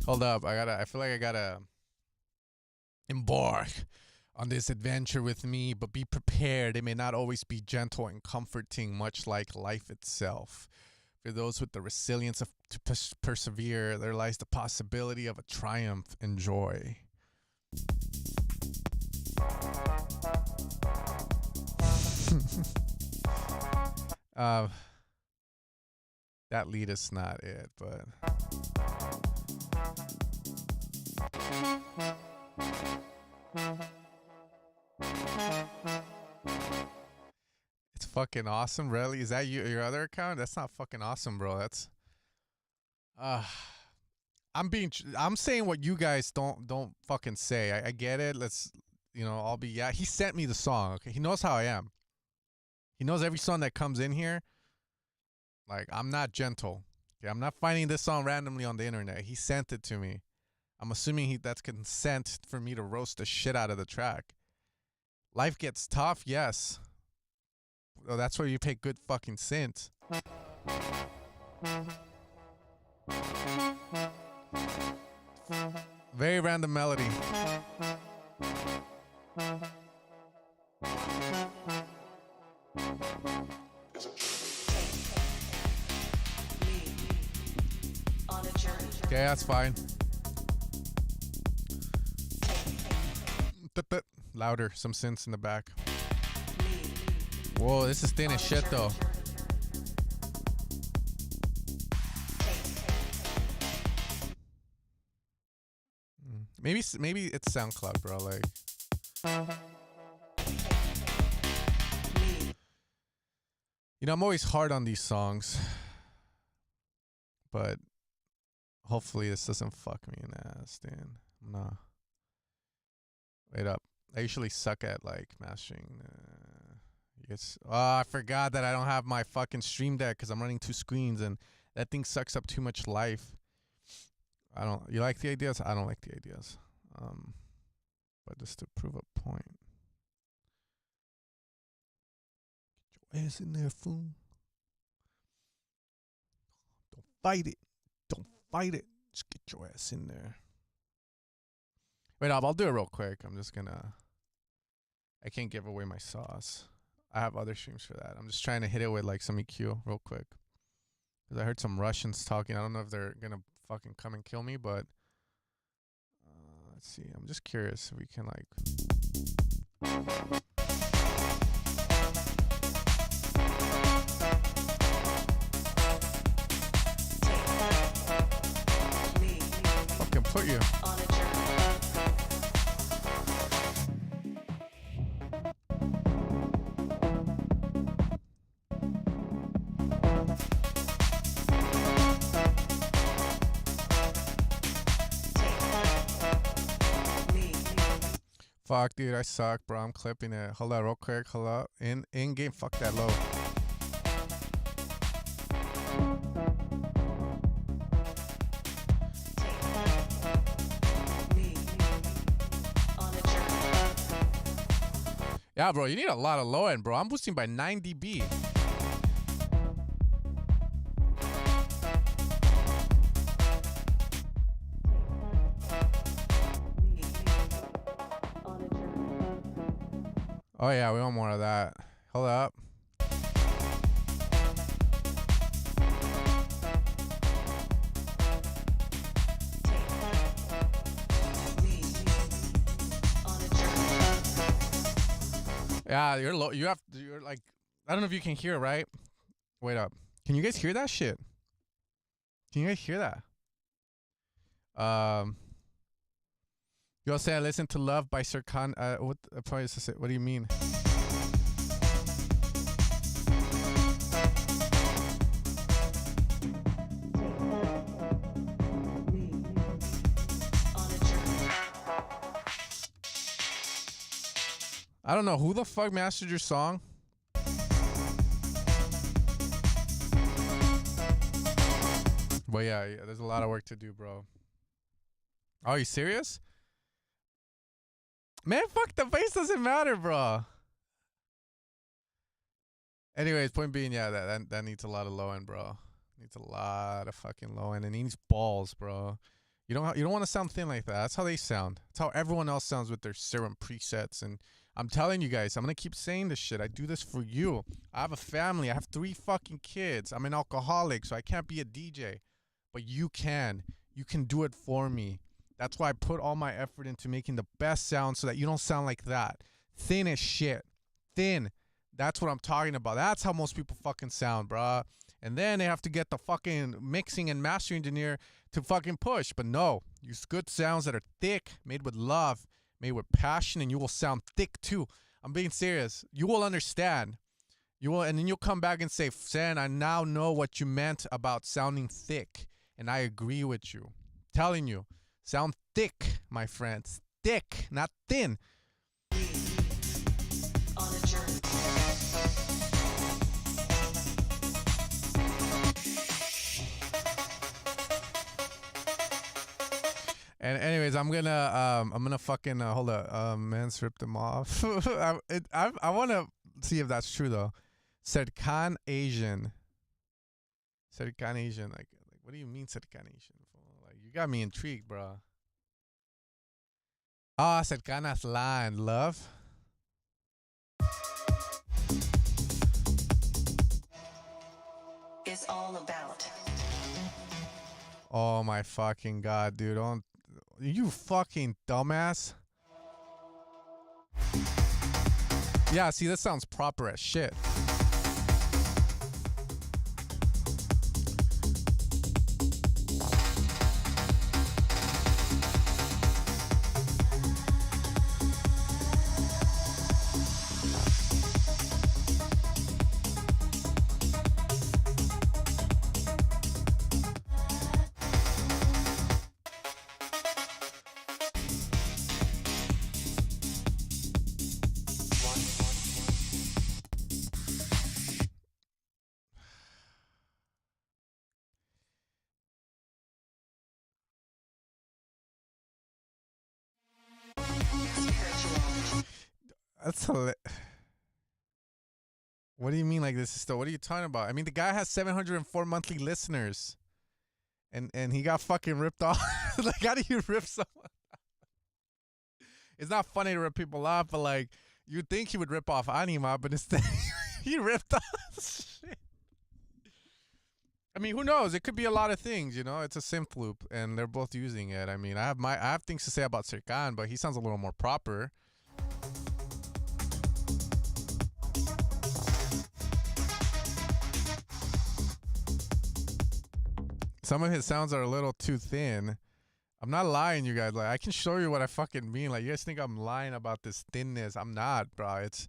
Hold up, I feel like I gotta embark on this adventure with me, but be prepared. It may not always be gentle and comforting, much like life itself. For those with the resilience to persevere, there lies the possibility of a triumph and joy. That lead is not it, but it's fucking awesome. Really? Is that your other account? That's not fucking awesome, bro. That's I'm saying what you guys don't fucking say. I get it. Let's, you know, I'll be, yeah, he sent me the song. Okay, he knows how I am. He knows every song that comes in here. Like, I'm not gentle. Okay, I'm not finding this song randomly on the internet. He sent it to me. I'm assuming that's consent for me to roast the shit out of the track. Life gets tough, yes. Well, that's where you pay good fucking synth. Very random melody. Okay, that's fine. Louder, some synths in the back. Whoa, this is thin as shit though. Maybe it's SoundCloud, bro. Like, you know, I'm always hard on these songs, but hopefully this doesn't fuck me in the ass, Dan. Nah. Wait up. I usually suck at like mastering. I forgot that I don't have my fucking Stream Deck because I'm running 2 screens and that thing sucks up too much life. You like the ideas? I don't like the ideas. But just to prove a point. Get your ass in there, fool. Don't fight it. Don't fight it. Just get your ass in there. Wait up, I'll do it real quick. I can't give away my sauce. I have other streams for that. I'm just trying to hit it with like some EQ real quick. Because I heard some Russians talking. I don't know if they're going to fucking come and kill me, but let's see. I'm just curious if we can like... fucking put you. Fuck, dude, I suck, bro. I'm clipping it. Hold up, real quick. Hold up. In game, fuck that low. Yeah, bro, you need a lot of low end, bro. I'm boosting by 9 dB. Oh yeah, we want more of that. Hold up. Yeah, you're low. You're like, I don't know if you can hear, right? Wait up. Can you guys hear that shit? Can you guys hear that? You all say I listen to Love by Sir Khan. What do you mean? I don't know who the fuck mastered your song. But yeah, there's a lot of work to do, bro. Oh, you serious? Man, fuck, the bass doesn't matter, bro. Anyways, point being, yeah, that needs a lot of low end, bro. Needs a lot of fucking low end, and it needs balls, bro. You don't want to sound thin like that. That's how they sound. That's how everyone else sounds with their serum presets. And I'm telling you guys, I'm gonna keep saying this shit. I do this for you. I have a family. I have 3 fucking kids. I'm an alcoholic, so I can't be a DJ. But you can. You can do it for me. That's why I put all my effort into making the best sound so that you don't sound like that. Thin as shit. Thin. That's what I'm talking about. That's how most people fucking sound, bruh. And then they have to get the fucking mixing and mastering engineer to fucking push. But no, use good sounds that are thick, made with love, made with passion, and you will sound thick too. I'm being serious. You will understand. You will, and then you'll come back and say, San, I now know what you meant about sounding thick. And I agree with you. Telling you, sound thick, my friends. Thick, not thin. On a journey. And anyways, I'm gonna fucking hold up. Man's ripped them off. I want to see if that's true though. Serkan Asian. Serkan Asian. Like, what do you mean Serkan Asian? Like, you got me intrigued, bro. Ah, Serkan Aslan. Love. Is all about. Oh my fucking god, dude. Don't. You fucking dumbass. Yeah, see, this sounds proper as shit. That's hilarious. What do you mean like this is still? What are you talking about? I mean, the guy has 704 monthly listeners. And he got fucking ripped off. Like, how do you rip someone? It's not funny to rip people off, but like, you'd think he would rip off Anima, but instead he ripped off shit. I mean, who knows? It could be a lot of things, you know? It's a synth loop, and they're both using it. I mean, I have things to say about Serkan, but he sounds a little more proper. Some of his sounds are a little too thin. I'm not lying, you guys. Like, I can show you what I fucking mean. Like, you guys think I'm lying about this thinness. I'm not, bro. It's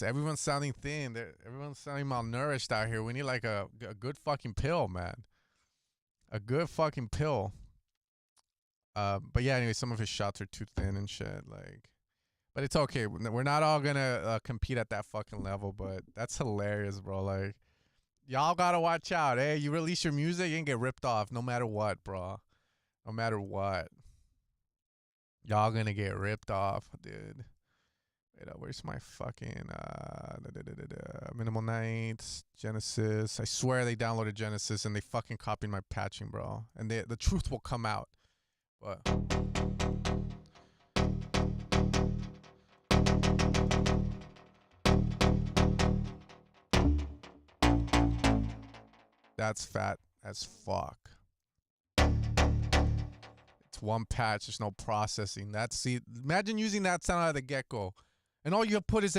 everyone's sounding thin. Everyone's sounding malnourished out here. We need like a good fucking pill, man. A good fucking pill. But yeah, anyway, some of his shots are too thin and shit. Like, but it's okay. We're not all gonna compete at that fucking level. But that's hilarious, bro. Like, y'all gotta watch out, eh? You release your music, you can get ripped off no matter what, bro. No matter what. Y'all gonna get ripped off, dude. Wait, where's my fucking Minimal Nights, Genesis? I swear they downloaded Genesis and they fucking copied my patching, bro. And the truth will come out. But That's fat as fuck. It's one patch. There's no processing. Imagine using that sound out of the get-go. And all you put is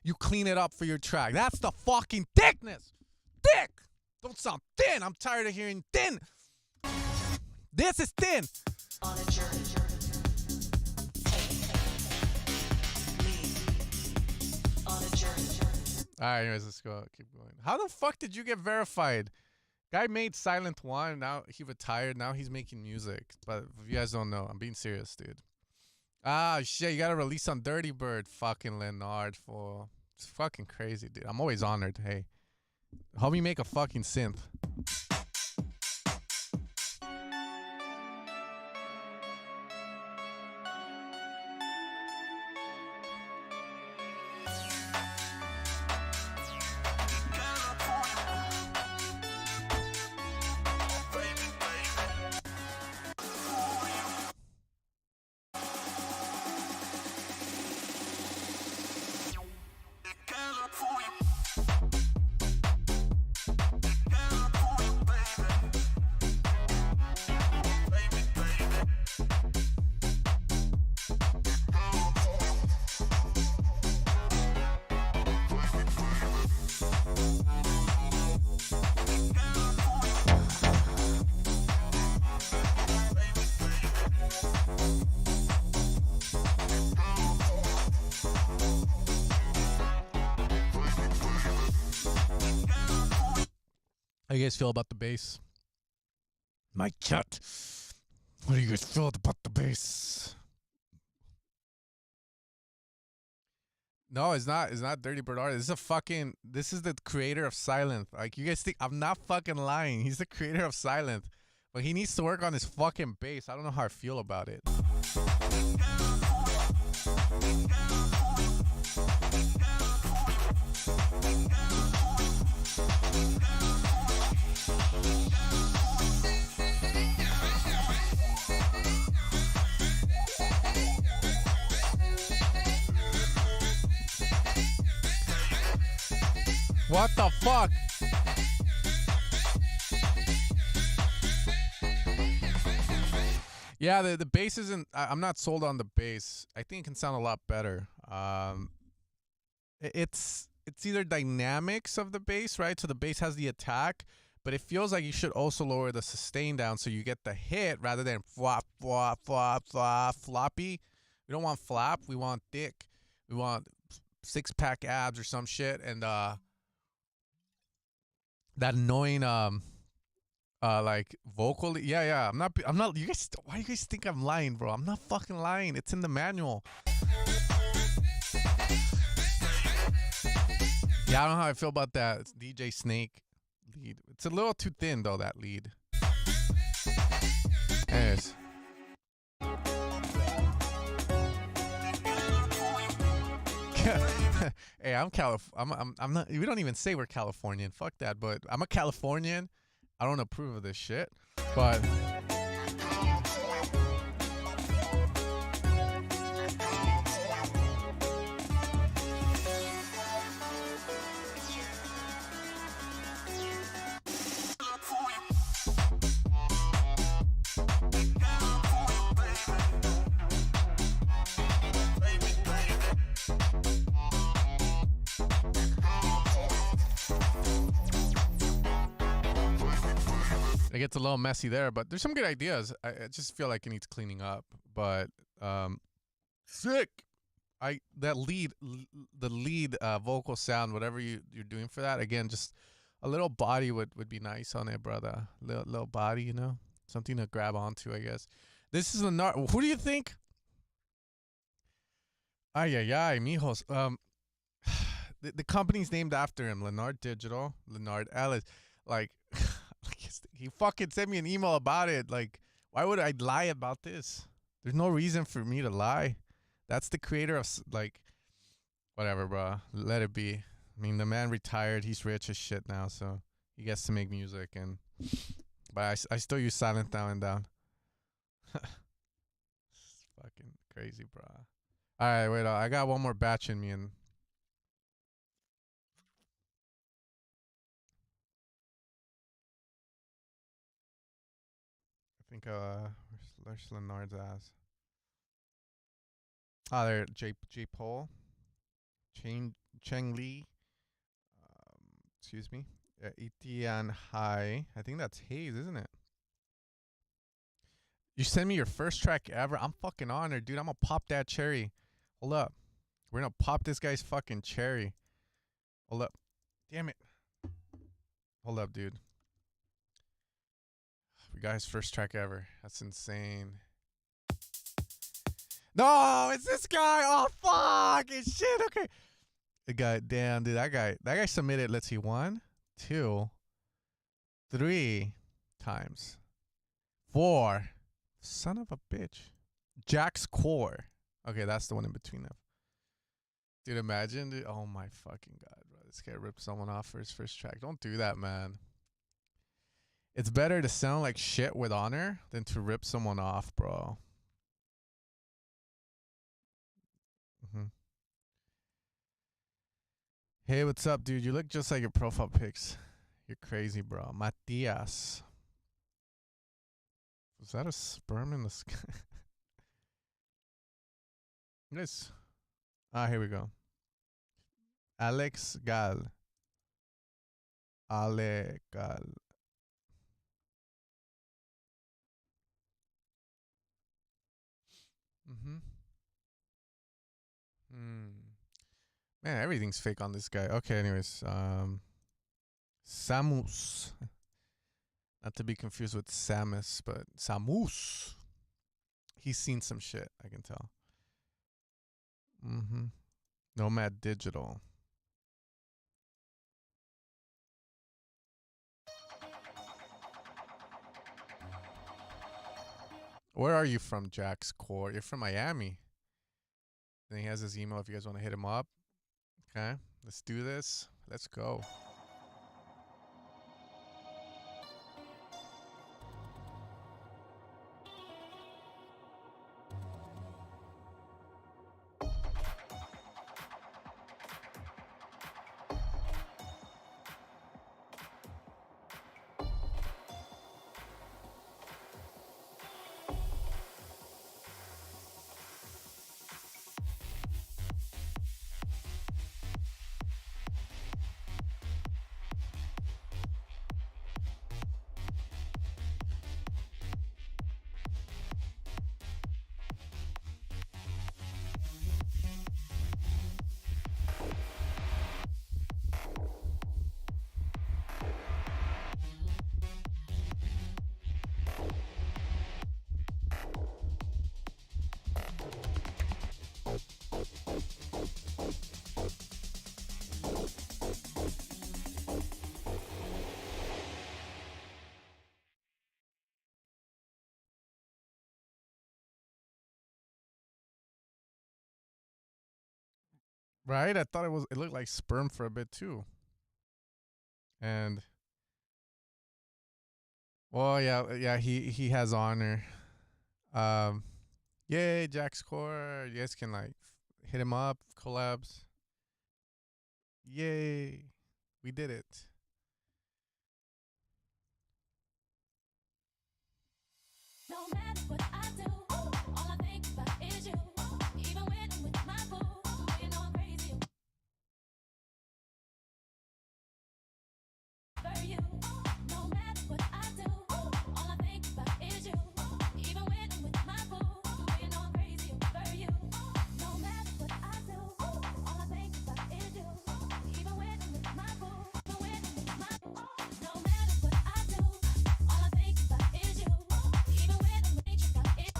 you clean it up for your track. That's the fucking thickness. Thick. Don't sound thin. I'm tired of hearing thin. This is thin. On a journey. Lead. On a journey. All right, anyways, let's go. Keep going. How the fuck did you get verified? Guy made Silent One. Now he retired. Now he's making music. But if you guys don't know, I'm being serious, dude. Ah, shit. You got to release on Dirty Bird. Fucking Leonard. Fool. It's fucking crazy, dude. I'm always honored. Hey. Help me make a fucking synth. How you guys feel about the bass? My cat. What do you guys feel about the bass? No, it's not. It's not Dirty Bird Artist. This is the creator of Silent. Like, you guys think I'm not fucking lying. He's the creator of Silent. But he needs to work on his fucking bass. I don't know how I feel about it. What the fuck? Yeah, the bass isn't. I'm not sold on the bass. I think it can sound a lot better. It's either dynamics of the bass, right? So the bass has the attack, but it feels like you should also lower the sustain down so you get the hit rather than flop, flop, flop, flop, floppy. We don't want flap. We want thick. We want six-pack abs or some shit, and that annoying like vocally. Yeah, I'm not you guys. Why do you guys think I'm lying, bro? I'm not fucking lying. It's in the manual. Yeah, I don't know how I feel about that. It's DJ Snake lead. It's a little too thin though, that lead. Anyways. Hey, I'm not. We don't even say we're Californian. Fuck that. But I'm a Californian. I don't approve of this shit. But it gets a little messy there, but there's some good ideas. I just feel like it needs cleaning up. But sick. The lead vocal sound, whatever you're doing for that. Again, just a little body would be nice on it, brother. Little body, you know, something to grab onto, I guess. This is who do you think? Ay, mijos. The company's named after him, Leonard Digital, Leonard Ellis. Like, he fucking sent me an email about it. Like, why would I lie about this? There's no reason for me to lie. That's the creator of, like, whatever, bro. Let it be. I mean, the man retired. He's rich as shit now, so he gets to make music. But I still use Silent Down and Down. It's fucking crazy, bro. All right, wait. I got one more batch in me, and think where's Leonard's ass? Ah, there, J Pole, Cheng Li. Excuse me. Etienne High. I think that's Hayes, isn't it? You send me your first track ever. I'm fucking honored, dude. I'm gonna pop that cherry. Hold up. We're gonna pop this guy's fucking cherry. Hold up. Damn it. Hold up, dude. We got his first track ever. That's insane. No, it's this guy. Oh, fuck. It's shit. Okay. The guy, damn, dude. That guy submitted, let's see, 1, 2, 3 times. 4. Son of a bitch. Jack's Core. Okay, that's the one in between them. Dude, imagine, dude. Oh my fucking God, bro. This guy ripped someone off for his first track. Don't do that, man. It's better to sound like shit with honor than to rip someone off, bro. Hey, what's up, dude? You look just like your profile pics. You're crazy, bro. Matias. Was that a sperm in the sky? Yes. Ah, here we go. Alex Gal. Ale Gal. Man, everything's fake on this guy. Okay, anyways. Samus. Not to be confused with Samus, but Samus. He's seen some shit, I can tell. Nomad Digital. Where are you from, Jack's Core? You're from Miami. Then he has his email if you guys want to hit him up. Okay, let's do this. Let's go. Right? I thought it looked like sperm for a bit too. And well, yeah, he has honor. Yay, Jack's Core. You guys can like hit him up, collabs. Yay. We did it. No matter what I do, all I think about is you. Even when I'm with my boo, you know I'm crazy for you. No matter what I do, all I think about is you. Even when I'm with my boo, you know I'm crazy for you. No matter what I do, all I think about is you. Even when I'm with my boo, even when I'm with my boo. No matter what I do, all I think about is you. Even when I'm with you, got it.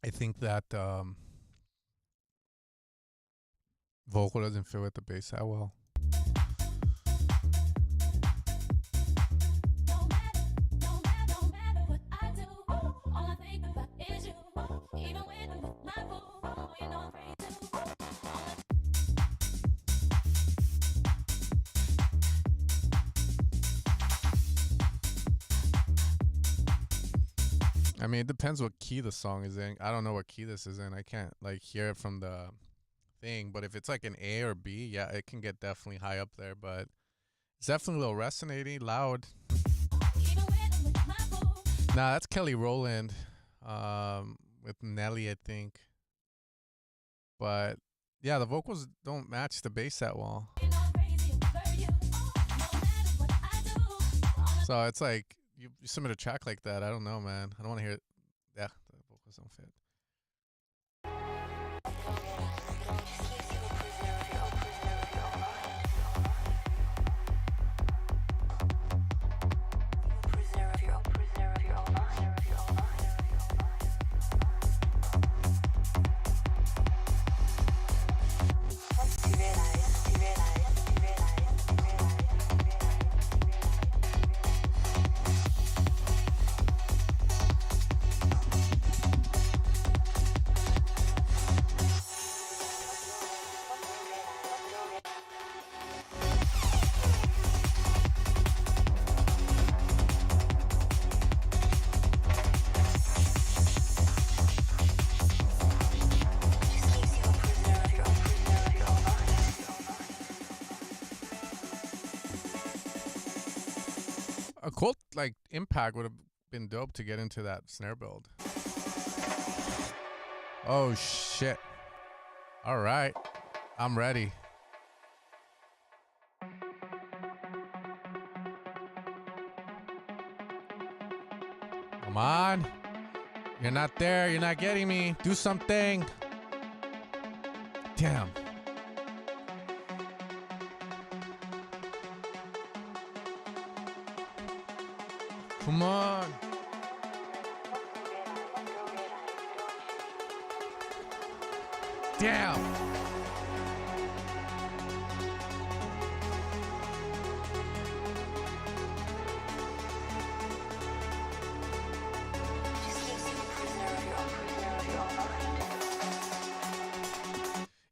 I think that vocal doesn't fit with the bass that well. No matter what I do, all I think about is you. Even when I'm with my boo, you know I'm crazy too. I mean, it depends what key the song is in. I don't know what key this is in. I can't like hear it from the thing. But if it's like an A or B, yeah, it can get definitely high up there. But it's definitely a little resonating, loud. Nah, that's Kelly Rowland, with Nelly, I think. But yeah, the vocals don't match the bass that well. So it's like you submit a track like that. I don't know, man. I don't want to hear it. Yeah, the vocals don't fit. A cool like impact would have been dope to get into that snare build. Oh shit. All right. I'm ready. Come on. You're not there. You're not getting me. Do something. Damn. Come on. Damn.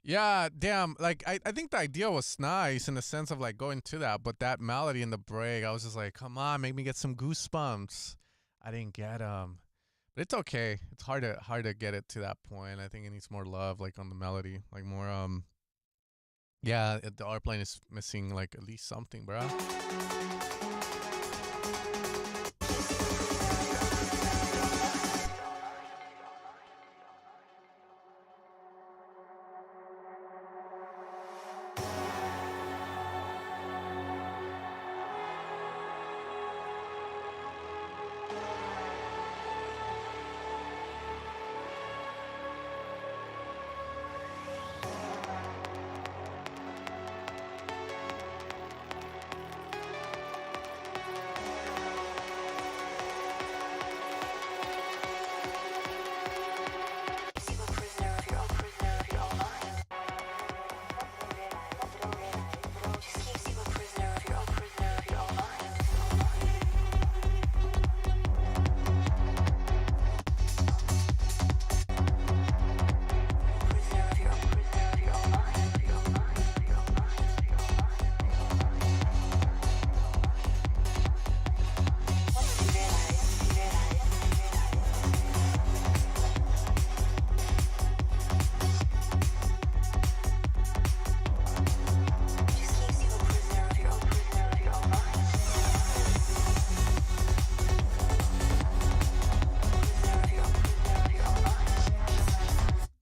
Yeah, damn. Like, I think the idea was nice in the sense of like going to that, but that melody in the break, I was just like, come on, make me get some goosebumps. I didn't get them. But it's okay. It's hard to get it to that point. I think it needs more love, like on the melody, like more yeah, the art plane is missing like at least something, bro.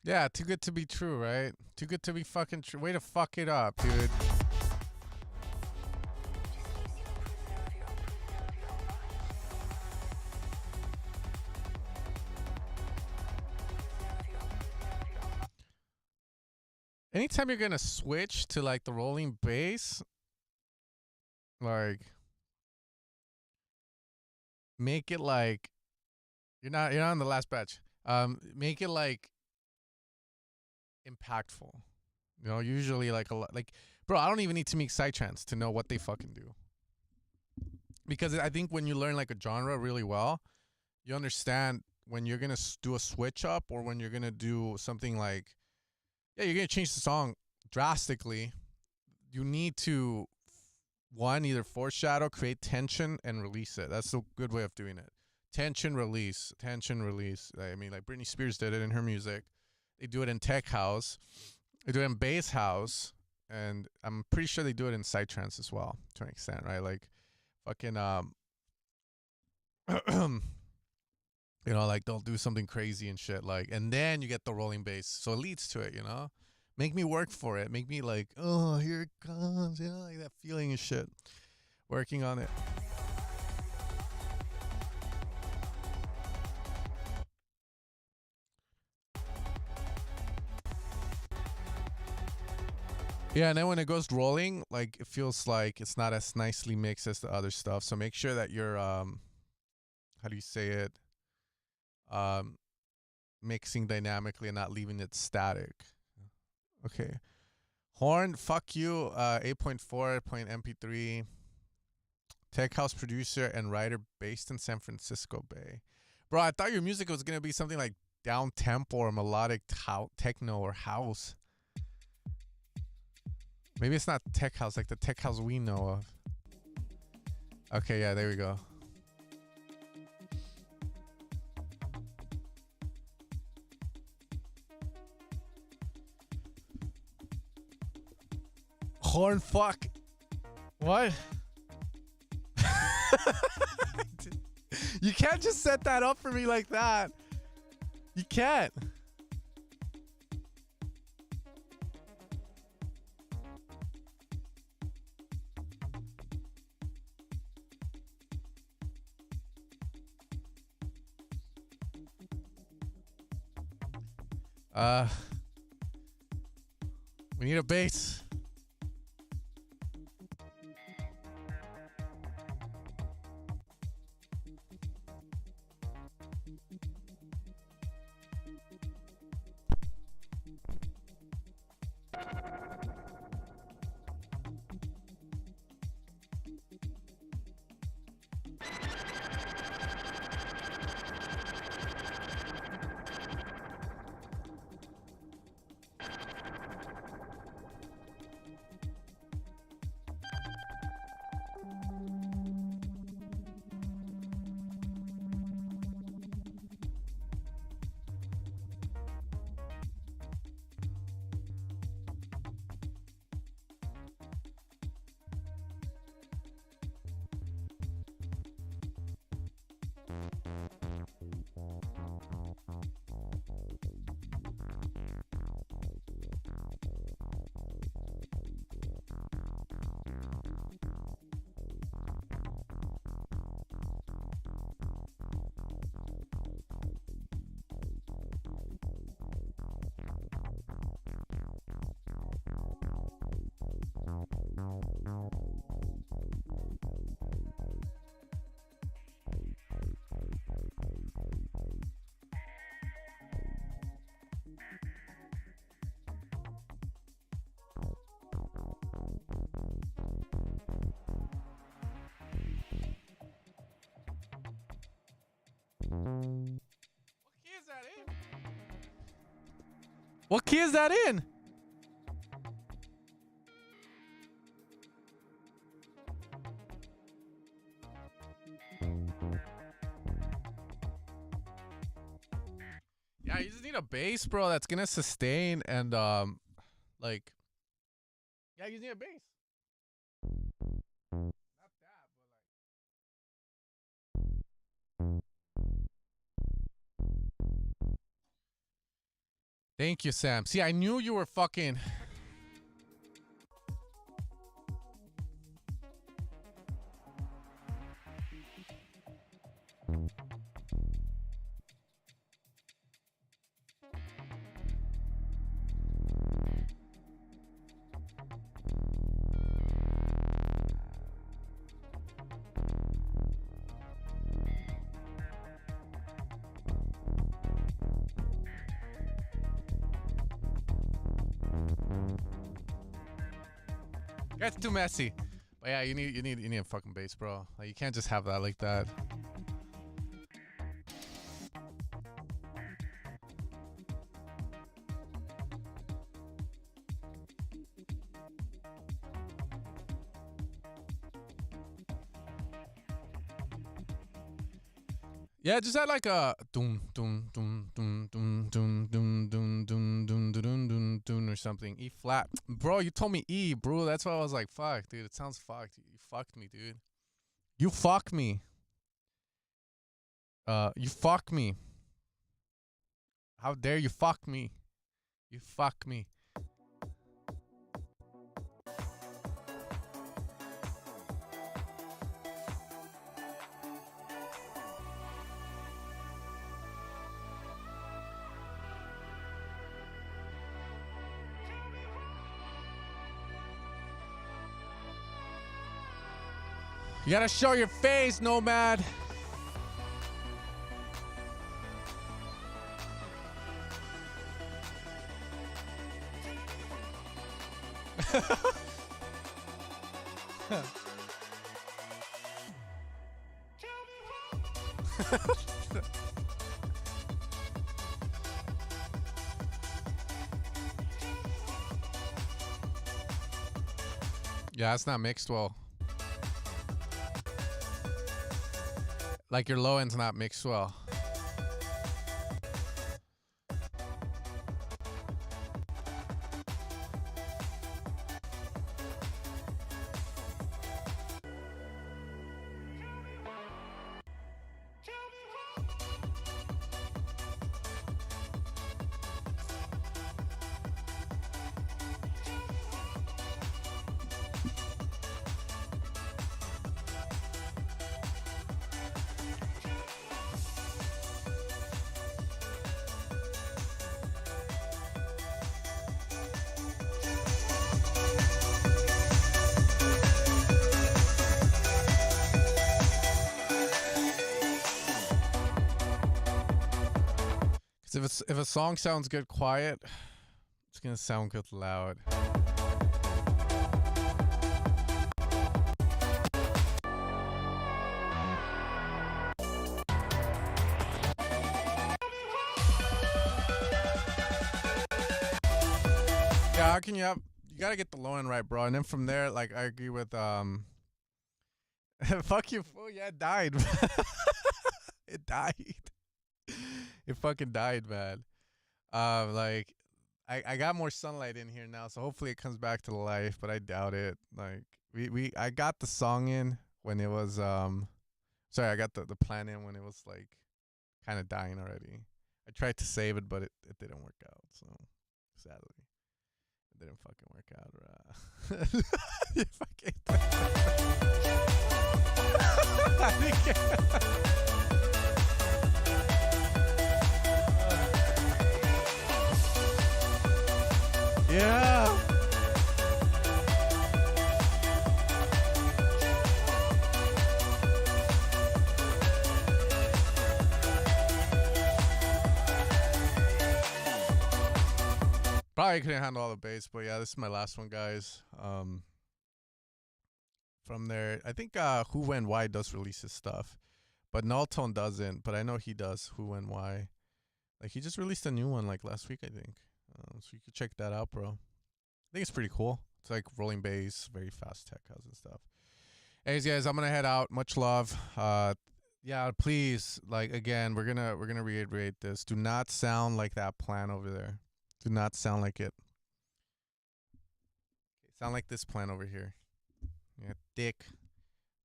Yeah, too good to be true, right? Too good to be fucking true. Way to fuck it up, dude. Anytime you're gonna switch to like the rolling bass, like make it like you're not on the last batch. Make it like impactful. You know, usually like a lot, like, bro, I don't even need to make psytrance to know what they fucking do. Because I think when you learn like a genre really well, you understand when you're gonna do a switch up or when you're gonna do something like, yeah, you're gonna change the song drastically. You need to one, either foreshadow, create tension, and release it. That's a good way of doing it. tension release. I mean, like Britney Spears did it in her music. They do it in tech house. They do it in bass house, and I'm pretty sure they do it in psytrance as well to an extent, right? Like fucking you know, like they'll do something crazy and shit, like, and then you get the rolling bass, so it leads to it, you know. Make me work for it. Make me like, oh, here it comes, you know, like that feeling and shit. Working on it. Yeah, and then when it goes rolling, like it feels like it's not as nicely mixed as the other stuff. So make sure that you're how do you say it? Mixing dynamically and not leaving it static. Okay. Horn, fuck you, 8.4.mp3. Tech house producer and writer based in San Francisco Bay. Bro, I thought your music was going to be something like down tempo or melodic techno or house. Maybe it's not tech house like the tech house we know of. Okay, yeah, there we go. Horn fuck. What? You can't just set that up for me like that. You can't. We need a bass. What key is that in? Yeah, you just need a bass, bro, that's gonna sustain and like, yeah, you need a bass. Not that, but like. Thank you, Sam. See, I knew you were fucking. That's too messy. But yeah, you need a fucking bass, bro. Like you can't just have that like that. Yeah, just add like a doom doom doom doom doom doom doom doom doom doom doom doom doom or something. E flat, bro. You told me E, bro. That's why I was like, fuck, dude. It sounds fucked. You fucked me, dude. You fuck me. You fuck me. How dare you fuck me? You fuck me. You gotta show your face, Nomad. Yeah, it's not mixed well. Like your low end's not mixed well. If a song sounds good quiet, it's gonna sound good loud. Yeah, how can you have? You gotta get the low end right, bro, and then from there, like I agree with fuck you, fool. Yeah, it died. It died. It fucking died, man. Like I got more sunlight in here now, so hopefully it comes back to life, but I doubt it. Like I got the song in when it was sorry, I got the plan in when it was like kind of dying already. I tried to save it, but it didn't work out, so sadly. It didn't fucking work out. You fucking I think yeah. Probably couldn't handle all the bass, but yeah, this is my last one, guys. From there, I think Who and Why does release his stuff, but Nulltone doesn't. But I know he does. Who and Why, like he just released a new one like last week, I think. So you could check that out, bro. I think it's pretty cool. It's like rolling bass, very fast tech house and stuff. Anyways, guys, I'm gonna head out. Much love. Yeah, please, like again, we're gonna reiterate this. Do not sound like that plant over there. Do not sound like it. Okay, sound like this plant over here. Yeah, thick,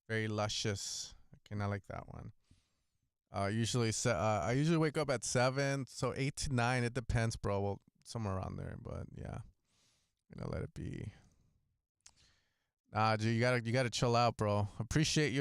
very luscious. Okay, not like that one. I usually wake up at 7, so 8 to 9. It depends, bro. Well, somewhere around there, but yeah, let it be. Nah, dude, you gotta chill out, bro. Appreciate you and